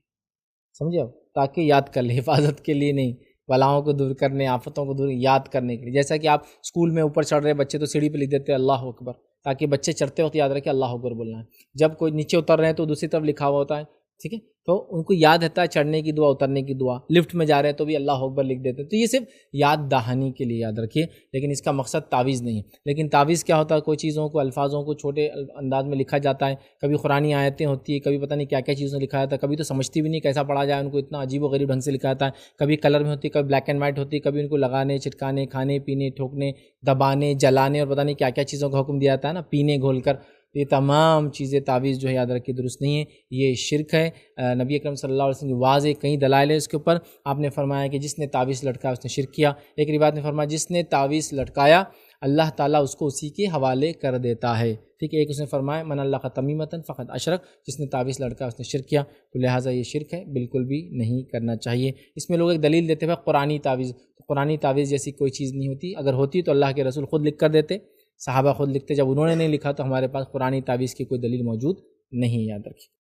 سمجھے آپ؟ تاکہ یاد کر لیں، حفاظت کے لیے نہیں، بلاؤں کو دور کرنے، آفتوں کو دور یاد کرنے کے لیے۔ جیسا کہ آپ اسکول میں اوپر چڑھ رہے بچے تو سیڑھی پہ لکھ دیتے ہیں اللہ اکبر، تاکہ بچے چڑھتے وقت یاد رکھے اللہ اکبر بولنا ہے۔ جب کوئی نیچے اتر رہے ہیں تو دوسری طرف لکھا ہوا ہوتا ہے، ٹھیک ہے، تو ان کو یاد رہتا ہے چڑھنے کی دعا، اترنے کی دعا۔ لفٹ میں جا رہے ہیں تو بھی اللہ اکبر لکھ دیتے ہیں، تو یہ صرف یاد دہانی کے لیے یاد رکھیے، لیکن اس کا مقصد تعویذ نہیں ہے۔ لیکن تعویذ کیا ہوتا ہے؟ کوئی چیزوں کو، الفاظوں کو چھوٹے انداز میں لکھا جاتا ہے، کبھی قرآنی آیتیں ہوتی ہیں، کبھی پتہ نہیں کیا کیا چیزوں لکھا جاتا ہے، کبھی تو سمجھتی بھی نہیں کیسا پڑھا جائے، ان کو اتنا عجیب و غریب ڈھنگ سے لکھا جاتا ہے، کبھی کلر میں ہوتی ہے، کبھی بلیک اینڈ وائٹ ہوتی ہے، کبھی ان کو لگانے، چھٹکانے، کھانے پینے، ٹھوکنے، دبانے، جلانے اور پتہ نہیں کیا کیا چیزوں کا حکم دیا جاتا ہے نا، پینے گھول کر۔ یہ تمام چیزیں تعویذ جو ہے یاد رکھیے درست نہیں ہے، یہ شرک ہے۔ نبی اکرم صلی اللہ علیہ وسلم کی واضح کئی دلائل ہے اس کے اوپر۔ آپ نے فرمایا کہ جس نے تعویذ لٹکایا اس نے شرک کیا۔ ایک روایت میں فرمایا جس نے تعویذ لٹکایا اللہ تعالیٰ اس کو اسی کے حوالے کر دیتا ہے، ٹھیک ہے۔ ایک اس نے فرمایا من اللہ تمیمۃ فقط اشرک، جس نے تعویذ لٹکایا اس نے شرک کیا، تو لہٰذا یہ شرک ہے، بالکل بھی نہیں کرنا چاہیے۔ اس میں لوگ ایک دلیل دیتے ہوئے قرآنی تعویذ، قرآنی تعویذ جیسی کوئی چیز نہیں ہوتی، اگر ہوتی تو اللہ کے رسول خود لکھ کر دیتے، صحابہ خود لکھتے، جب انہوں نے نہیں لکھا تو ہمارے پاس قرآنی تعویذ کی کوئی دلیل موجود نہیں، یاد رکھیے۔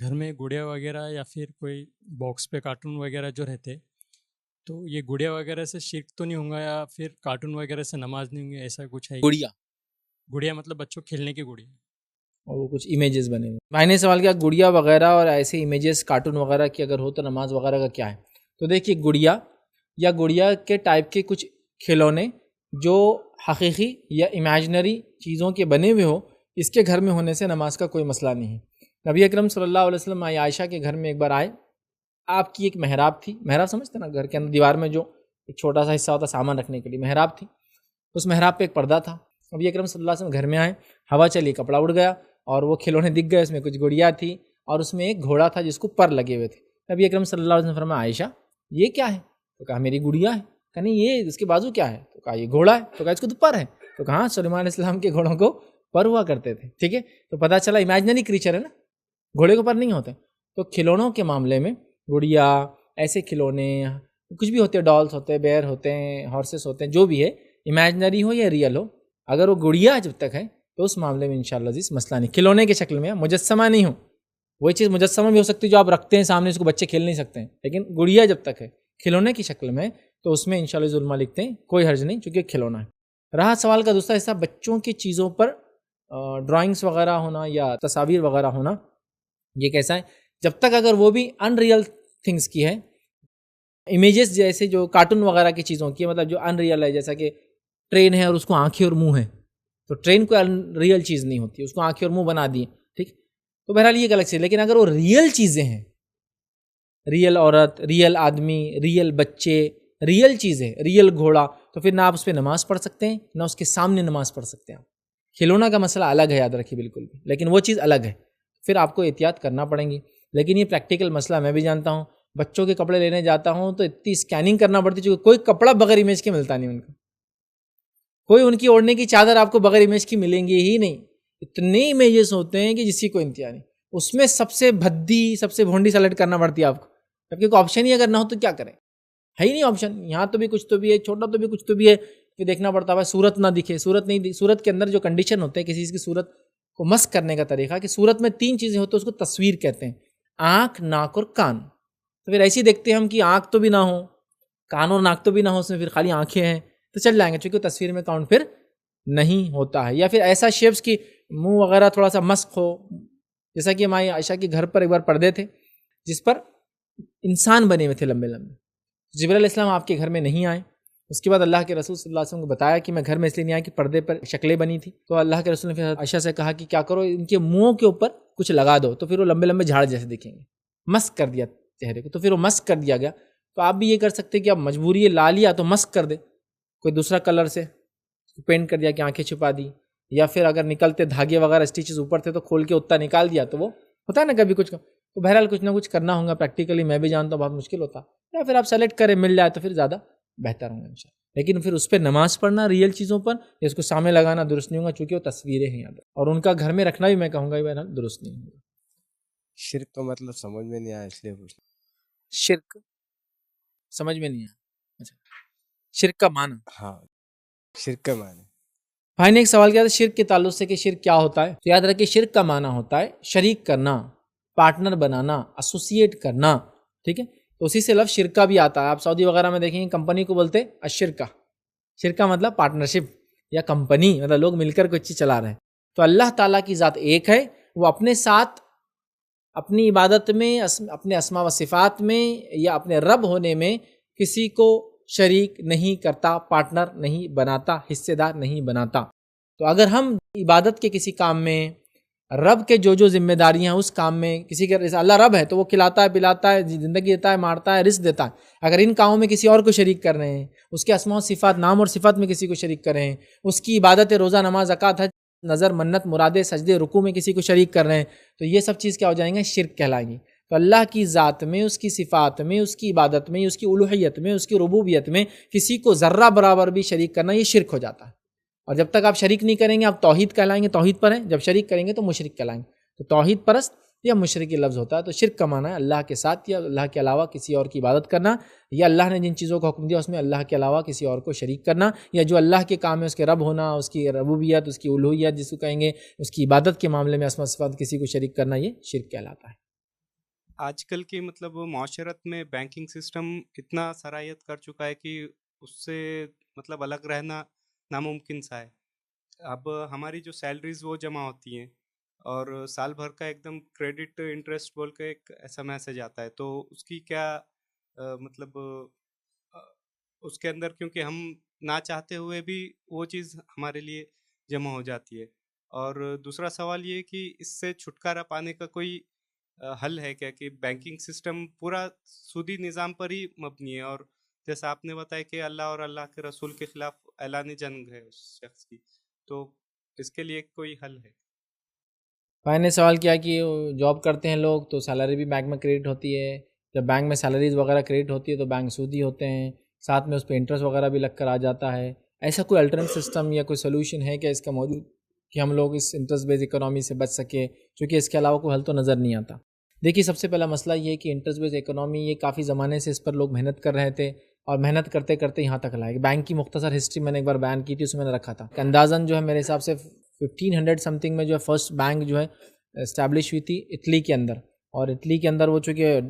گھر میں گڑیا وغیرہ یا پھر کوئی باکس پہ کارٹون وغیرہ جو رہتے، تو یہ گڑیا وغیرہ سے شرک تو نہیں ہوگا، یا پھر کارٹون وغیرہ سے نماز نہیں ہوگی، ایسا کچھ ہے؟ گڑیا مطلب بچوں کھیلنے کی گڑیا، اور وہ کچھ امیجز بنے ہوئے۔ میں نے سوال کیا گڑیا وغیرہ اور ایسے امیجز کارٹون وغیرہ کی اگر ہو تو نماز وغیرہ کا کیا ہے؟ تو دیکھیے گڑیا یا گڑیا کے ٹائپ کے کچھ کھلونے جو حقیقی یا امیجنری چیزوں کے بنے ہوئے ہو، اس کے گھر میں ہونے سے نماز کا کوئی مسئلہ نہیں ہے۔ نبی اکرم صلی اللہ علیہ وسلم عائشہ کے گھر میں ایک بار آئے، آپ کی ایک محراب تھی، محراب سمجھتے نا، گھر کے اندر دیوار میں جو ایک چھوٹا سا حصہ ہوتا ہے سامان رکھنے کے لیے، محراب تھی، اس محراب پہ ایک پردہ تھا۔ نبی اکرم صلی اللہ علیہ وسلم گھر میں آئے، ہوا چلی، کپڑا اڑ گیا اور وہ کھلونے دکھ گئے، اس میں کچھ گڑیا تھی اور اس میں ایک گھوڑا تھا جس کو پر لگے ہوئے تھے۔ نبی اکرم صلی اللہ علیہ وسلم فرمایا عائشہ یہ کیا ہے؟ تو کہا میری گڑیا ہے۔ کہا نہیں یہ اس کے بازو کیا ہے؟ تو کہا یہ گھوڑا ہے۔ تو کہا اس کو تو پر ہے۔ تو کہا سلیمان علیہ السلام کے گھوڑوں کو پر ہوا کرتے تھے، ٹھیک ہے۔ تو پتہ چلا امیجنری کریچر ہے نا، گھوڑے کو پر نہیں ہوتے۔ تو کھلونوں کے معاملے میں گڑیا، ایسے کھلونے کچھ بھی ہوتے ہیں، ڈالز ہوتے ہیں، بیئر ہوتے ہیں، ہارسز ہوتے ہیں، جو بھی ہے امیجنری ہو یا ریئل ہو، اگر وہ گڑیا جب تک ہے تو اس معاملے میں انشاءاللہ عزیز مسئلہ نہیں، کھلونے کے شکل میں مجسمہ نہیں ہو، وہی چیز مجسمہ بھی ہو سکتی ہے جو آپ رکھتے ہیں سامنے، اس کو بچے کھیل نہیں سکتے ہیں، لیکن گڑیا جب تک ہے کھلونے کی شکل میں تو اس میں انشاءاللہ ظلمہ لکھتے ہیں، کوئی حرج نہیں چونکہ کھلونا ہے۔ رہا سوال کا دوسرا حصہ بچوں کی چیزوں پر ڈرائنگس وغیرہ ہونا یا تصاویر وغیرہ ہونا، یہ کیسا ہے؟ جب تک اگر وہ بھی ان ریئل تھنگس کی ہے، امیجز جیسے جو کارٹون وغیرہ کی چیزوں کی، مطلب جو ان ریئل ہے، جیسا کہ ٹرین ہے اور اس کو آنکھیں اور منہ ہے، تو ٹرین کوئی ان ریئل چیز نہیں ہوتی، اس کو آنکھیں اور منہ بنا دیے، ٹھیک، تو بہرحال یہ ایک الگ چیز۔ لیکن اگر وہ ریئل چیزیں ہیں، ریئل عورت، ریئل آدمی، ریئل بچے، ریئل چیزیں، ریئل گھوڑا، تو پھر نہ آپ اس پہ نماز پڑھ سکتے ہیں نہ اس کے سامنے نماز پڑھ سکتے ہیں۔ کھلونا کا مسئلہ الگ ہے، یاد رکھیے بالکل بھی، لیکن وہ چیز الگ ہے، پھر آپ کو احتیاط کرنا پڑیں گی۔ لیکن یہ پریکٹیکل مسئلہ میں بھی جانتا ہوں، بچوں کے کپڑے لینے جاتا ہوں تو اتنی اسکیننگ کرنا پڑتی ہے، چونکہ کوئی کپڑا بغیر امیج کے ملتا نہیں ان کا، کوئی ان کی اوڑھنے کی چادر آپ کو بغیر امیج کی ملیں گی ہی نہیں، اتنے امیجز ہوتے ہیں کہ جس کی کوئی انتہا نہیں، اس میں سب سے بھدی، سب سے بھونڈی سلیکٹ کرنا پڑتی ہے آپ کو، جبکہ کوئی آپشن ہی اگر نہ ہو تو کیا کریں، ہے ہی نہیں آپشن، یہاں تو بھی کچھ تو بھی ہے، چھوٹا تو بھی کچھ تو بھی ہے، پھر دیکھنا پڑتا ہے صورت نہ دکھے، صورت نہیں، صورت کے اندر جو کنڈیشن ہوتے ہیں کسی چیز کی صورت کو مسک کرنے کا طریقہ کہ صورت میں 3 چیزیں ہوتی ہیں، اس کو تصویر کہتے ہیں، آنکھ، ناک اور کان۔ تو پھر ایسے ہی دیکھتے ہیں ہم کہ آنکھ تو بھی نہ ہو، کان اور ناک تو بھی نہ ہو، اس میں پھر خالی آنکھیں ہیں تو چل جائیں گے، چونکہ تصویر میں کاؤنٹ پھر نہیں ہوتا ہے۔ یا پھر ایسا شیپس کی منہ وغیرہ تھوڑا سا مسک ہو، جیسا کہ ہماری عائشہ کے گھر پر ایک بار پردے تھے جس پر انسان بنے ہوئے تھے لمبے لمبے، جبرائیل علیہ السلام آپ کے گھر میں نہیں آئے، اس کے بعد اللہ کے رسول صلی اللہ علیہ وسلم کو بتایا کہ میں گھر میں اس لیے نہیں آیا کہ پردے پر شکلیں بنی تھی، تو اللہ کے رسول نے پھر عائشہ سے کہا کہ کیا کرو، ان کے منہوں کے اوپر کچھ لگا دو تو پھر وہ لمبے لمبے جھاڑ جیسے دکھیں گے، مسک کر دیا چہرے کو، تو پھر وہ مسک کر دیا گیا۔ تو آپ بھی یہ کر سکتے کہ اب مجبوری ہے، لا لیا تو مسک کر دے، کوئی دوسرا کلر سے پینٹ کر دیا کہ آنکھیں چھپا دی، یا پھر اگر نکلتے دھاگے وغیرہ اسٹیچز اوپر تھے تو کھول کے اتنا نکال دیا، تو وہ ہوتا ہے نا کبھی کچھ، تو بہرحال کچھ نہ کچھ کرنا ہوگا پریکٹیکلی، میں بھی جانتا ہوں بہت مشکل ہوتا، یا پھر آپ سلیکٹ کریں مل جائے تو پھر زیادہ بہتر ہوگا انشاءاللہ۔ لیکن پھر اس پہ نماز پڑھنا ریئل چیزوں پر، اس کو سامنے لگانا درست نہیں ہوگا، چونکہ وہ تصویریں ہیں یاد، اور ان کا گھر میں رکھنا بھی میں کہوں گا بہرحال درست نہیں ہوگا۔ شرک کا مطلب سمجھ میں نہیں آیا اس لیے پوچھ۔ شرک سمجھ میں نہیں آیا، اچھا شرک کا معنی؟ ہاں، شرک کا معنی۔ بھائی نے ایک سوال کیا تھا شرک کے تعلق سے کہ شرک کیا ہوتا ہے، تو یاد رکھیں شرک کا معنی ہوتا ہے شریک کرنا، پارٹنر بنانا، ایسوسیٹ کرنا، ٹھیک ہے، تو اسی سے لفظ شرکہ بھی آتا ہے۔ آپ سعودی وغیرہ میں دیکھیں گے کمپنی کو بولتے الشرکہ، شرکہ مطلب پارٹنرشپ یا کمپنی، مطلب لوگ مل کر کوئی چیز چلا رہے ہیں۔ تو اللہ تعالیٰ کی ذات ایک ہے، وہ اپنے ساتھ اپنی عبادت میں، اپنے اسماء و صفات میں یا اپنے رب ہونے میں کسی کو شریک نہیں کرتا، پارٹنر نہیں بناتا، حصے دار نہیں بناتا۔ تو اگر ہم عبادت کے کسی کام میں، رب کے جو ذمہ داریاں ہیں اس کام میں کسی کے، اللہ رب ہے تو وہ کھلاتا ہے، پلاتا ہے، زندگی دیتا ہے، مارتا ہے، رزق دیتا ہے، اگر ان کاموں میں کسی اور کو شریک کر رہے ہیں، اس کے اسماء و صفات، نام اور صفات میں کسی کو شریک کر رہے ہیں، اس کی عبادت روزہ، نماز، زکوٰۃ، حج، نظر، منت، مرادے، سجدے، رکوع میں کسی کو شریک کر رہے ہیں، تو یہ سب چیز کیا ہو جائیں گے؟ شرک کہلائیں گی۔ تو اللہ کی ذات میں، اس کی صفات میں، اس کی عبادت میں، اس کی الوہیت میں، اس کی ربوبیت میں کسی کو ذرہ برابر بھی شریک کرنا، یہ شرک ہو جاتا ہے۔ اور جب تک آپ شریک نہیں کریں گے آپ توحید کہلائیں گے، توحید پر ہیں، جب شریک کریں گے تو مشرک کہلائیں گے۔ تو توحید پرست یا مشرکی لفظ ہوتا ہے۔ تو شرک کا معنی ہے اللہ کے ساتھ یا اللہ کے علاوہ کسی اور کی عبادت کرنا، یا اللہ نے جن چیزوں کا حکم دیا اس میں اللہ کے علاوہ کسی اور کو شریک کرنا، یا جو اللہ کے کام ہے اس کے رب ہونا، اس کی ربوبیت، اس کی الوہیت جس کو کہیں گے، اس کی عبادت کے معاملے میں اسماء صفات کسی کو شریک کرنا، یہ شرک کہلاتا ہے۔ آج کل کی مطلب معاشرت میں بینکنگ سسٹم اتنا صلاحیت کر چکا ہے کہ اس سے مطلب الگ رہنا ناممکن سا ہے۔ اب ہماری جو سیلریز وہ جمع ہوتی ہیں اور سال بھر کا ایک دم کریڈٹ انٹرسٹ بول کے ایک ایسا میسج آتا ہے، تو اس کی کیا مطلب اس کے اندر، کیونکہ ہم نہ چاہتے ہوئے بھی وہ چیز ہمارے لیے جمع ہو جاتی ہے۔ اور دوسرا سوال یہ کہ اس سے چھٹکارا پانے کا کوئی حل ہے کیا، کہ بینکنگ سسٹم پورا سودی نظام پر ہی مبنی ہے، اور جیسا آپ نے بتایا کہ اللہ اور اللہ کے رسول کے خلاف اعلان جنگ ہے اس شخص کی، تو اس کے لیے کوئی حل ہے؟ بھائی نے سوال کیا کہ جاب کرتے ہیں لوگ تو سیلری بھی بینک میں کریڈٹ ہوتی ہے، جب بینک میں سیلریز وغیرہ کریڈٹ ہوتی ہے تو بینک سودی ہوتے ہیں، ساتھ میں اس پہ انٹرسٹ وغیرہ بھی لگ کر آ جاتا ہے۔ ایسا کوئی الٹرنیٹ سسٹم یا کوئی سولوشن ہے کہ اس کا موجود کہ ہم لوگ اس انٹرسٹ بیس اکنامی سے بچ سکے؟ چونکہ اس کے علاوہ کوئی حل تو نظر نہیں آتا۔ دیکھیے سب سے پہلا مسئلہ یہ کہ انٹرسٹ بیس اکنامی یہ کافی زمانے سے اس پر لوگ محنت کر رہے تھے، اور محنت کرتے کرتے یہاں تک لائے۔ بینک کی مختصر ہسٹری میں نے ایک بار بیان کی تھی، اس میں نے رکھا تھا کہ اندازاً جو ہے میرے حساب سے 1500 سم تھنگ میں جو ہے فرسٹ بینک جو ہے اسٹیبلش ہوئی تھی اٹلی کے اندر، اور اٹلی کے اندر وہ چونکہ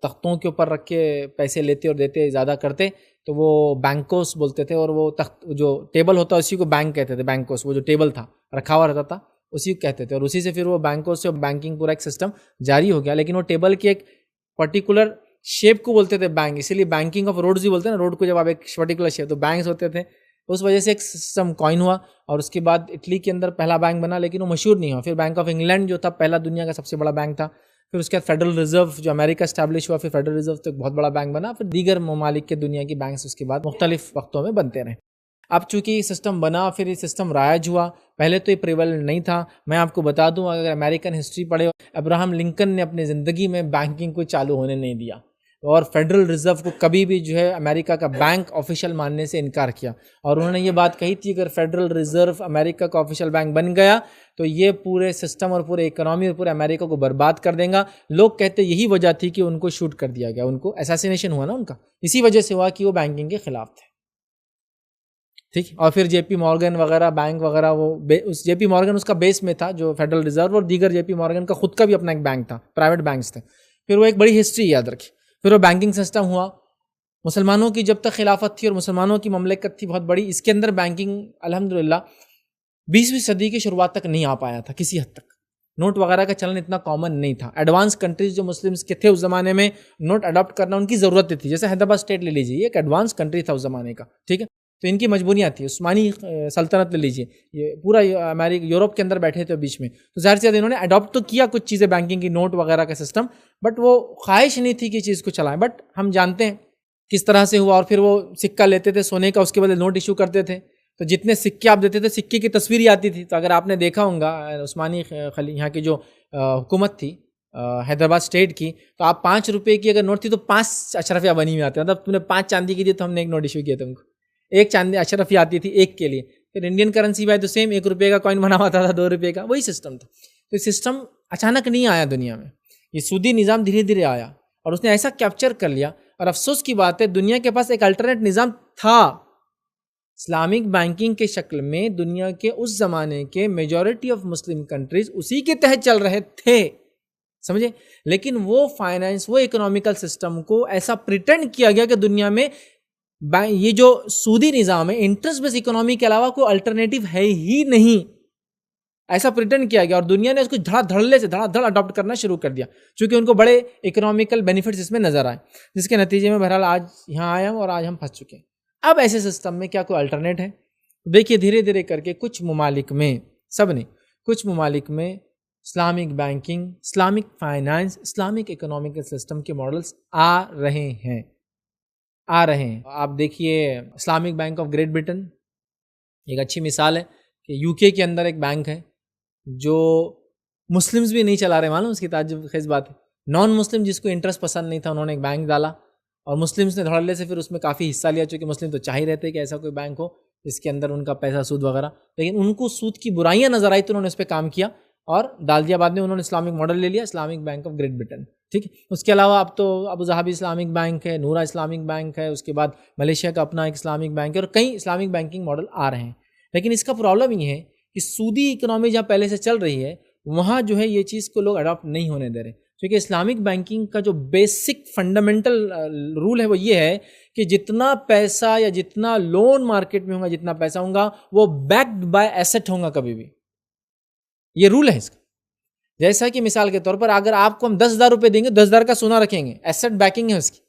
تختوں کے اوپر رکھ کے پیسے لیتے اور دیتے زیادہ کرتے تو وہ بینکوس بولتے تھے، اور وہ تخت جو ٹیبل ہوتا ہے اسی کو بینک کہتے تھے، بینکوس وہ جو ٹیبل تھا رکھا ہوا رہتا تھا اسی کو کہتے تھے، اور اسی سے پھر وہ بینکوس سے بینکنگ پورا ایک سسٹم جاری ہو گیا. لیکن وہ ٹیبل کی ایک پرٹیکولر شیپ کو بولتے تھے بینک، اسی لیے بینکنگ آف روڈز بھی بولتے ہیں نا، روڈ کو جب آپ ایک پرٹیکولر شیپ تو بینکس ہوتے تھے، اس وجہ سے ایک سسٹم کوائن ہوا اور اس کے بعد اٹلی کے اندر پہلا بینک بنا، لیکن وہ مشہور نہیں ہوا. پھر بینک آف انگلینڈ جو تھا پہلا دنیا کا سب سے بڑا بینک تھا، پھر اس کے بعد فیڈرل ریزرو جو امریکہ اسٹیبلش ہوا، پھر فیڈرل ریزرو تو ایک بہت بڑا بینک بنا، پھر دیگر ممالک کے دنیا کی بینکس اس کے بعد مختلف وقتوں میں بنتے رہے. اب چونکہ یہ سسٹم بنا، پھر یہ سسٹم رائج ہوا، پہلے تو یہ پریویلنٹ نہیں تھا. میں آپ کو بتا دوں، اگر امریکن ہسٹری پڑھے، ابراہم لنکن نے اپنی زندگی میں بینکنگ کو چالو ہونے نہیں دیا، اور فیڈرل ریزرو کو کبھی بھی جو ہے امریکہ کا بینک آفیشیل ماننے سے انکار کیا. اور انہوں نے یہ بات کہی تھی اگر فیڈرل ریزرو امریکہ کا آفیشیل بینک بن گیا تو یہ پورے سسٹم اور پورے اکنامی اور پورے امریکہ کو برباد کر دیں گا. لوگ کہتے یہی وجہ تھی کہ ان کو شوٹ کر دیا گیا، ان کو اساسینیشن ہوا نا ان کا، اسی وجہ سے ہوا کہ وہ بینکنگ کے خلاف تھے. ٹھیک، اور پھر جے پی مورگن وغیرہ بینک وغیرہ، وہ اس جے پی مورگن اس کا بیس میں تھا جو فیڈرل ریزرو، اور دیگر جے پی مورگن کا خود کا بھی اپنا ایک بینک تھا، پرائیویٹ بینکس تھے. پھر وہ ایک بڑی ہسٹری یاد رکھی. پھر وہ بینکنگ سسٹم ہوا، مسلمانوں کی جب تک خلافت تھی اور مسلمانوں کی مملکت تھی بہت بڑی، اس کے اندر بینکنگ الحمدللہ 20ویں صدی کی شروعات تک نہیں آ پایا تھا کسی حد تک. نوٹ وغیرہ کا چلن اتنا کامن نہیں تھا. ایڈوانس کنٹریز جو مسلمس کے تھے اس زمانے میں، نوٹ اڈاپٹ کرنا ان کی ضرورت تھی. جیسے حیدرآباد اسٹیٹ لے لیجیے، یہ ایک ایڈوانس کنٹری تھا اس زمانے کا، ٹھیک ہے، تو ان کی مجبوریاں تھیں. عثمانی سلطنت لے لیجیے، یہ پورا امریکہ یورپ کے اندر بیٹھے تھے بیچ میں، تو ظاہر سی بات انہوں نے اڈاپٹ تو کیا کچھ چیزیں بینکنگ کی، نوٹ وغیرہ کا سسٹم، بٹ وہ خواہش نہیں تھی کہ چیز کو چلائیں. بٹ ہم جانتے ہیں کس طرح سے ہوا. اور پھر وہ سکہ لیتے تھے سونے کا، اس کے بدلے نوٹ ایشو کرتے تھے، تو جتنے سکے آپ دیتے تھے سکے کی تصویر ہی آتی تھی. تو اگر آپ نے دیکھا ہوگا عثمانی یہاں کی جو حکومت تھی حیدرآباد اسٹیٹ کی، تو آپ 5 روپے کی اگر نوٹ تھی تو 5 اشرفیہ بنی ہوئی آتے، مطلب تم نے 5 چاندی کی دی تو ہم نے ایک نوٹ ایشو کیا تم کو، ایک چاندی اشرفیہ آتی تھی ایک کے لیے. پھر انڈین کرنسی میں تو سیم 1 روپے کا کوائن بنا ہوا تھا 2 روپے کا، وہی سسٹم تھا. تو یہ سسٹم اچانک نہیں آیا دنیا میں، یہ سودی نظام دھیرے دھیرے آیا اور اس نے ایسا کیپچر کر لیا. اور افسوس کی بات ہے دنیا کے پاس ایک الٹرنیٹ نظام تھا اسلامک بینکنگ کے شکل میں. دنیا کے اس زمانے کے میجورٹی آف مسلم کنٹریز اسی کے تحت چل رہے تھے، سمجھے. لیکن وہ فائنانس، وہ اکنامیکل سسٹم کو ایسا پریٹینڈ کیا گیا کہ دنیا میں یہ جو سودی نظام ہے، انٹرسٹ بیس اکنامی کے علاوہ کوئی الٹرنیٹیو ہے ہی نہیں، ایسا پریٹینڈ کیا گیا. اور دنیا نے اس کو دھڑا دھڑ اڈاپٹ کرنا شروع کر دیا، چونکہ ان کو بڑے اکنامیکل بینیفٹس اس میں نظر آئے، جس کے نتیجے میں بہرحال آج یہاں آئے ہم اور آج ہم پھنس چکے ہیں. اب ایسے سسٹم میں کیا کوئی الٹرنیٹ ہے؟ دیکھیے دھیرے دھیرے کر کے کچھ ممالک میں، سب نہیں، کچھ ممالک میں Islamic banking, Islamic finance, Islamic economical system کے ماڈلز آ رہے ہیں. آپ دیکھیے Islamic bank of Great Britain ایک اچھی مثال ہے کہ یو کے کے اندر ایک بینک ہے جو مسلمز بھی نہیں چلا رہے. معلوم اس کی تعجب خیز بات ہے، نان مسلم جس کو انٹرسٹ پسند نہیں تھا انہوں نے ایک بینک ڈالا اور مسلمز نے دھڑلے سے پھر اس میں کافی حصہ لیا، چونکہ مسلم تو چاہ ہی رہتے کہ ایسا کوئی بینک ہو جس کے اندر ان کا پیسہ سود وغیرہ، لیکن ان کو سود کی برائیاں نظر آئی تو انہوں نے اس پہ کام کیا اور ڈال دیا. بعد میں انہوں نے اسلامک ماڈل لے لیا، Islamic bank of Great Britain, ٹھیک ہے. اس کے علاوہ اب تو ابو ظہبی اسلامک بینک ہے، نورا اسلامک بینک ہے، اس کے بعد ملیشیا کا اپنا ایک اسلامک بینک ہے، اور کئی اسلامک بینکنگ ماڈل آ رہے ہیں. لیکن اس کا پرابلم یہ ہے کہ سودی اکنامی جہاں پہلے سے چل رہی ہے وہاں جو ہے یہ چیز کو لوگ اڈاپٹ نہیں ہونے دے رہے، کیونکہ اسلامک بینکنگ کا جو بیسک فنڈامنٹل رول ہے وہ یہ ہے کہ جتنا پیسہ یا جتنا لون مارکیٹ میں ہوگا، جتنا پیسہ ہوگا وہ بیکڈ بائی ایسٹ ہوگا کبھی بھی. یہ رول ہے اس کا. جیسا کہ مثال کے طور پر اگر آپ کو ہم 10,000 روپے دیں گے، 10,000 کا سونا رکھیں گے، ایسٹ بیکنگ ہے اس کی.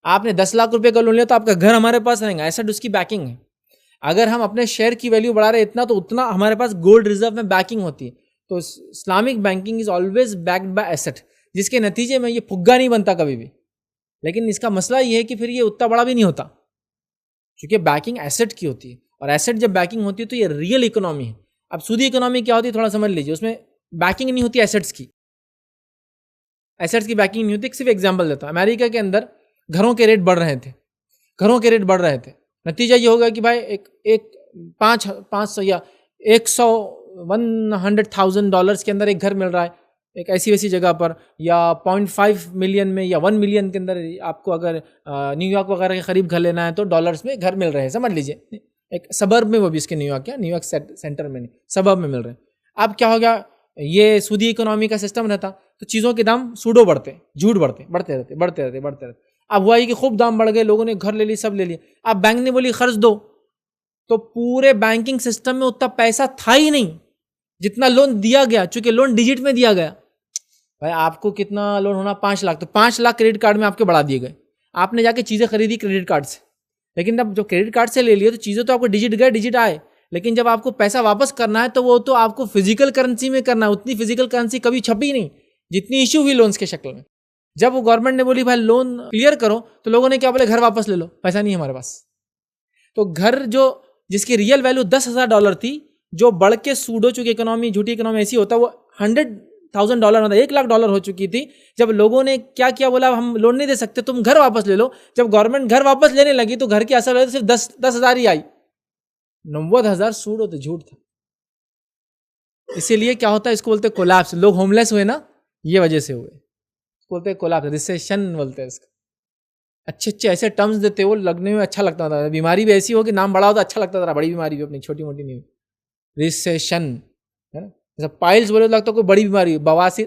آپ نے 10 لاکھ روپے کا لون لیا تو آپ کا گھر ہمارے پاس رہیں گا، ایسٹ اس کی بیکنگ ہے. اگر ہم اپنے شیئر کی ویلیو بڑھا رہے اتنا تو اتنا ہمارے پاس گولڈ ریزرو میں بیکنگ ہوتی ہے. تو Islamic banking is always backed by asset, جس کے نتیجے میں یہ پھگا نہیں بنتا کبھی بھی. لیکن اس کا مسئلہ یہ ہے کہ پھر یہ اتنا بڑا بھی نہیں ہوتا کیونکہ بیکنگ ایسٹ کی ہوتی ہے، اور ایسٹ جب بیکنگ ہوتی ہے تو یہ ریئل اکنامی ہے. اب سودی اکنامی کیا ہوتی ہے تھوڑا سمجھ لیجیے، اس میں بیکنگ نہیں ہوتی ایسٹس کی، ایسٹس کی بیکنگ نہیں ہوتی. صرف ایگزامپل دیتا ہوں، امریکہ کے اندر گھروں کے ریٹ بڑھ رہے تھے. نتیجہ یہ ہوگا کہ بھائی ایک 500 یا 100,000 ڈالرز کے اندر ایک گھر مل رہا ہے ایک ایسی ویسی جگہ پر، یا 0.5 ملین میں یا 1 ملین کے اندر آپ کو اگر نیو یارک وغیرہ کے قریب گھر لینا ہے تو ڈالرز میں گھر مل رہے ہیں. سمجھ لیجیے ایک سبرب میں، وہ بھی اس کے نیو یارک سینٹر میں نہیں، سبرب میں مل رہے ہیں. اب کیا ہو گیا، یہ سودی اکنامی کا سسٹم رہتا تو چیزوں کے دام سوڈو بڑھتے، جھوٹ بڑھتے۔ اب ہوا یہ کہ خوب دام بڑھ گئے، لوگوں نے گھر لے لی، سب لے لیا۔ اب بینک نے بولی قرض دو، تو پورے بینکنگ سسٹم میں اتنا پیسہ تھا ہی نہیں جتنا لون دیا گیا، چونکہ لون ڈیجٹ میں دیا گیا۔ بھائی آپ کو کتنا لون ہونا؟ 5 لاکھ، تو 5 لاکھ کریڈٹ کارڈ میں آپ کے بڑھا دیے گئے۔ آپ نے جا کے چیزیں خریدی کریڈٹ کارڈ سے، لیکن اب جو کریڈٹ کارڈ سے لے لیے تو چیزیں تو آپ کو ڈیجٹ گئے، ڈیجٹ آئے، لیکن جب آپ کو پیسہ واپس کرنا ہے تو وہ تو آپ کو فزیکل کرنسی میں کرنا ہے۔ اتنی فزیکل کرنسی کبھی چھپی نہیں جتنی ایشو ہوئی لونز کے شکل میں۔ جب وہ گورنمنٹ نے بولی بھائی لون کلیئر کرو، تو لوگوں نے کیا بولے؟ گھر واپس لے لو، پیسہ نہیں ہے ہمارے پاس۔ تو گھر جو جس کی ریئل ویلیو $10,000 تھی، جو بڑھ کے سوڈو، چونکہ اکنامی جھوٹی اکنامی ایسی ہوتا، وہ $100,000 ہوتا، $1,00,000 ہو چکی تھی۔ جب لوگوں نے کیا کیا، بولا ہم لون نہیں دے سکتے، تم گھر واپس لے لو۔ جب گورنمنٹ گھر واپس لینے لگی تو گھر کی اصل ویلیو صرف 10,000 ہی آئی، 90,000 سوڈ ہوتے، جھوٹ تھا۔ اسی لیے کیا ہوتا ہے، اس کو بولتے کولیپس۔ لوگ ہوم لیس ہوئے نا، یہ وجہ سے ہوئے، اس کو بولتے کولیپس، ریسیشن بولتے ہیں اس کا۔ اچھے ایسے ٹرمز دیتے، وہ لگنے میں اچھا لگتا تھا۔ بیماری بھی ایسی ہو کہ نام بڑا ہوتا اچھا لگتا تھا، بڑی بیماری بھی اپنی چھوٹی موٹی نہیں، ریسیشن ہے نا۔ جیسا پائلز بولے لگتا کوئی بڑی بیماری، بواسیر،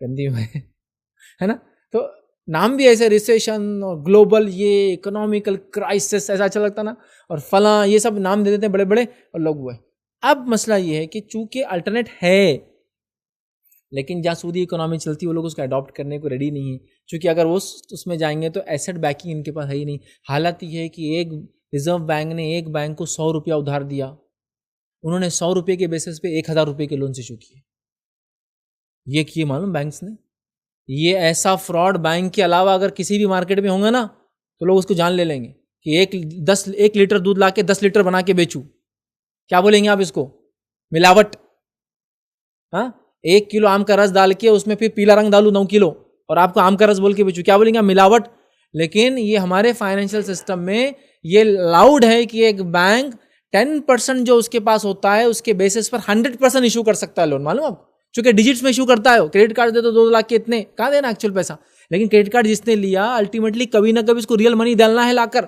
گندی بیماری ہے نا۔ تو نام بھی ایسے، ریسیشن اور گلوبل، یہ اکنامیکل کرائسس، ایسا اچھا لگتا نا، اور فلاں، یہ سب نام دے دیتے ہیں بڑے بڑے، اور لوگ ہوئے۔ اب مسئلہ یہ ہے کہ چونکہ الٹرنیٹ ہے، لیکن جہاں سودی اکنامی چلتی ہے وہ لوگ اس کو اڈاپٹ کرنے کو ریڈی نہیں ہیں، چونکہ اگر وہ اس میں جائیں گے تو ایسٹ بیکنگ ان کے پاس ہے ہی نہیں۔ حالت یہ ہے کہ ایک ریزرو بینک نے ایک بینک کو $100 ادھار دیا، انہوں نے $100 کے بیسس پہ $1,000 کے لون سے ایشو کیے۔ یہ کیے معلوم بینکس نے۔ یہ ایسا فراڈ بینک کے علاوہ اگر کسی بھی مارکیٹ میں ہوں گا نا تو لوگ اس کو جان لے لیں گے کہ 1 لیٹر دودھ لا کے 10 لیٹر بنا کے بیچوں، کیا بولیں گے آپ اس کو؟ ملاوٹ۔ ہاں، 1 کلو آم کا رس ڈال کے اس میں پھر پیلا رنگ ڈالوں 9 کلو، اور آپ کو آم کا رس بول کے بیچوں، کیا بولیں گے؟ ملاوٹ۔ لیکن یہ ہمارے فائنینشیل سسٹم میں یہ لاؤڈ ہے کہ ایک بینک 10% جو اس کے پاس ہوتا ہے اس کے بیسس پر 100% ایشو کر سکتا ہے لون، معلوم آپ؟ چونکہ ڈیجٹس میں ایشو کرتا ہے۔ کریڈٹ کارڈ دے تو 2 لاکھ کے اتنے، کہاں دینا ایکچوئل پیسہ؟ لیکن کریڈٹ کارڈ جس نے لیا الٹیمیٹلی کبھی نہ کبھی اس کو ریئل منی ڈالنا ہے لا کر،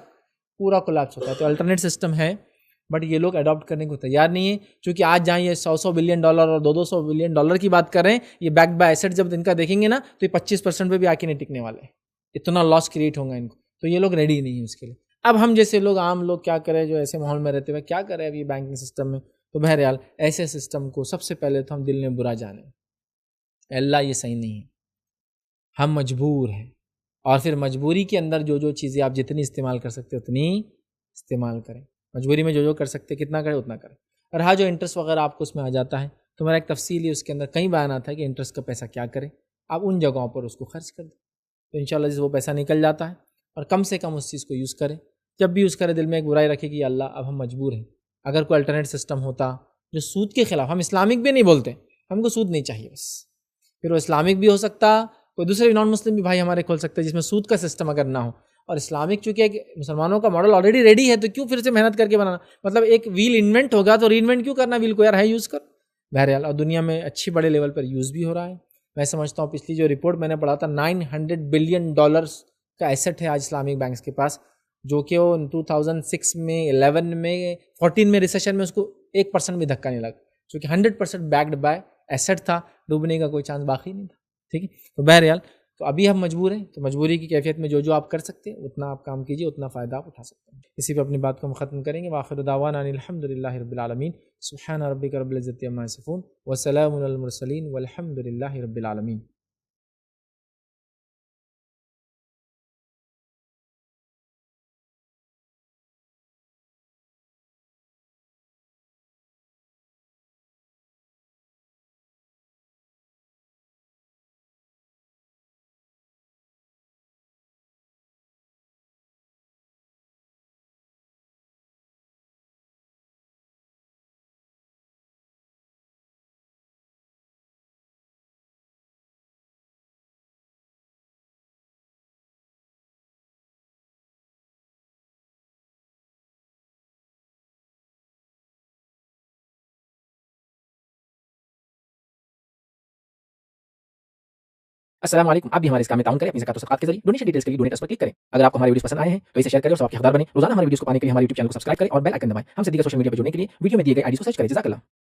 پورا کولیپس ہوتا ہے۔ تو الٹرنیٹ سسٹم ہے، بٹ یہ لوگ اڈاپٹ کرنے کو تیار نہیں ہے، چونکہ آج جہاں یہ $100 بلین اور $200 بلین کی بات کر رہے ہیں، یہ بیکڈ بائی ایسٹ جب ان کا دیکھیں گے نا تو یہ 25% پہ بھی آ کے نہیں ٹکنے والے، اتنا لاس کریٹ ہوگا ان کو۔ تو یہ لوگ ریڈی نہیں ہیں اس کے لیے۔ اب ہم جیسے لوگ، عام لوگ کیا کریں جو ایسے ماحول میں رہتے ہوئے، کیا کریں اب یہ بینکنگ سسٹم میں؟ تو بہرحال ایسے سسٹم کو سب سے پہلے تو ہم دل میں برا جانیں، اللہ یہ صحیح نہیں ہے، ہم مجبور ہیں، اور پھر مجبوری کے اندر جو چیزیں آپ جتنی استعمال کر سکتے اتنی استعمال کریں، مجبوری میں جو کر سکتے کتنا کریں اتنا کریں۔ اور ہاں، جو انٹرسٹ وغیرہ آپ کو اس میں آ جاتا ہے تو میرا ایک تفصیلی اس کے اندر کئی بیانات ہے کہ انٹرسٹ کا پیسہ کیا کریں، آپ ان جگہوں پر اس کو خرچ کر دیں تو انشاءاللہ جس وہ پیسہ نکل جاتا ہے، اور کم سے کم اس چیز کو یوز کریں۔ جب بھی یوز کرے دل میں ایک برائی رکھے کہ اللہ اب ہم مجبور ہیں، اگر کوئی الٹرنیٹ سسٹم ہوتا جو سود کے خلاف، ہم اسلامک بھی نہیں بولتے، ہم کو سود نہیں چاہیے بس، پھر وہ اسلامک بھی ہو سکتا، کوئی دوسرے نان مسلم بھی بھائی ہمارے کھول سکتے جس میں سود کا سسٹم اگر نہ ہو، اور اسلامک چونکہ ایک مسلمانوں کا ماڈل آلریڈی ریڈی ہے تو کیوں پھر سے محنت کر کے بنانا؟ مطلب ایک ویل انوینٹ ہوگا تو ری انوینٹ کیوں کرنا ویل کو؟ یار ہے یوز کر۔ بہرحال اور دنیا میں اچھی بڑے لیول پر یوز بھی ہو رہا ہے۔ میں سمجھتا ہوں پچھلی جو رپورٹ میں نے پڑھا تھا $900 بلین کا ایسٹ ہے آج اسلامک بینکس کے پاس، جو کہ وہ 2006 میں 11 میں 14 میں ریسیشن میں اس کو 1% بھی دھکا نہیں لگا، چونکہ 100% بیکڈ بائی ایسٹ تھا، ڈوبنے کا کوئی چانس باقی نہیں تھا۔ ٹھیک ہے، تو بہرحال تو ابھی ہم مجبور ہیں، تو مجبوری کی کیفیت میں جو آپ کر سکتے ہیں اتنا آپ کام کیجیے، اتنا فائدہ آپ اٹھا سکتے ہیں۔ اسی پہ اپنی بات کو ہم ختم کریں گے۔ وآخر دعوانا ان الحمد للہ رب العالمین، سبحان ربک رب العزۃ عما یصفون وسلام علی المرسلین والحمد للہ رب العالمین۔ السلام علیکم، آپ بھی ہمارے اس کام میں تعاون کریں اپنی زکات و صدقات کے ذریعے۔ ڈونیشن ڈیٹیلز کے لیے ڈونیٹ پر کلک کریں۔ اگر آپ کو ہمارے ویڈیوز پسند آئے ہیں تو اسے شیئر کریں اور ثواب کے حقدار بنیں۔ روزانہ ہمارے ویڈیوز کو پانے کے لیے ہمارے یوٹیوب چینل کو سبسکرائب کریں اور بیل آئکن دبائیں۔ ہم سے دیگر سوشل میڈیا پر جڑنے کے لیے ویڈیو میں دیے گئے آئی ڈی کو سرچ کریں۔ جزاک اللہ۔